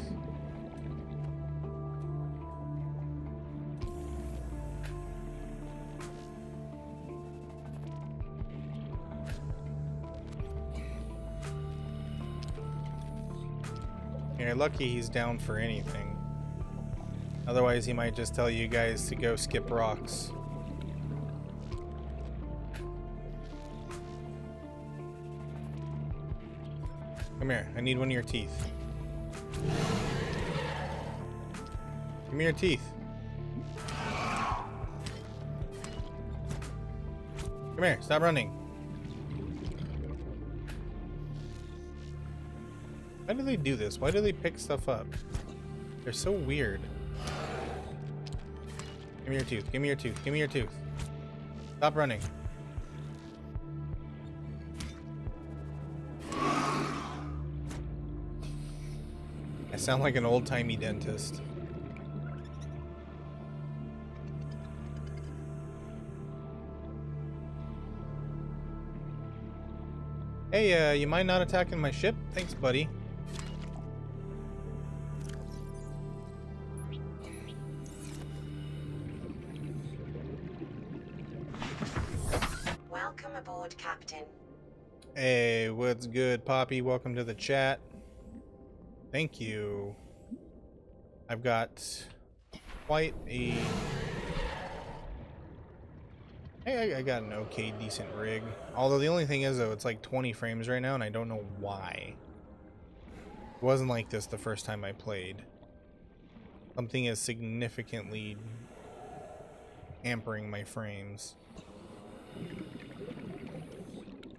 You're lucky he's down for anything. Otherwise, he might just tell you guys to go skip rocks. Come here. I need one of your teeth. Give me your teeth. Come here. Stop running. Why do they do this? Why do they pick stuff up? They're so weird. Give me your tooth. Give me your tooth. Give me your tooth. Stop running. I sound like an old-timey dentist. Hey, you mind not attacking my ship? Thanks, buddy. Welcome aboard, Captain. Hey, what's good, Poppy? Welcome to the chat. Thank you. I've got quite a... I got an okay, decent rig. Although the only thing is, though, it's like 20 frames right now, and I don't know why. It wasn't like this the first time I played. Something is significantly hampering my frames.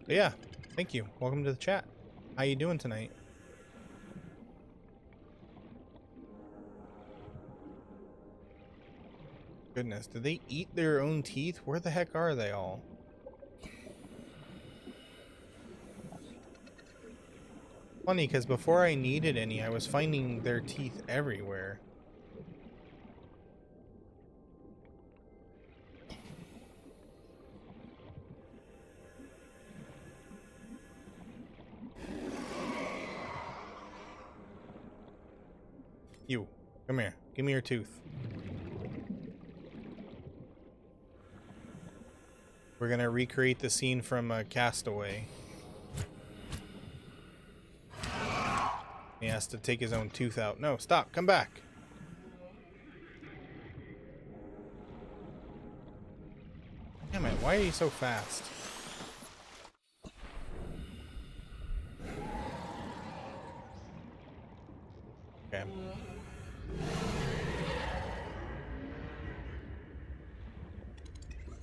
But yeah, thank you. Welcome to the chat. How you doing tonight? Goodness, do they eat their own teeth? Where the heck are they all? Funny, because before I needed any, I was finding their teeth everywhere. You, come here. Give me your tooth. We're gonna recreate the scene from Castaway. He has to take his own tooth out. No, stop. Come back. Damn it. Why are you so fast? Okay.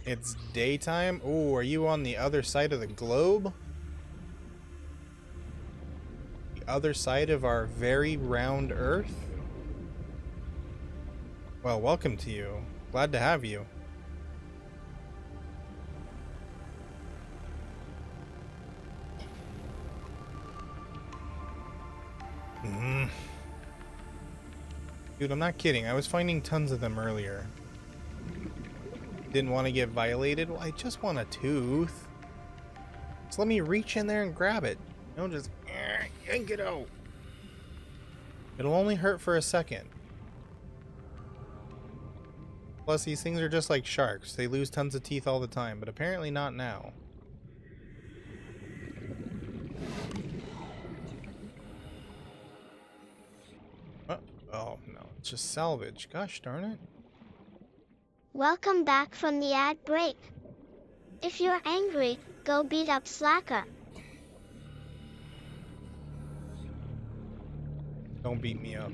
It's daytime? Oh, are you on the other side of the globe? The other side of our very round Earth? Well, welcome to you. Glad to have you. Dude, I'm not kidding. I was finding tons of them earlier. Didn't want to get violated. Well, I just want a tooth. Just let me reach in there and grab it. Don't just yank it out. It'll only hurt for a second. Plus, these things are just like sharks. They lose tons of teeth all the time, but apparently not now. Oh, no. It's just salvage. Gosh darn it. Welcome back from the ad break. If you're angry, go beat up Slacker. Don't beat me up.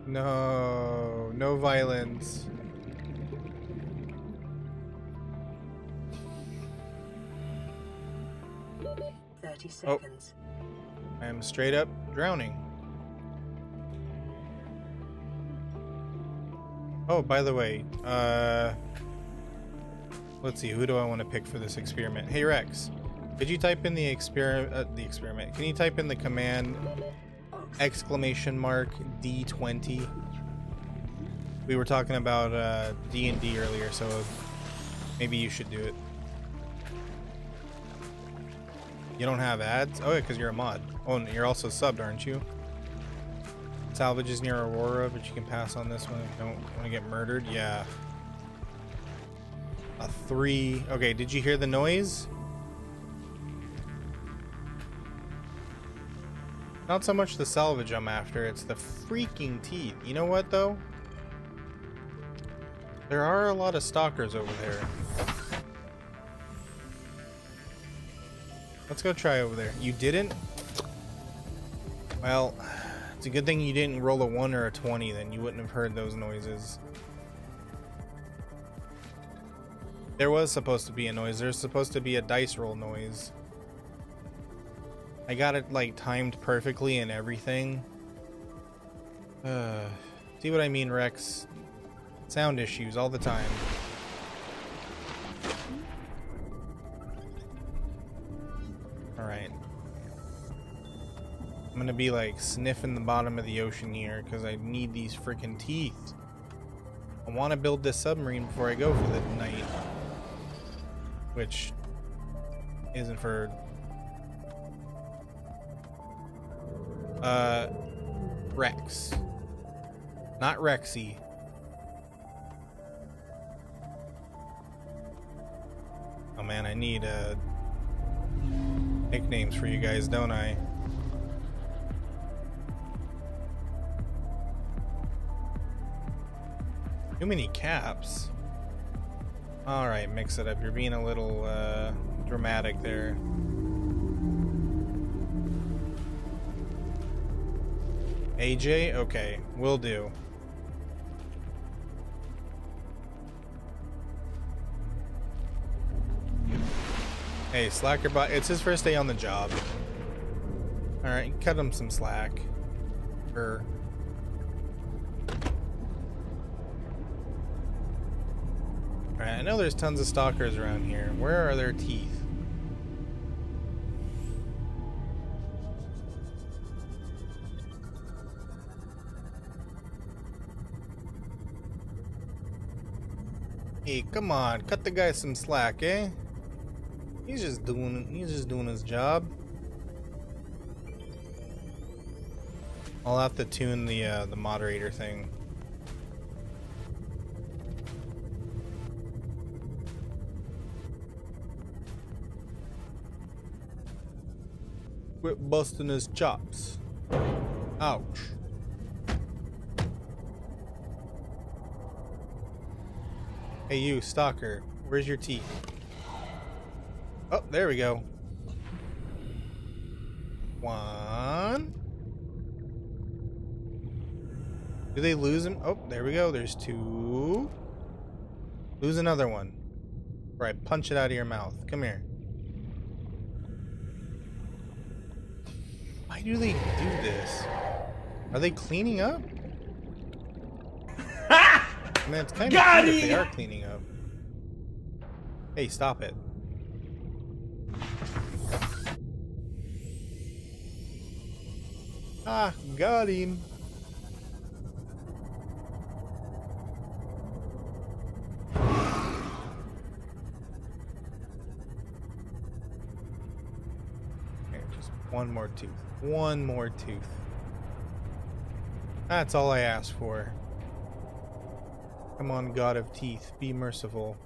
No, no violence. Seconds. I am straight up drowning. Oh, by the way, let's see, who do I want to pick for this experiment? Hey Rex, could you type in the experiment? Can you type in the command !D20? We were talking about D&D earlier, so maybe you should do it. You don't have ads? Oh yeah, because you're a mod. Oh, and you're also subbed, aren't you? Salvage is near Aurora, but you can pass on this one if you don't want to get murdered. Yeah. A 3. Okay, did you hear the noise? Not so much the salvage I'm after, it's the freaking teeth. You know what, though? There are a lot of stalkers over there. Let's go try over there. You didn't? Well, it's a good thing you didn't roll a 1 or a 20, then you wouldn't have heard those noises. There was supposed to be a noise. There's supposed to be a dice roll noise. I got it like timed perfectly and everything. See what I mean, Rex? Sound issues all the time. Alright. I'm gonna be like sniffing the bottom of the ocean here because I need these freaking teeth. I want to build this submarine before I go for the night. Which isn't for Rex. Not Rexy. Oh man, I need nicknames for you guys, don't I? Too many caps. Alright, mix it up. You're being a little dramatic there. AJ? Okay, will do. Hey, Slackerbot, it's his first day on the job. Alright, cut him some slack. Alright, I know there's tons of stalkers around here. Where are their teeth? Hey, come on, cut the guy some slack, eh? He's just doing his job. I'll have to tune the moderator thing. Quit busting his chops. Ouch. Hey you, stalker, where's your teeth? Oh, there we go. 1. Do they lose him? Oh, there we go. There's 2. Lose another one. Or I punch it out of your mouth. Come here. Why do they do this? Are they cleaning up? I mean, it's kind of cute if they are cleaning up. Hey, stop it. Ah, got him. Okay, just one more tooth. One more tooth. That's all I asked for. Come on, God of Teeth, be merciful.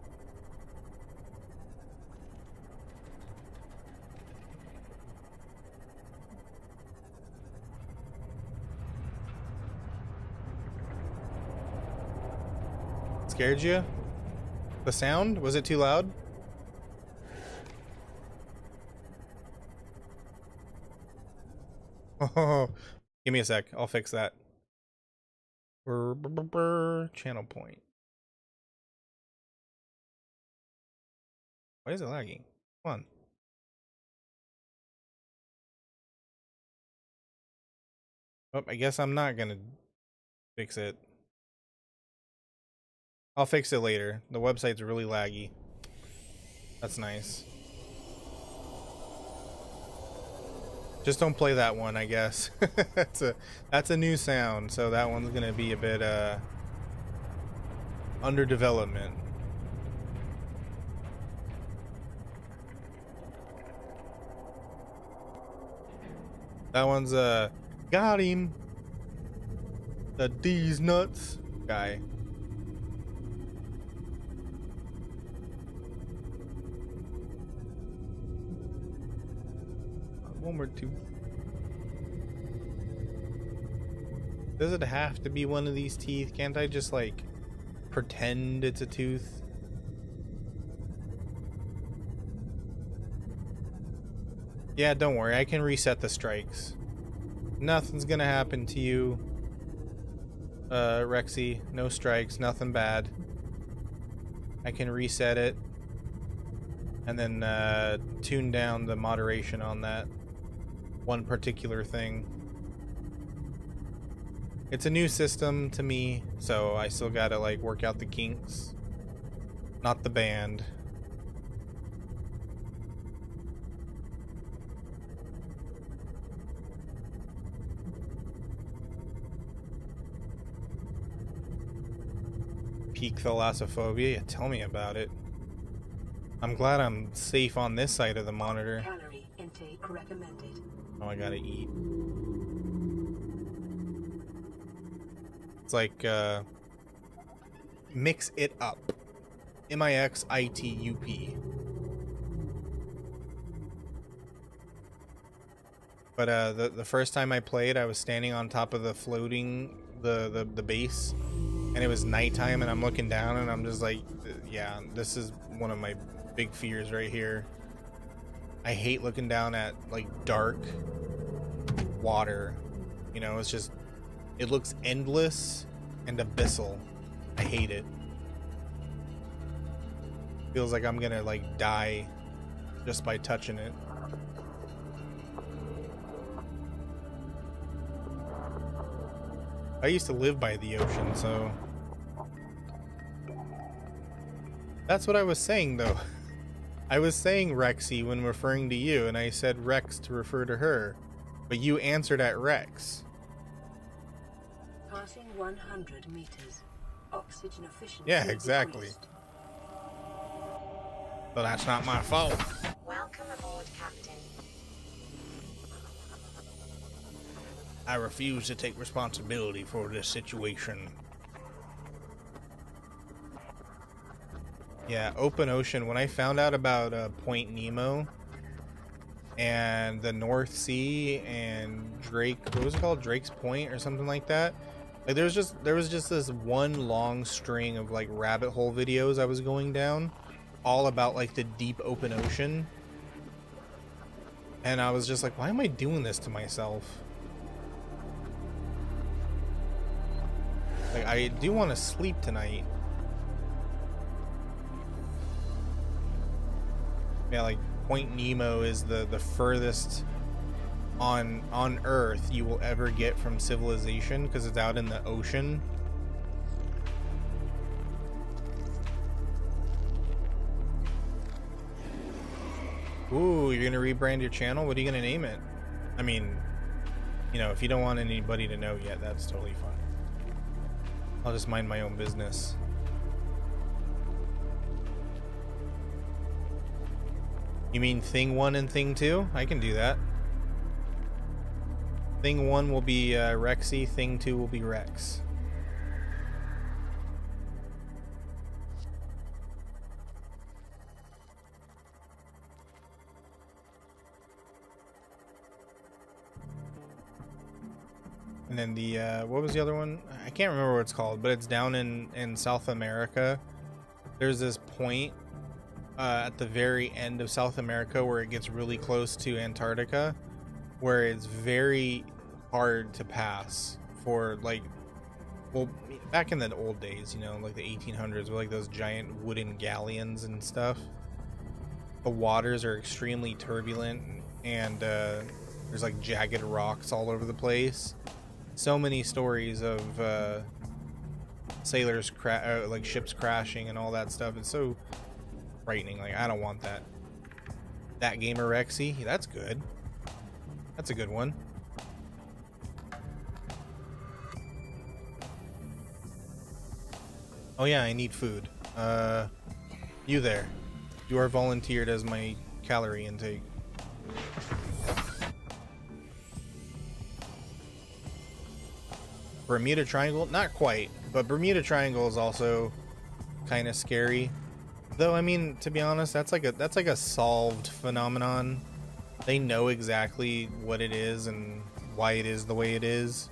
Scared you? The sound? Was it too loud? Oh, give me a sec. I'll fix that. Channel point. Why is it lagging? Come on. Oh, I guess I'm not gonna fix it. I'll fix it later. The website's really laggy. That's nice. Just don't play that one, I guess. that's a new sound, so that one's gonna be a bit under development. That one's got him. D's nuts guy. One more tooth. Does it have to be one of these teeth? Can't I just like pretend it's a tooth? Yeah, don't worry, I can reset the strikes. Nothing's gonna happen to you, Rexy. No strikes, nothing bad. I can reset it and then tune down the moderation on that one particular thing. It's a new system to me, so I still gotta like work out the kinks. Not the band. Peak thalassophobia? Yeah, tell me about it. I'm glad I'm safe on this side of the monitor. Calorie intake recommended. Oh, I gotta eat. It's like, mix it up. MIXITUP. But, the first time I played, I was standing on top of the floating, the base, and it was nighttime, and I'm looking down, and I'm just like, yeah, this is one of my big fears right here. I hate looking down at, like, dark water. You know, it's just, it looks endless and abyssal. I hate it. Feels like I'm gonna, like, die just by touching it. I used to live by the ocean, so... That's what I was saying, though. I was saying Rexy when referring to you, and I said Rex to refer to her. But you answered at Rex. Passing 100 meters. Oxygen efficiency. Yeah, exactly. decreased. But that's not my fault. Welcome aboard, Captain. I refuse to take responsibility for this situation. Yeah, open ocean. When I found out about Point Nemo and the North Sea and Drake, what was it called? Drake's Point or something like that. Like there was just this one long string of like rabbit hole videos I was going down, all about like the deep open ocean. And I was just like, why am I doing this to myself? Like, I do want to sleep tonight. Yeah, like, Point Nemo is the furthest on Earth you will ever get from civilization, because it's out in the ocean. Ooh, you're gonna rebrand your channel? What are you gonna name it? I mean, you know, if you don't want anybody to know yet, that's totally fine. I'll just mind my own business. You mean Thing 1 and Thing 2? I can do that. Thing 1 will be Rexy, Thing 2 will be Rex. And then the, what was the other one? I can't remember what it's called, but it's down in South America. There's this point at the very end of South America where it gets really close to Antarctica, where it's very hard to pass for, like, well, back in the old days, you know, like the 1800s, with like those giant wooden galleons and stuff. The waters are extremely turbulent, and there's like jagged rocks all over the place. So many stories of sailors like ships crashing and all that stuff. It's so frightening. Like, I don't want that. That Gamer Rexy, that's good. That's a good one. Oh yeah, I need food. You there. You are volunteered as my calorie intake. Bermuda Triangle, not quite, but Bermuda Triangle is also kind of scary. Though, I mean, to be honest, that's like a solved phenomenon. They know exactly what it is and why it is the way it is.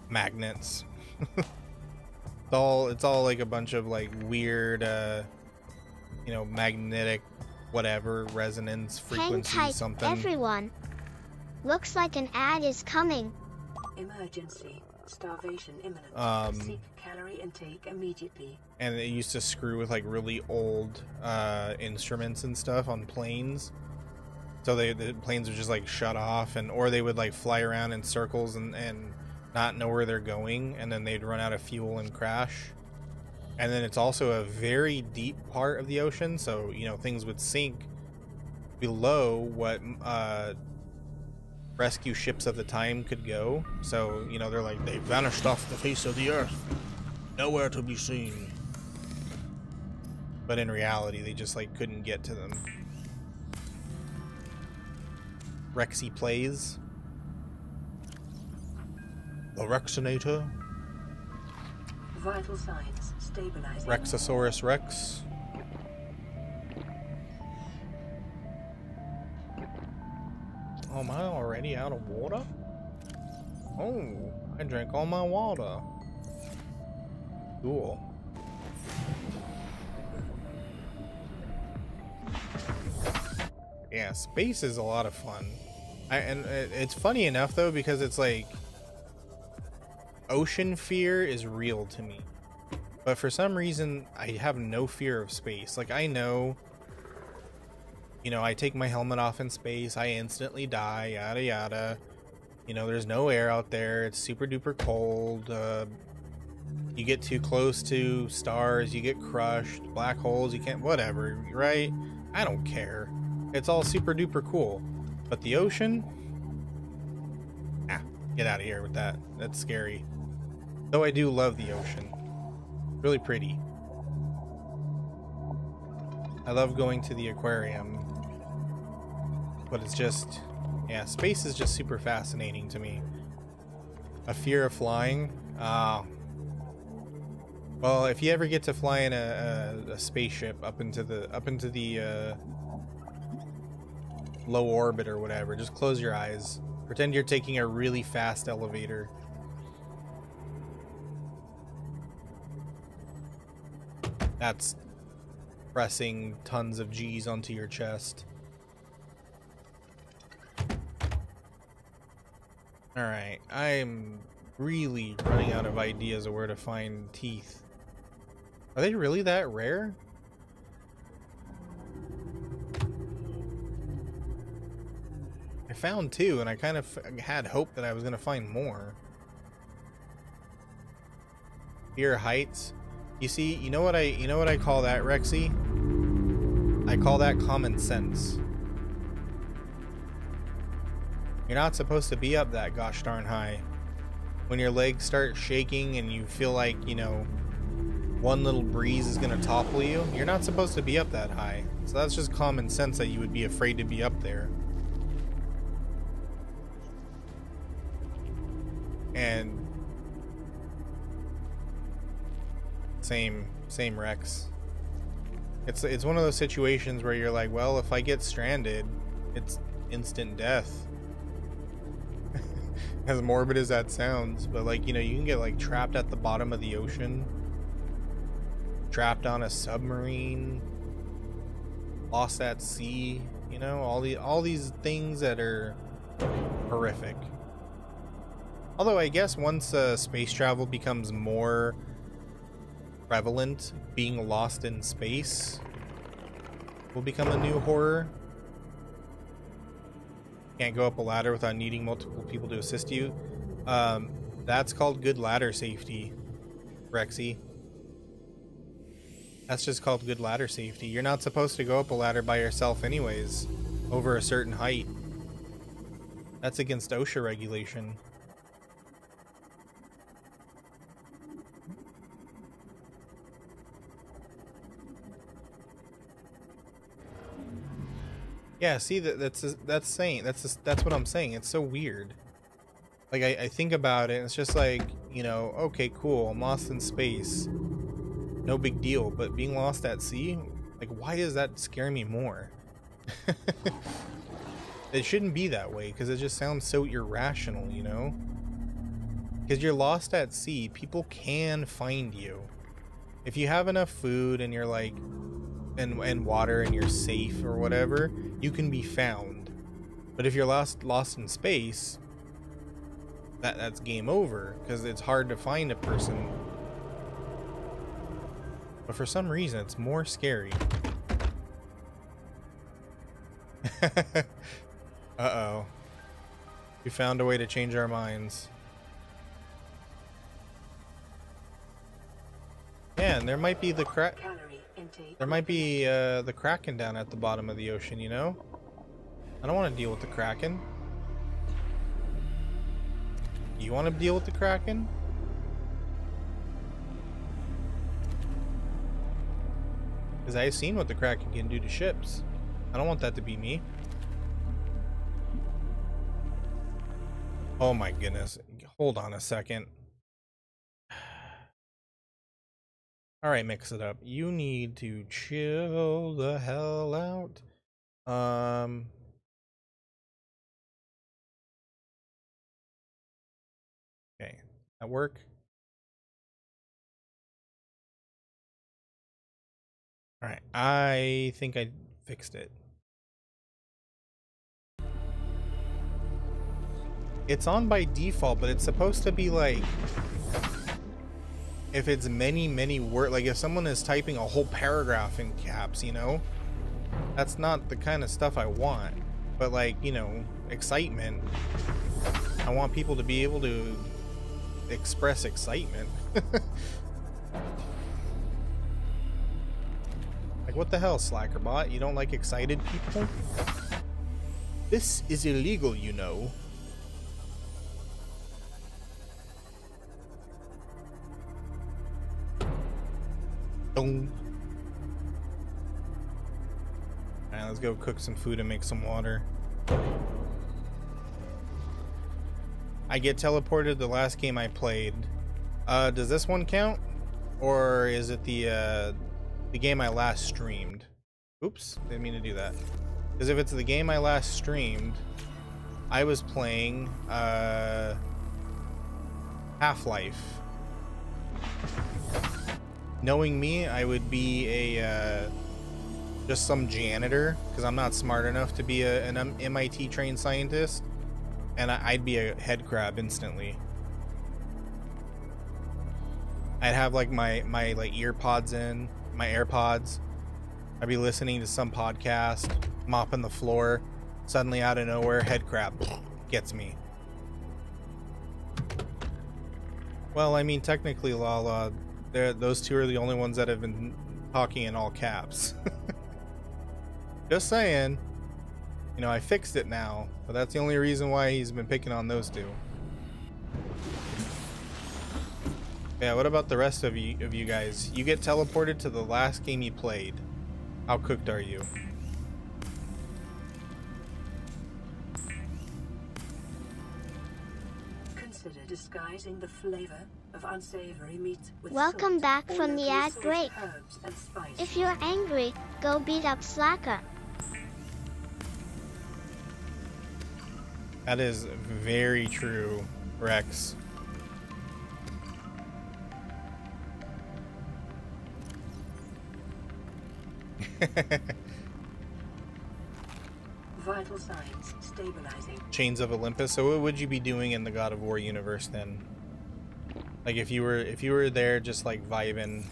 Magnets. It's all like a bunch of like weird, you know, magnetic, whatever, resonance, frequency, Hang tight, something. everyone. Looks like an ad is coming. Emergency. Starvation imminent. Seek calorie intake immediately. And it used to screw with like really old instruments and stuff on planes. So the planes would just like shut off, or they would like fly around in circles and not know where they're going, and then they'd run out of fuel and crash. And then it's also a very deep part of the ocean, so you know things would sink below what rescue ships of the time could go. So you know they're like, they vanished off the face of the earth, nowhere to be seen. But in reality, they just like couldn't get to them. Rexy plays. The Rexinator. Vital signs stabilizing. Rexosaurus Rex. Oh, am I already out of water? Oh, I drank all my water. Cool. Yeah, space is a lot of fun. And it's funny enough though, because it's like ocean fear is real to me, but for some reason I have no fear of space. Like I know, you know, I take my helmet off in space, I instantly die, yada yada. You know, there's no air out there, it's super duper cold. You get too close to stars, you get crushed. Black holes, you can't, whatever, right? I don't care. It's all super duper cool. But the ocean? Ah, get out of here with that. That's scary. Though I do love the ocean. Really pretty. I love going to the aquarium. But it's just, yeah, space is just super fascinating to me. A fear of flying? Well, if you ever get to fly in a spaceship up into the low orbit or whatever, just close your eyes. Pretend you're taking a really fast elevator. That's pressing tons of G's onto your chest. Alright, I'm really running out of ideas of where to find teeth. Are they really that rare? I found two, and I kind of had hope that I was going to find more. Fear heights. You see, you know what I call that, Rexy? I call that common sense. You're not supposed to be up that gosh darn high. When your legs start shaking and you feel like, you know, one little breeze is going to topple you, you're not supposed to be up that high. So that's just common sense that you would be afraid to be up there. And same Rex. It's one of those situations where you're like, well, if I get stranded, it's instant death. As morbid as that sounds, but like, you know, you can get like trapped at the bottom of the ocean, trapped on a submarine, lost at sea, you know, all these things that are horrific. Although I guess once space travel becomes more prevalent, being lost in space will become a new horror. Can't go up a ladder without needing multiple people to assist you. That's called good ladder safety, Rexy. That's just called good ladder safety. You're not supposed to go up a ladder by yourself anyways, over a certain height. That's against OSHA regulation. Yeah, see, that's what I'm saying. It's so weird. Like, I think about it, and it's just like, you know, okay, cool, I'm lost in space. No big deal. But being lost at sea, like, why does that scare me more? It shouldn't be that way, because it just sounds so irrational, you know? Because you're lost at sea, people can find you. If you have enough food and you're like, and water and you're safe or whatever, you can be found. But if you're lost in space, that's game over, because it's hard to find a person. But for some reason, it's more scary. Uh-oh. We found a way to change our minds. Yeah, and there might be the there might be the Kraken down at the bottom of the ocean, you know? I don't want to deal with the Kraken. You want to deal with the Kraken? Because I've seen what the Kraken can do to ships. I don't want that to be me. Oh my goodness. Hold on a second. Alright, mix it up. You need to chill the hell out. Okay. That work? Alright. I think I fixed it. It's on by default, but it's supposed to be like, if it's many words, like if someone is typing a whole paragraph in caps, you know, that's not the kind of stuff I want. But like, you know, excitement, I want people to be able to express excitement. Like, what the hell, Slackerbot? You don't like excited people? This is illegal, you know. Boom. Alright, let's go cook some food and make some water. I get teleported the last game I played. Does this one count? Or is it the game I last streamed? Oops, didn't mean to do that. Because if it's the game I last streamed, I was playing Half-Life. Knowing me, I would be a just some janitor, because I'm not smart enough to be an MIT trained scientist, and I'd be a head crab instantly. I'd have like my like ear pods in, my AirPods. I'd be listening to some podcast, mopping the floor. Suddenly out of nowhere, head crab gets me. Well, I mean, technically, Lala, those two are the only ones that have been talking in all caps. Just saying. You know, I fixed it now, but that's the only reason why he's been picking on those two. Yeah, what about the rest of you guys? You get teleported to the last game you played. How cooked are you? Consider disguising the flavor of unsavory meat with Welcome salt back or from the locally ad sourced break. herbs and spices. If you're angry, go beat up Slacker. That is very true, Rex. Vital signs stabilizing. Chains of Olympus. So what would you be doing in the God of War universe then? Like if you were there just like vibing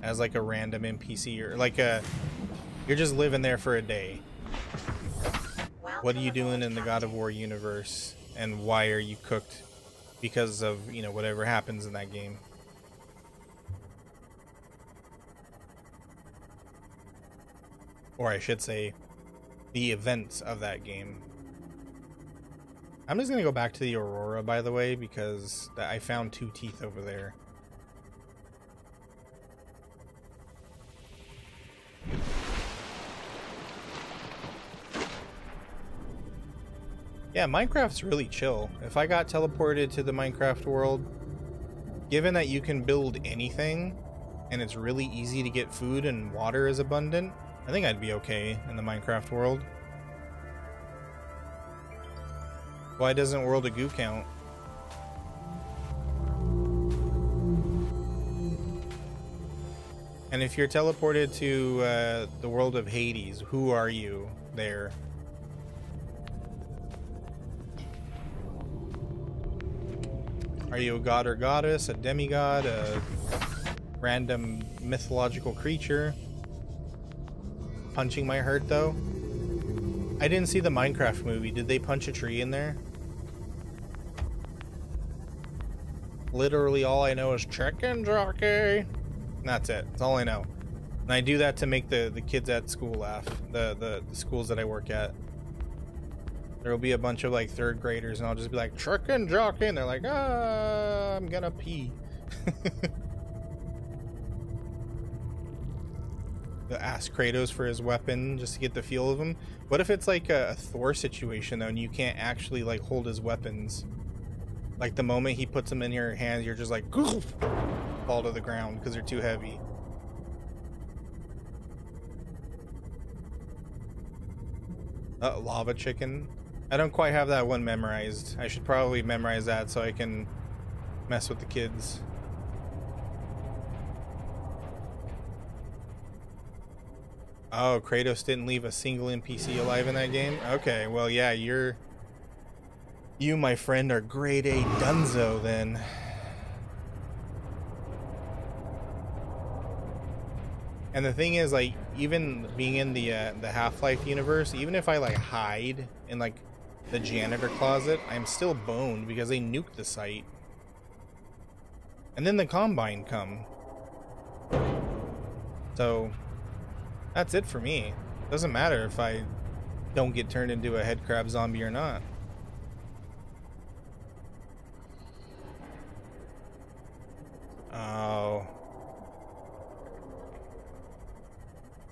as like a random NPC, or like you're just living there for a day. What are you doing in the God of War universe, and why are you cooked? Because of, you know, whatever happens in that game. Or I should say, the events of that game. I'm just gonna go back to the Aurora, by the way, because I found 2 teeth over there. Yeah, Minecraft's really chill. If I got teleported to the Minecraft world, given that you can build anything and it's really easy to get food and water is abundant, I think I'd be okay in the Minecraft world. Why doesn't World of Goo count? And if you're teleported to the world of Hades, who are you there? Are you a god or goddess, a demigod, a random mythological creature? Punching might hurt though. I didn't see the Minecraft movie. Did they punch a tree in there? Literally all I know is chicken jockey. That's it. That's all I know. And I do that to make the kids at school laugh. The schools that I work at. There will be a bunch of like 3rd graders and I'll just be like, chicken jockey, and they're like, ah, I'm gonna pee. They'll ask Kratos for his weapon just to get the feel of him. What if it's like a Thor situation though and you can't actually like hold his weapons? Like the moment he puts them in your hands, you're just like, fall to the ground because they're too heavy. Lava chicken. I don't quite have that one memorized. I should probably memorize that so I can mess with the kids. Oh, Kratos didn't leave a single NPC alive in that game? Okay, well yeah, you, my friend, are grade A dunzo then. And the thing is, like, even being in the Half-Life universe, even if I like hide in like the janitor closet, I'm still boned because they nuked the site. And then the Combine come. So that's it for me. Doesn't matter if I don't get turned into a headcrab zombie or not. Oh.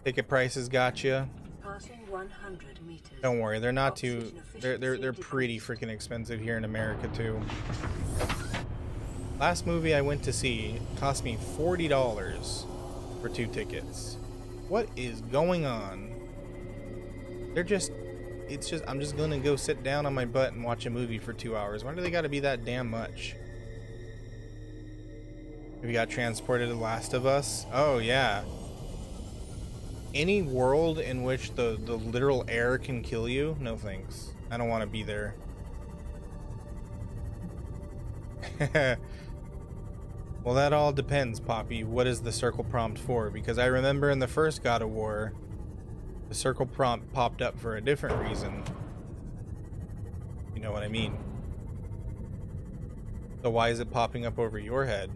Ticket prices got you. Passing 100 meters. Don't worry, they're not too. They're pretty freaking expensive here in America too. Last movie I went to see cost me $40 for 2 tickets. What is going on? It's just, I'm just gonna go sit down on my butt and watch a movie for 2 hours. Why do they gotta be that damn much? Have you got transported to Last of Us? Oh yeah. Any world in which the literal air can kill you? No thanks. I don't want to be there. Well, that all depends, Poppy. What is the circle prompt for? Because I remember in the first God of War, the circle prompt popped up for a different reason. You know what I mean? So why is it popping up over your head?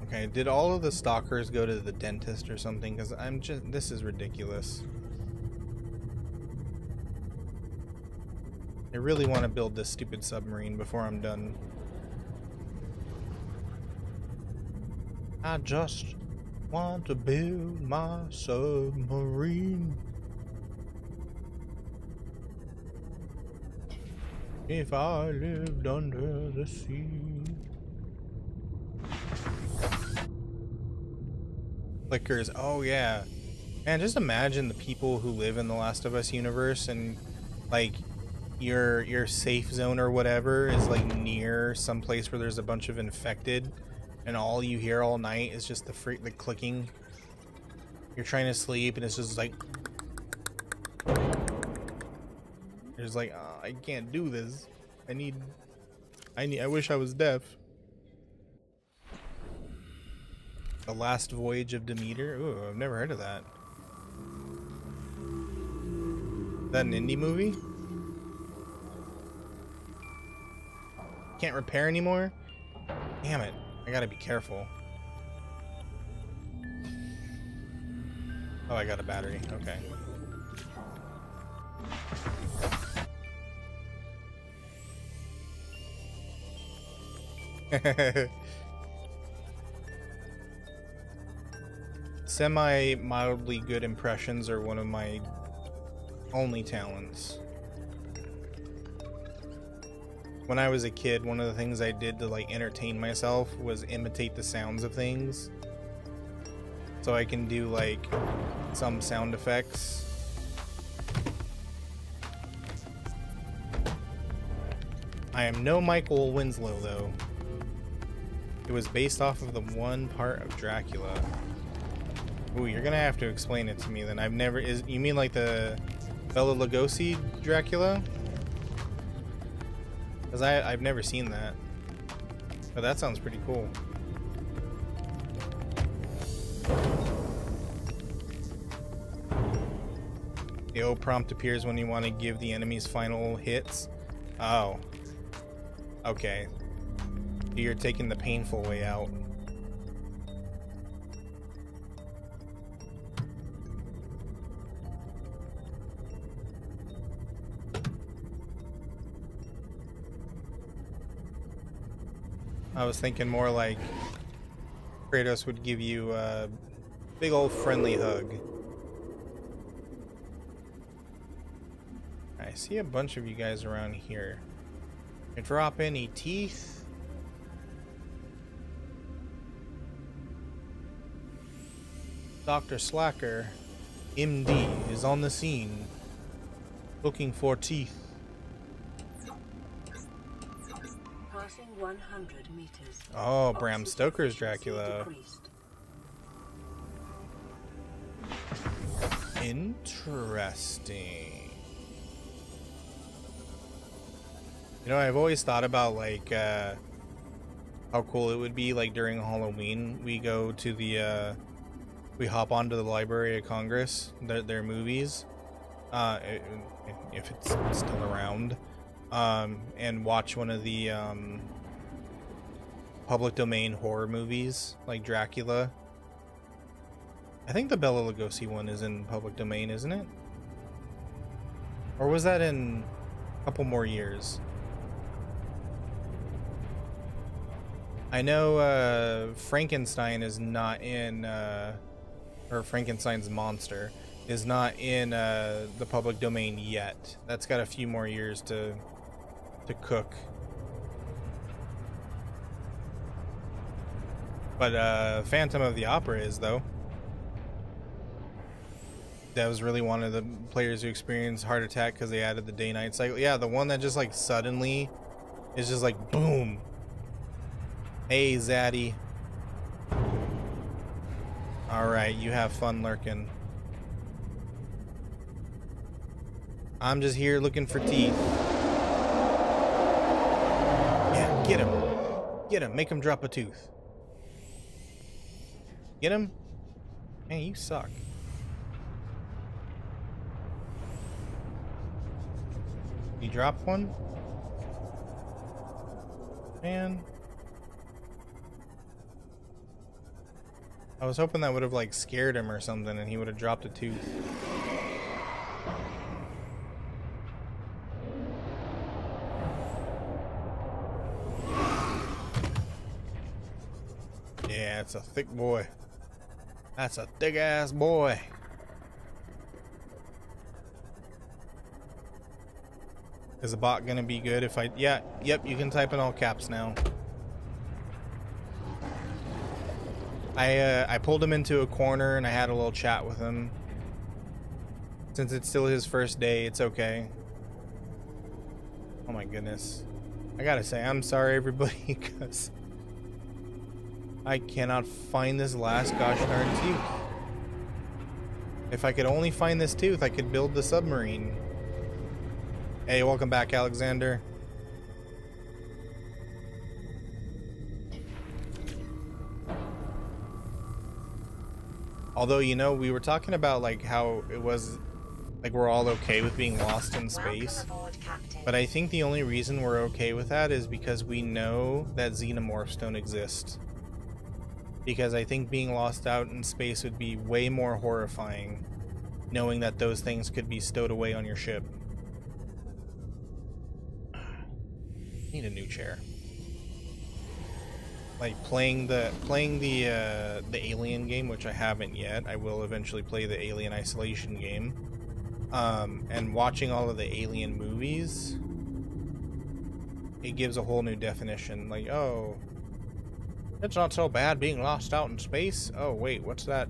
Okay, did all of the stalkers go to the dentist or something? Because this is ridiculous. I really want to build this stupid submarine before I'm done. I just want to build my submarine. If I lived under the sea. Flickers, oh yeah. Man, just imagine the people who live in the Last of Us universe and like your safe zone or whatever is like near some place where there's a bunch of infected and all you hear all night is just the clicking. You're trying to sleep and it's just like it's like, oh, I can't do this. I wish I was deaf. The Last Voyage of Demeter? Ooh, I've never heard of that. Is that an indie movie? Can't repair anymore? Damn it. I gotta be careful. Oh, I got a battery. Okay. Semi-mildly good impressions are one of my only talents. When I was a kid, one of the things I did to like entertain myself was imitate the sounds of things. So I can do like some sound effects. I am no Michael Winslow though. It was based off of the one part of Dracula. Ooh, you're gonna have to explain it to me then. I've never you mean like the Bela Lugosi Dracula? Because I've never seen that. But that sounds pretty cool. The O prompt appears when you want to give the enemy's final hits. Oh. Okay. You're taking the painful way out. I was thinking more like Kratos would give you a big old friendly hug. I see a bunch of you guys around here. Can drop any teeth? Dr. Slacker, MD, is on the scene looking for teeth. Passing 100 meters. Oh, Bram Stoker's Dracula. Interesting. You know, I've always thought about like how cool it would be like during Halloween we go to the we hop onto the Library of Congress, their movies, if it's still around, and watch one of the public domain horror movies like Dracula. I think the Bela Lugosi one is in public domain, isn't it? Or was that in a couple more years? I know Frankenstein is not in, or Frankenstein's monster is not in the public domain yet. That's got a few more years to cook. But Phantom of the Opera is, though. That was really one of the players who experienced heart attack because they added the day-night cycle. Yeah, the one that just like suddenly is just like boom. Hey, Zaddy. Alright, you have fun lurking. I'm just here looking for teeth. Yeah, get him. Get him. Make him drop a tooth. Get him? Man, you suck. You dropped one? Man. I was hoping that would have like scared him or something and he would have dropped a tooth. Yeah, it's a thick boy. That's a thick ass boy. Is the bot gonna be good if I... Yeah, yep, you can type in all caps now. I pulled him into a corner and I had a little chat with him. Since it's still his first day, it's okay. Oh my goodness. I gotta say, I'm sorry everybody, because I cannot find this last gosh darn tooth. If I could only find this tooth, I could build the submarine. Hey, welcome back, Alexander. Although, you know, we were talking about like how it was like we're all okay with being lost in space. But I think the only reason we're okay with that is because we know that xenomorphs don't exist. Because I think being lost out in space would be way more horrifying, knowing that those things could be stowed away on your ship. Need a new chair. like playing the Alien game, which I haven't yet. I will eventually play the Alien Isolation game. And watching all of the Alien movies, it gives a whole new definition. Like, oh, it's not so bad being lost out in space. Oh wait, what's that?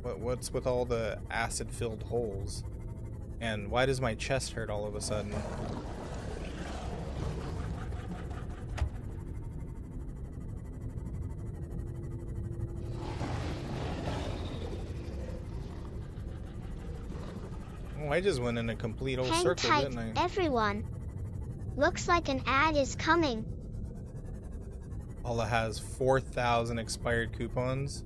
What's with all the acid-filled holes? And why does my chest hurt all of a sudden? Oh, I just went in a complete old Hang circle, tight, didn't I? everyone. Looks like an ad is coming. Paula has 4,000 expired coupons.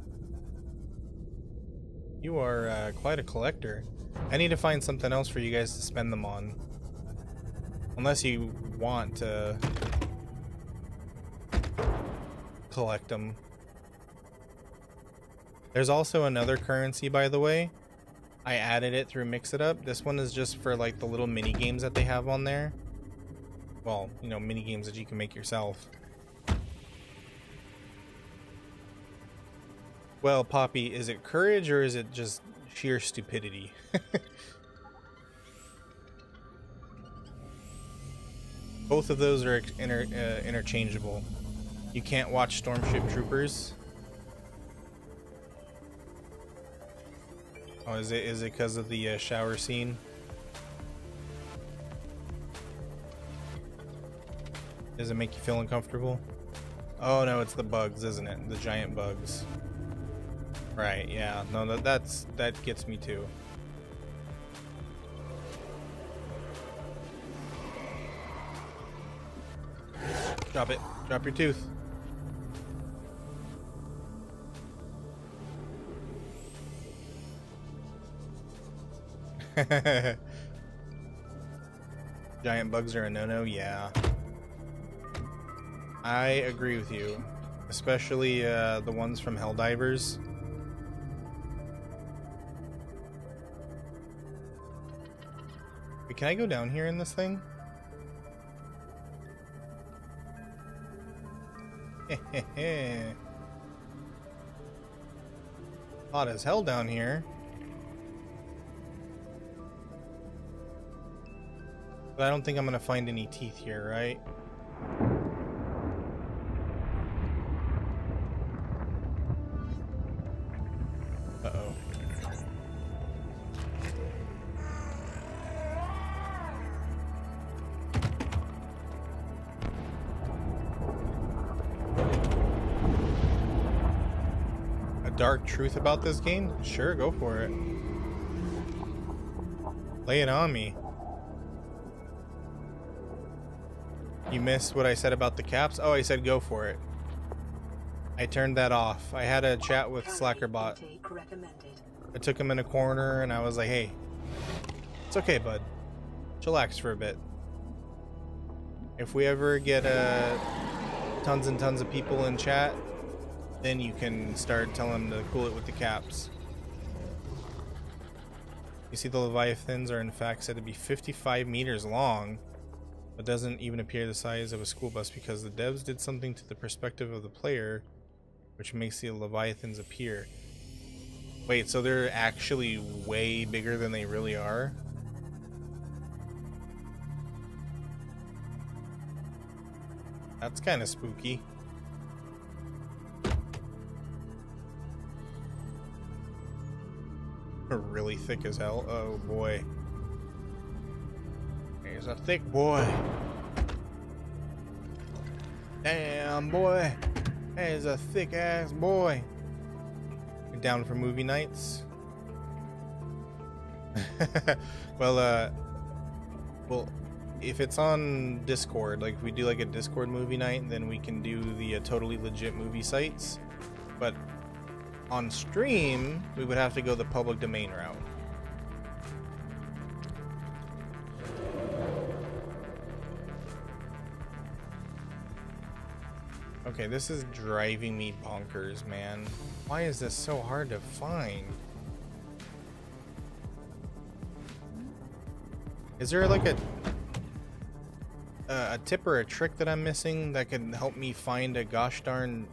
You are quite a collector. I need to find something else for you guys to spend them on. Unless you want to collect them. There's also another currency, by the way. I added it through Mix It Up. This one is just for like the little mini games that they have on there. Well, you know, mini games that you can make yourself. Well, Poppy, is it courage or is it just sheer stupidity? Both of those are interchangeable. You can't watch Stormship Troopers. Oh, is it because of the shower scene? Does it make you feel uncomfortable? Oh no, it's the bugs, isn't it? The giant bugs. Right, yeah. No, that gets me too. Drop it. Drop your tooth. Giant bugs are a no-no, yeah. I agree with you. Especially the ones from Helldivers. Wait, can I go down here in this thing? Hot as hell down here. But I don't think I'm gonna find any teeth here, right? Uh-oh. A dark truth about this game? Sure, go for it. Lay it on me. You missed what I said about the caps? Oh, I said go for it. I turned that off. I had a chat with Slackerbot. I took him in a corner and I was like, hey, it's okay, bud. Chillax for a bit. If we ever get tons and tons of people in chat, then you can start telling them to cool it with the caps. You see the Leviathans are in fact said to be 55 meters long. It doesn't even appear the size of a school bus because the devs did something to the perspective of the player which makes the Leviathans appear. Wait, so they're actually way bigger than they really are? That's kind of spooky. Really thick as hell. Oh boy. He's a thick boy. Damn, boy. He's a thick ass boy. You're down for movie nights? Well, if it's on Discord, like if we do like a Discord movie night, then we can do the totally legit movie sites. But on stream, we would have to go the public domain route. Okay, this is driving me bonkers, man. Why is this so hard to find? Is there like a a tip or a trick that I'm missing that can help me find a gosh darn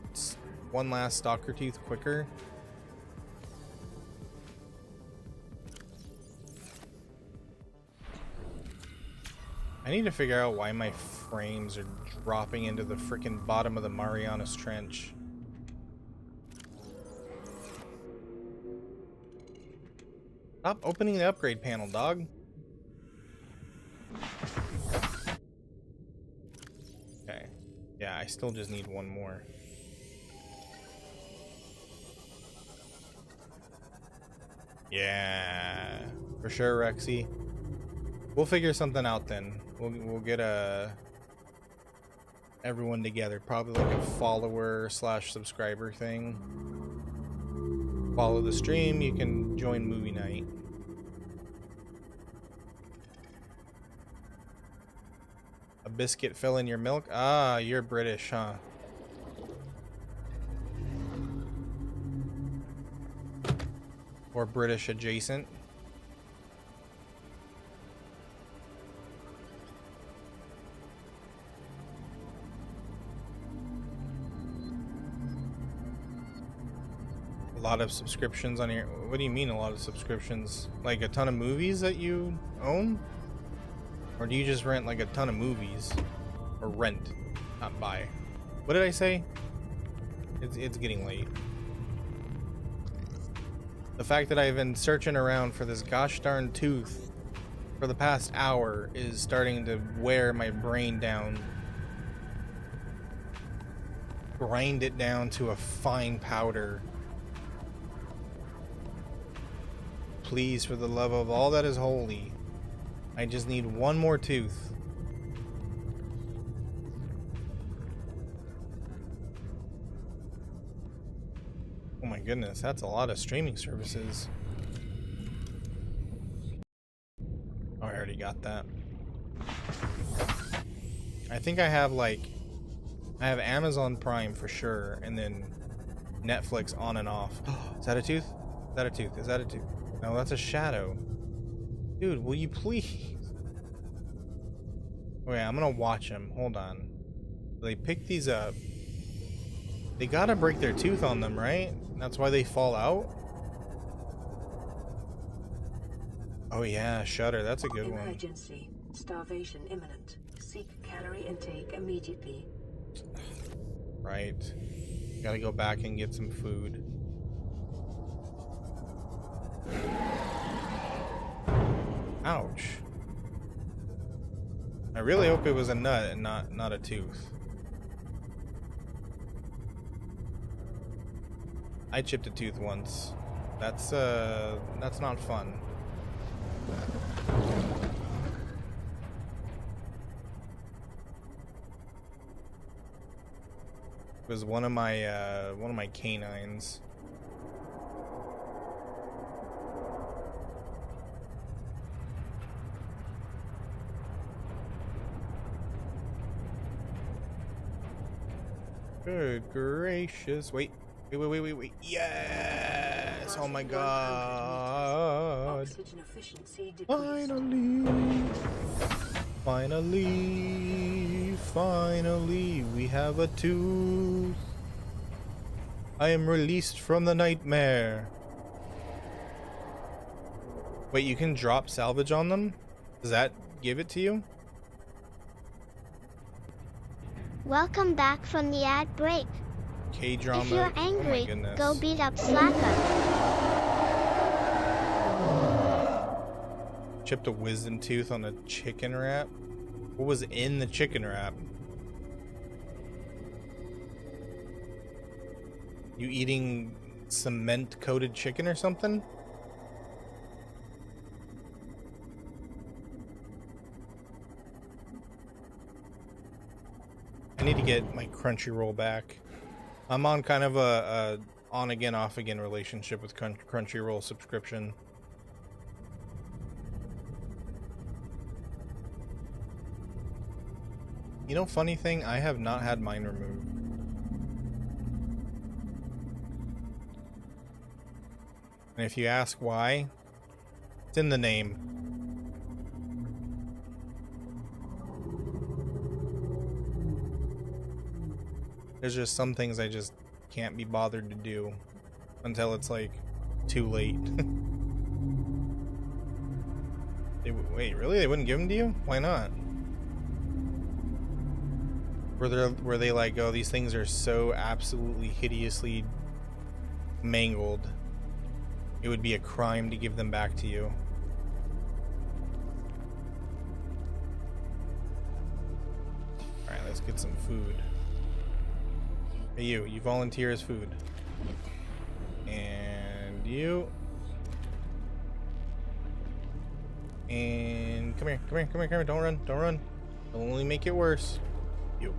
one last stalker tooth quicker? I need to figure out why my frames are dropping into the freaking bottom of the Marianas Trench. Stop opening the upgrade panel, dog. Okay. Yeah, I still just need one more. Yeah, for sure, Rexy. We'll figure something out then. We'll get everyone together. Probably like a follower / subscriber thing. Follow the stream. You can join movie night. A biscuit fill in your milk? Ah, you're British, huh? Or British adjacent. A lot of subscriptions on here. What do you mean a lot of subscriptions? Like a ton of movies that you own? Or do you just rent like a ton of movies? Or rent, not buy. What did I say? It's getting late. The fact that I've been searching around for this gosh darn tooth for the past hour is starting to wear my brain down. Grind it down to a fine powder. Please, for the love of all that is holy, I just need one more tooth. Oh my goodness, that's a lot of streaming services. Oh, I already got that. I think I have I have Amazon Prime for sure, and then Netflix on and off. Is that a tooth? Is that a tooth? Is that a tooth? No, that's a shadow. Dude, will you please? Okay, I'm gonna watch them. Hold on. They pick these up. They gotta break their tooth on them, right? That's why they fall out? Oh yeah, Shutter. That's a good one. Emergency. Starvation imminent. Seek calorie intake immediately. Right. Gotta go back and get some food. Ouch. I really hope it was a nut and not a tooth. I chipped a tooth once. That's not fun. It was one of my canines. Good gracious. Wait. Yes! Oh my god. Finally, we have a tooth. I am released from the nightmare. Wait, you can drop salvage on them? Does that give it to you? Welcome back from the ad break. K-drama. If you're angry, go beat up Slacker. Chipped a wisdom tooth on a chicken wrap. What was in the chicken wrap? You eating cement-coated chicken or something? I need to get my Crunchyroll back. I'm on kind of a on again, off again relationship with Crunchyroll subscription. You know, funny thing, I have not had mine removed. And if you ask why, it's in the name. There's just some things I just can't be bothered to do until it's like too late. Wait, really? They wouldn't give them to you? Why not? Were they like, oh, these things are so absolutely hideously mangled, it would be a crime to give them back to you? Alright, let's get some food. Hey, you volunteer as food. And you. And come here, don't run, It'll only make it worse. You.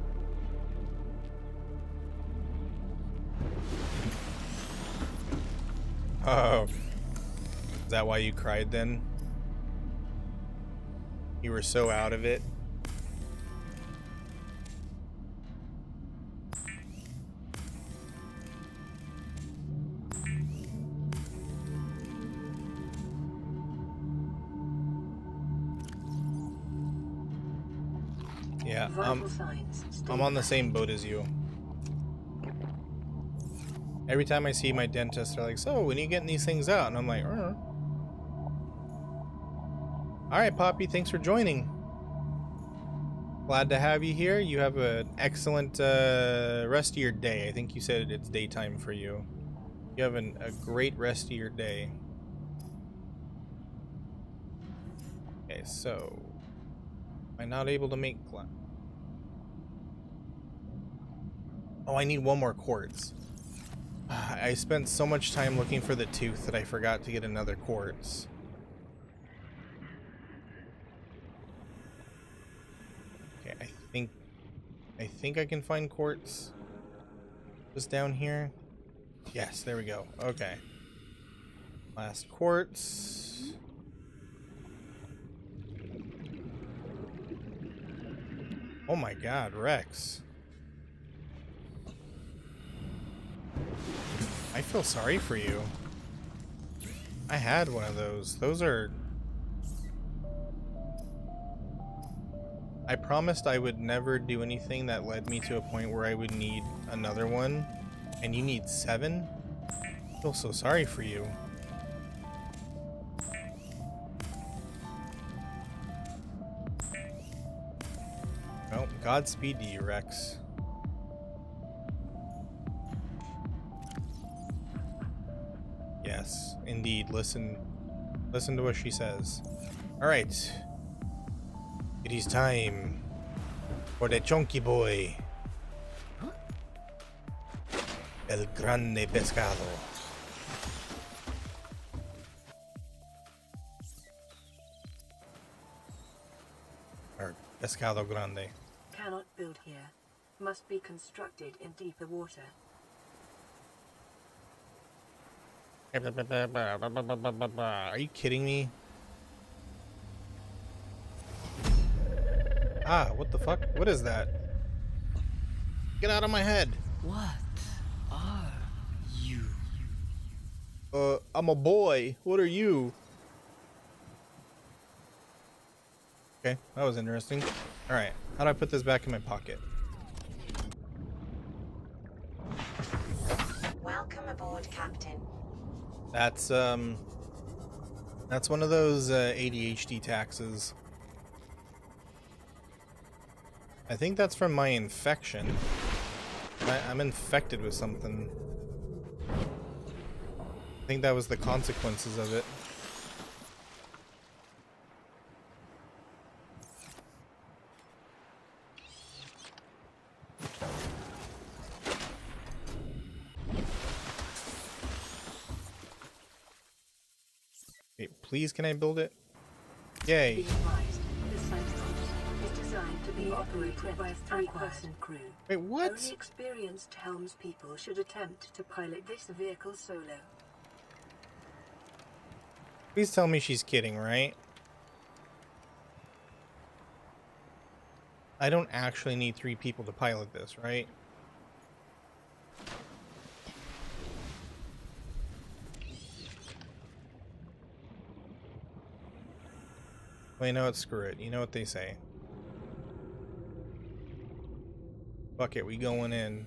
Oh. Is that why you cried then? You were so out of it. Yeah, I'm on the same boat as you. Every time I see my dentist, they're like, so when are you getting these things out? And I'm like, alright, Poppy, thanks for joining. Glad to have you here. You have an excellent rest of your day. I think you said it's daytime for you. You have a great rest of your day. Okay, so am I not able to make glass? Oh, I need one more quartz. I spent so much time looking for the tooth that I forgot to get another quartz. Okay, I think I can find quartz just down here. Yes, there we go. Okay. Last quartz. Oh my god, Rex. I feel sorry for you. I had one of those. Those are... I promised I would never do anything that led me to a point where I would need another one. And you need 7? I feel so sorry for you. Well, Godspeed to you, Rex. Yes, indeed. Listen to what she says. All right. It is time for the chunky boy. El grande pescado. Or pescado grande. Cannot build here. Must be constructed in deeper water. Are you kidding me? Ah, what the fuck? What is that? Get out of my head. What are you? I'm a boy. What are you? Okay, that was interesting. Alright, how do I put this back in my pocket? Welcome aboard, Captain. That's one of those ADHD taxes. I think that's from my infection. I'm infected with something. I think that was the consequences of it. Wait, please, can I build it? Yay. Be advised, the Subnautica is designed to be operated by a 3-person crew. Wait, what? Only experienced helmspeople should attempt to pilot this vehicle solo. Please tell me she's kidding, right? I don't actually need 3 people to pilot this, right? Well, you know what? Screw it. You know what they say. Fuck it, we going in.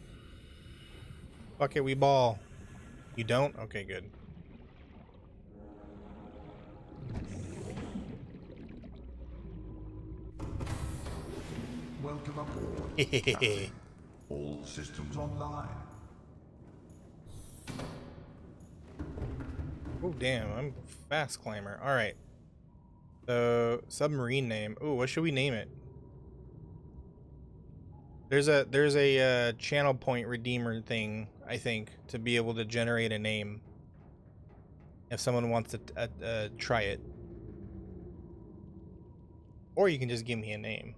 Fuck it, we ball. You don't? Okay, good. Welcome aboard, Captain. All systems online. Oh, damn, I'm a fast climber. Alright. So, submarine name. Ooh, what should we name it? There's a channel point redeemer thing, I think, to be able to generate a name if someone wants to try it. Or you can just give me a name.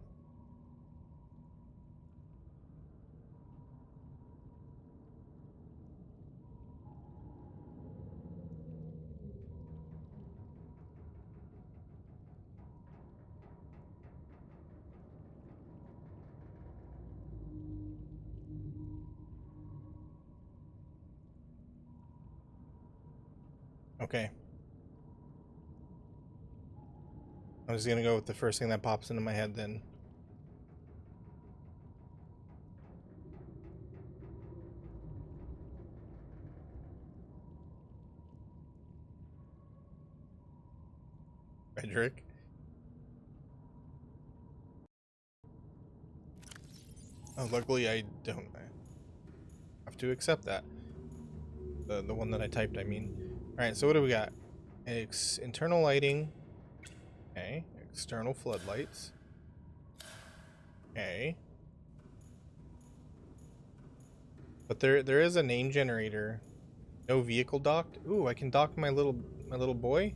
Okay. I'm just gonna go with the first thing that pops into my head then. Frederick. Oh, luckily I don't have to accept that. The one that I typed, I mean. Alright, so what do we got? Internal lighting. Okay. External floodlights. Okay. But there is a name generator. No vehicle docked. Ooh, I can dock my little boy.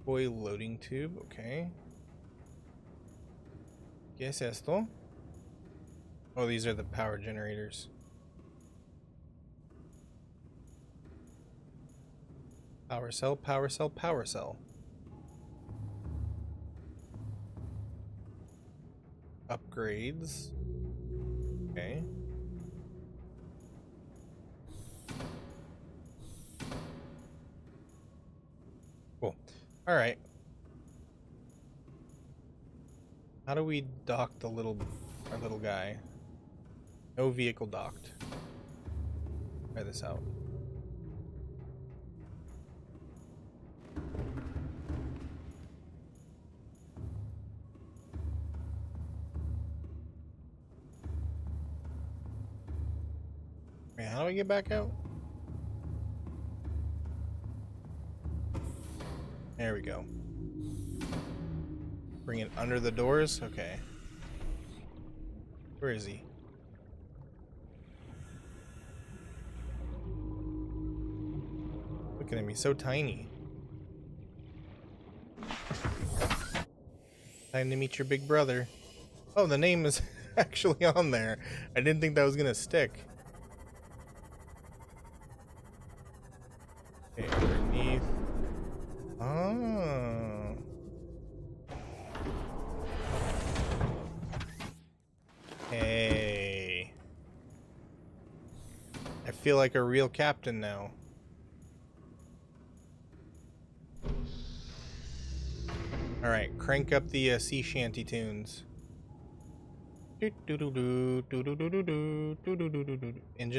Boy loading tube. Okay. ¿Qué es esto? Oh, these are the power generators. Power cell, power cell, power cell. Upgrades. Okay. Cool. All right. How do we dock our little guy? No vehicle docked. Try this out. Wait, how do I get back out? There we go. Bring it under the doors? Okay. Where is he? Looking at me so tiny. Time to meet your big brother. Oh, the name is actually on there. I didn't think that was gonna stick. Okay, underneath. Oh. Hey. I feel like a real captain now. Alright, crank up the sea shanty tunes. Engine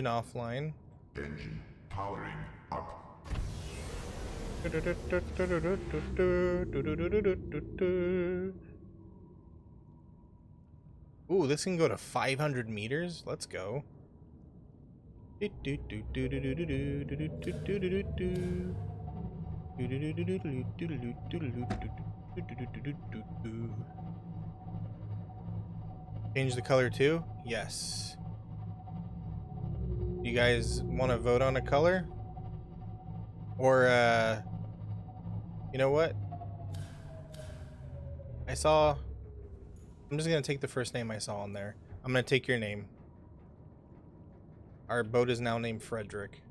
offline. Engine powering up. Ooh, this can go to 500 meters. Let's go. Change the color too? Yes. You guys want to vote on a color? Or, you know what? I'm just gonna take the first name I saw on there. I'm gonna take your name. Our boat is now named Frederick.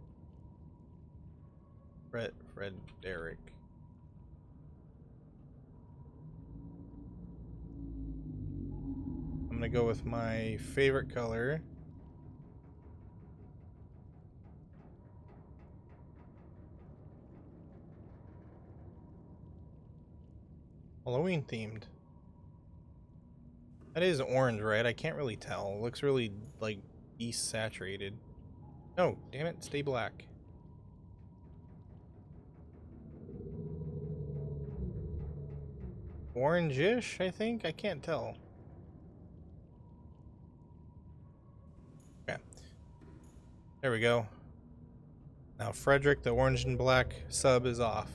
Frederick. I'm gonna go with my favorite color. Halloween themed. That is orange, right? I can't really tell. It looks really, like, desaturated. No, damn it, stay black. Orange-ish, I think? I can't tell. Okay. There we go. Now Frederick, the orange and black sub is off.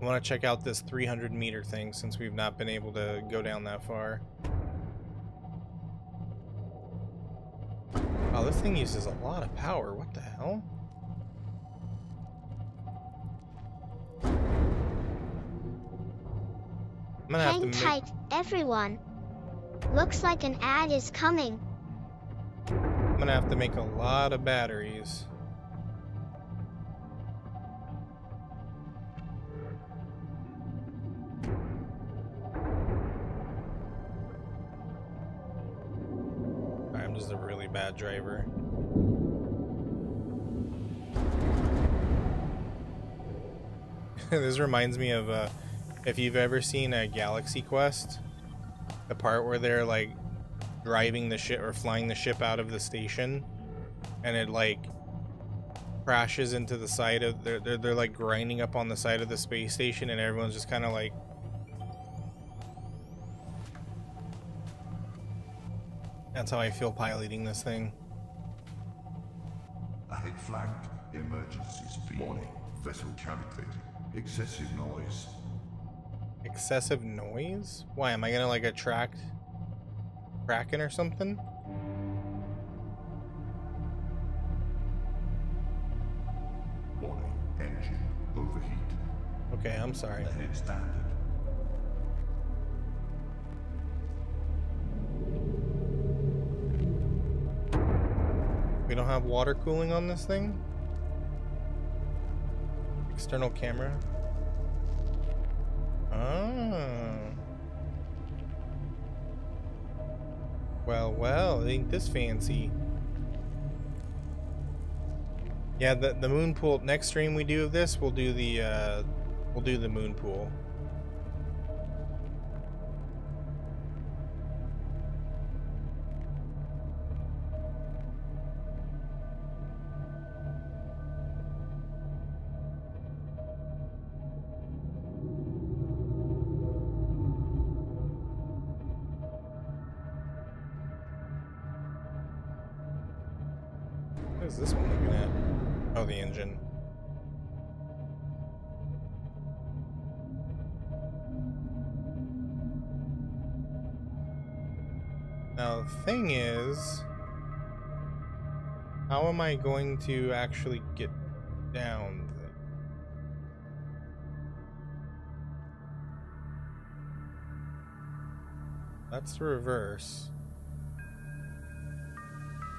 I want to check out this 300-meter thing since we've not been able to go down that far. Wow, this thing uses a lot of power. What the hell? I'm gonna have to Hang tight, everyone. Looks like an ad is coming. I'm gonna have to make a lot of batteries. I'm just a really bad driver. This reminds me of if you've ever seen a Galaxy Quest, the part where they're like driving the ship or flying the ship out of the station, and it like crashes into the side of they're like grinding up on the side of the space station, and everyone's just kind of like. That's how I feel piloting this thing. Ahead flagged. Emergency speed. Warning. Vessel calibrated. Excessive noise. Excessive noise? Why, am I gonna like attract Kraken or something? Warning. Engine overheat. Okay, I'm sorry. Ahead standard. We don't have water cooling on this thing? External camera? Ah. Well, ain't this fancy. Yeah, the moon pool, next stream we do of this, we'll do the moon pool. What is this one looking at? Oh, the engine. Now, the thing is, how am I going to actually get down there? That's the reverse.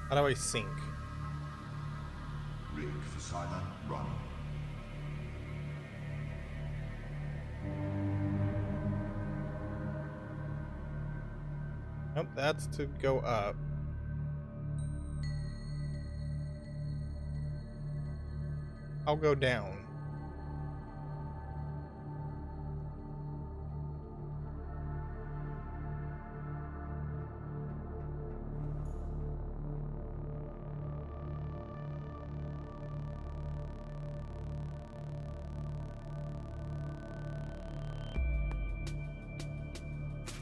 How do I sink? Rigged for silent run. Nope, that's to go up. I'll go down.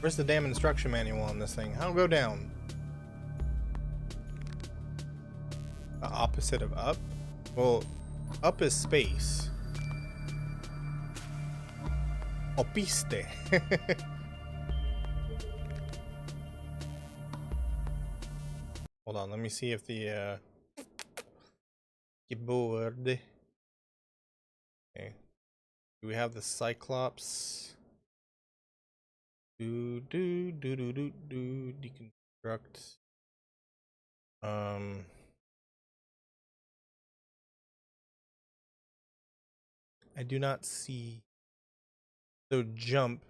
Where's the damn instruction manual on this thing? I'll go down. The opposite of up? Well, up is space. Opiste. Hold on, let me see if the keyboard. Okay. Do we have the Cyclops? Deconstruct. I do not see. So jump.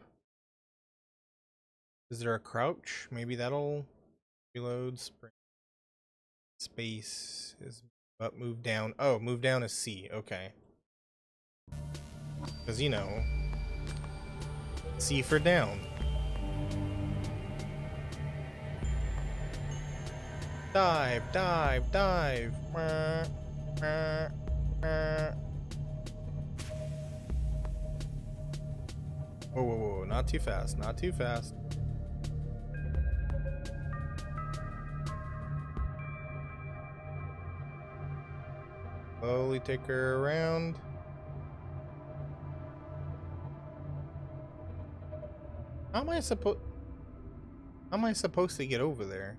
Is there a crouch? Maybe that'll reload. Spring. Space is up. Move down. Oh, move down is C. Okay. Because you know, C for down. Dive, dive, dive. Whoa, whoa, whoa. Not too fast. Not too fast. Slowly take her around. How am I supposed to get over there?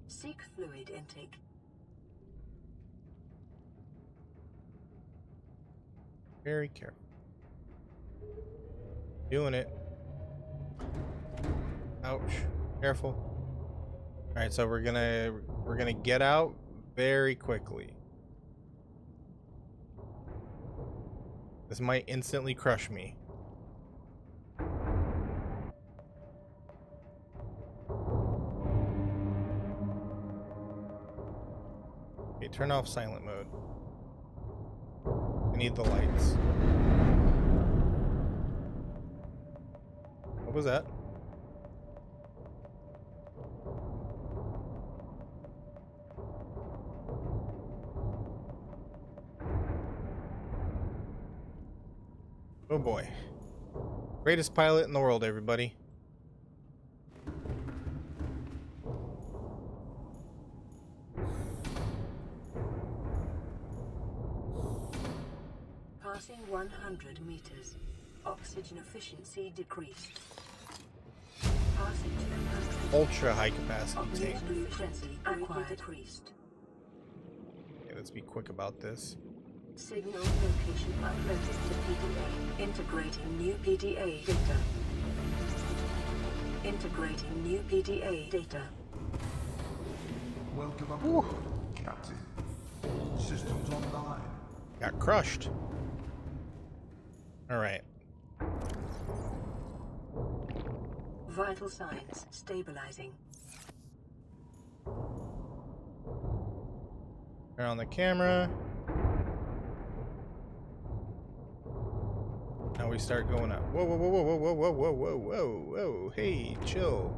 Seek fluid intake. Very careful. Doing it. Ouch. Careful. Alright, so we're gonna get out very quickly. This might instantly crush me. Okay, turn off silent mode. I need the lights. What was that? Oh boy. Greatest pilot in the world, everybody. Passing 100 meters. Oxygen efficiency decreased. Passing 200. Ultra high capacity tank. Oxygen efficiency decreased. Okay, let's be quick about this. Signal location uploaded to PDA. Integrating new PDA data. Integrating new PDA data. Welcome aboard, Captain. Systems online. Got crushed. All right. Vital signs stabilizing. Turn on the camera. Now we start going up. Whoa, whoa, whoa, whoa, whoa, whoa, whoa, whoa, whoa, whoa. Hey, chill.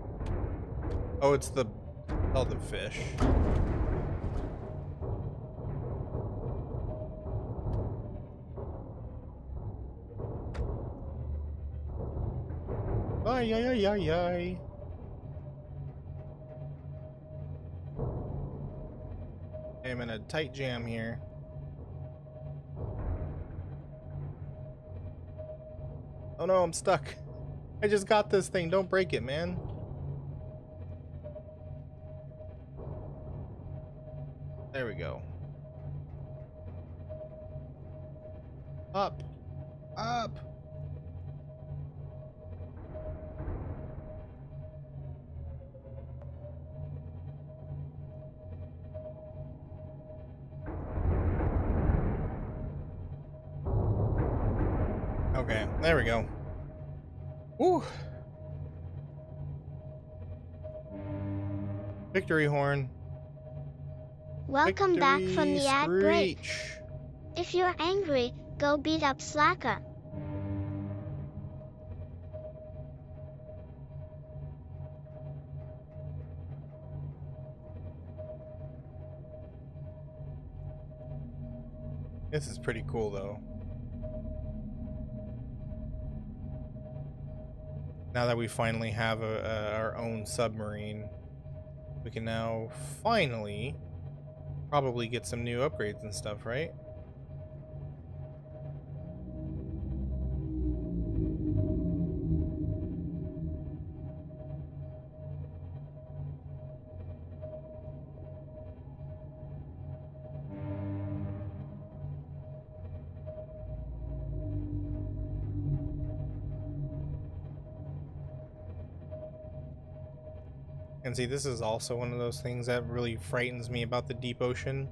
Oh, it's the fish. Ay, ay, ay, ay, ay. I'm in a tight jam here. Oh no, I'm stuck. I just got this thing. Don't break it, man. There we go. Up. Up. Okay, there we go. Woo! Victory horn. Welcome back from the ad break. Screech. If you're angry, go beat up Slacker. This is pretty cool, though. Now that we finally have our own submarine, we can now finally probably get some new upgrades and stuff, right? And see, this is also one of those things that really frightens me about the deep ocean.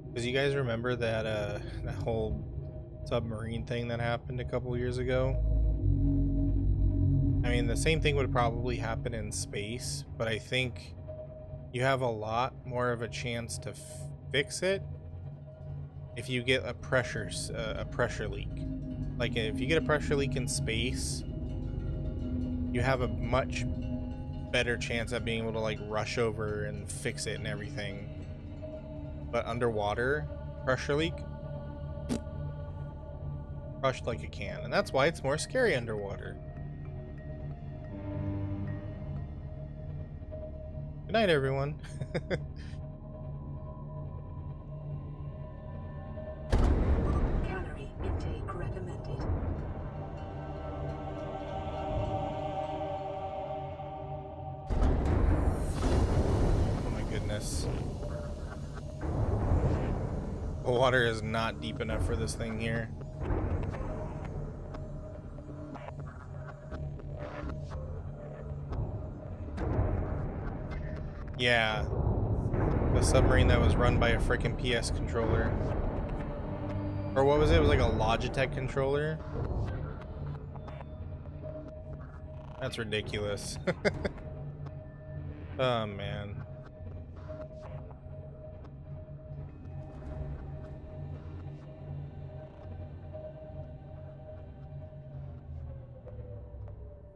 Because you guys remember that that whole submarine thing that happened a couple years ago. I mean, the same thing would probably happen in space, but I think you have a lot more of a chance to fix it if you get a pressure leak. Like if you get a pressure leak in space, you have a much better chance at being able to like rush over and fix it and everything. But underwater, pressure leak, crushed like a can, and that's why it's more scary underwater. Good night, everyone. Calorie intake recommended. Oh my goodness. The water is not deep enough for this thing here. Yeah. The submarine that was run by a freaking PS controller. Or what was it? It was like a Logitech controller. That's ridiculous. Oh man.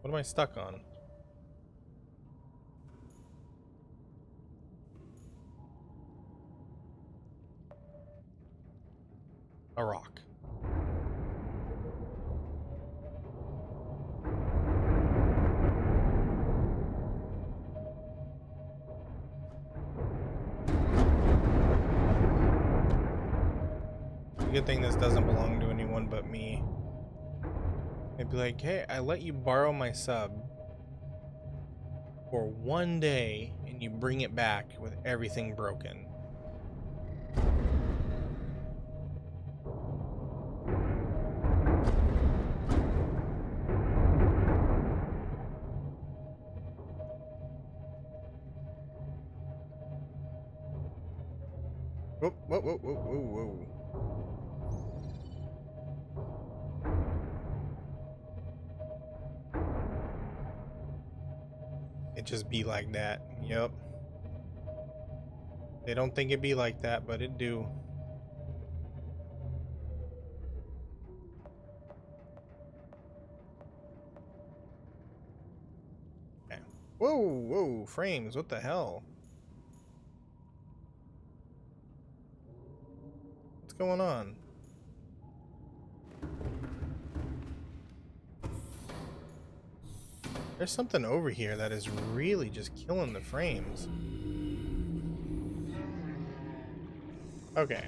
What am I stuck on? A rock. Good thing this doesn't belong to anyone but me. I'd be like, hey, I let you borrow my sub for one day and you bring it back with everything broken. Whoa, whoa, whoa, whoa, whoa, whoa. It just be like that. Yep. They don't think it be like that, but it do. Okay. Whoa, whoa, frames, what the hell? What's going on? There's something over here that is really just killing the frames. Okay.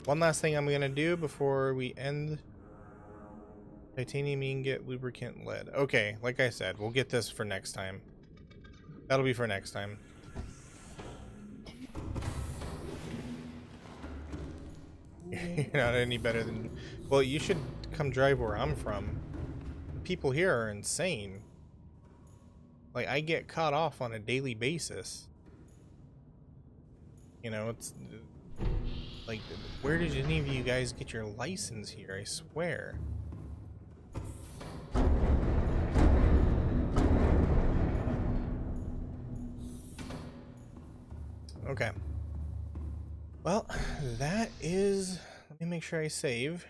One last thing I'm gonna do before we end. Titanium ingot, lubricant, lead. Okay, like I said, we'll get this for next time. That'll be for next time. You're not any better than... Well, you should come drive where I'm from. The people here are insane. Like, I get caught off on a daily basis. You know, it's... Like, where did any of you guys get your license here? I swear. Okay. Well, that is... Let me make sure I save.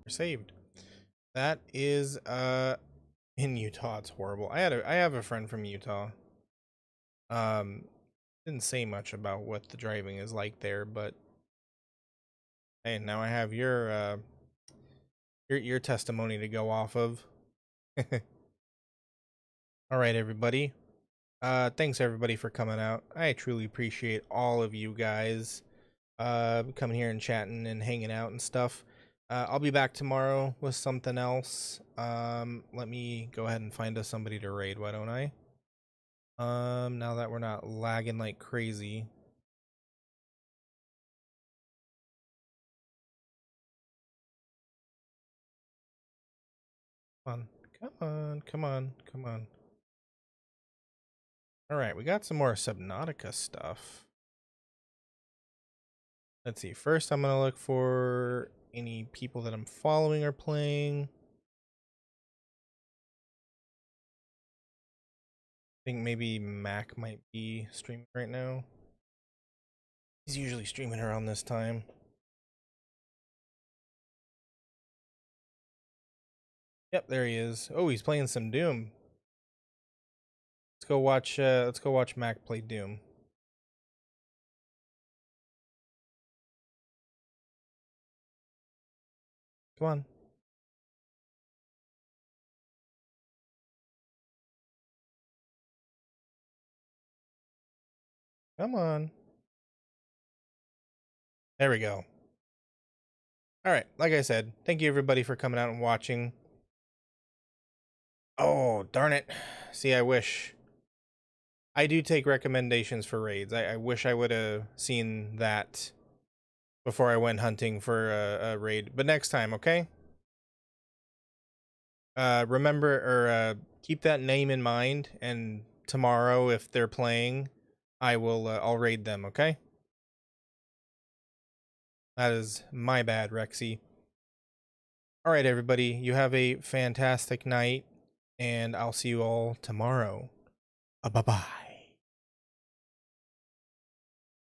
We're saved. That is, in Utah. It's horrible. I have a friend from Utah. Didn't say much about what the driving is like there, but hey, now I have your testimony to go off of. All right, everybody. Thanks everybody for coming out. I truly appreciate all of you guys coming here and chatting and hanging out and stuff. I'll be back tomorrow with something else. Let me go ahead and find us somebody to raid, why don't I? Now that we're not lagging like crazy. Come on, come on, come on. All right, we got some more Subnautica stuff. Let's see. First, I'm gonna look for any people that I'm following are playing. I think maybe Mac might be streaming right now. He's usually streaming around this time. Yep, there he is. Oh, he's playing some Doom. Let's go watch Mac play Doom. Come on. Come on. There we go. All right, like I said, thank you everybody for coming out and watching. Oh, darn it. See, I wish. I do take recommendations for raids. I wish I would have seen that before I went hunting for a raid. But next time, okay? Remember, or keep that name in mind, and tomorrow, if they're playing, I'll raid them, okay? That is my bad, Rexy. All right, everybody, you have a fantastic night, and I'll see you all tomorrow. Bye-bye.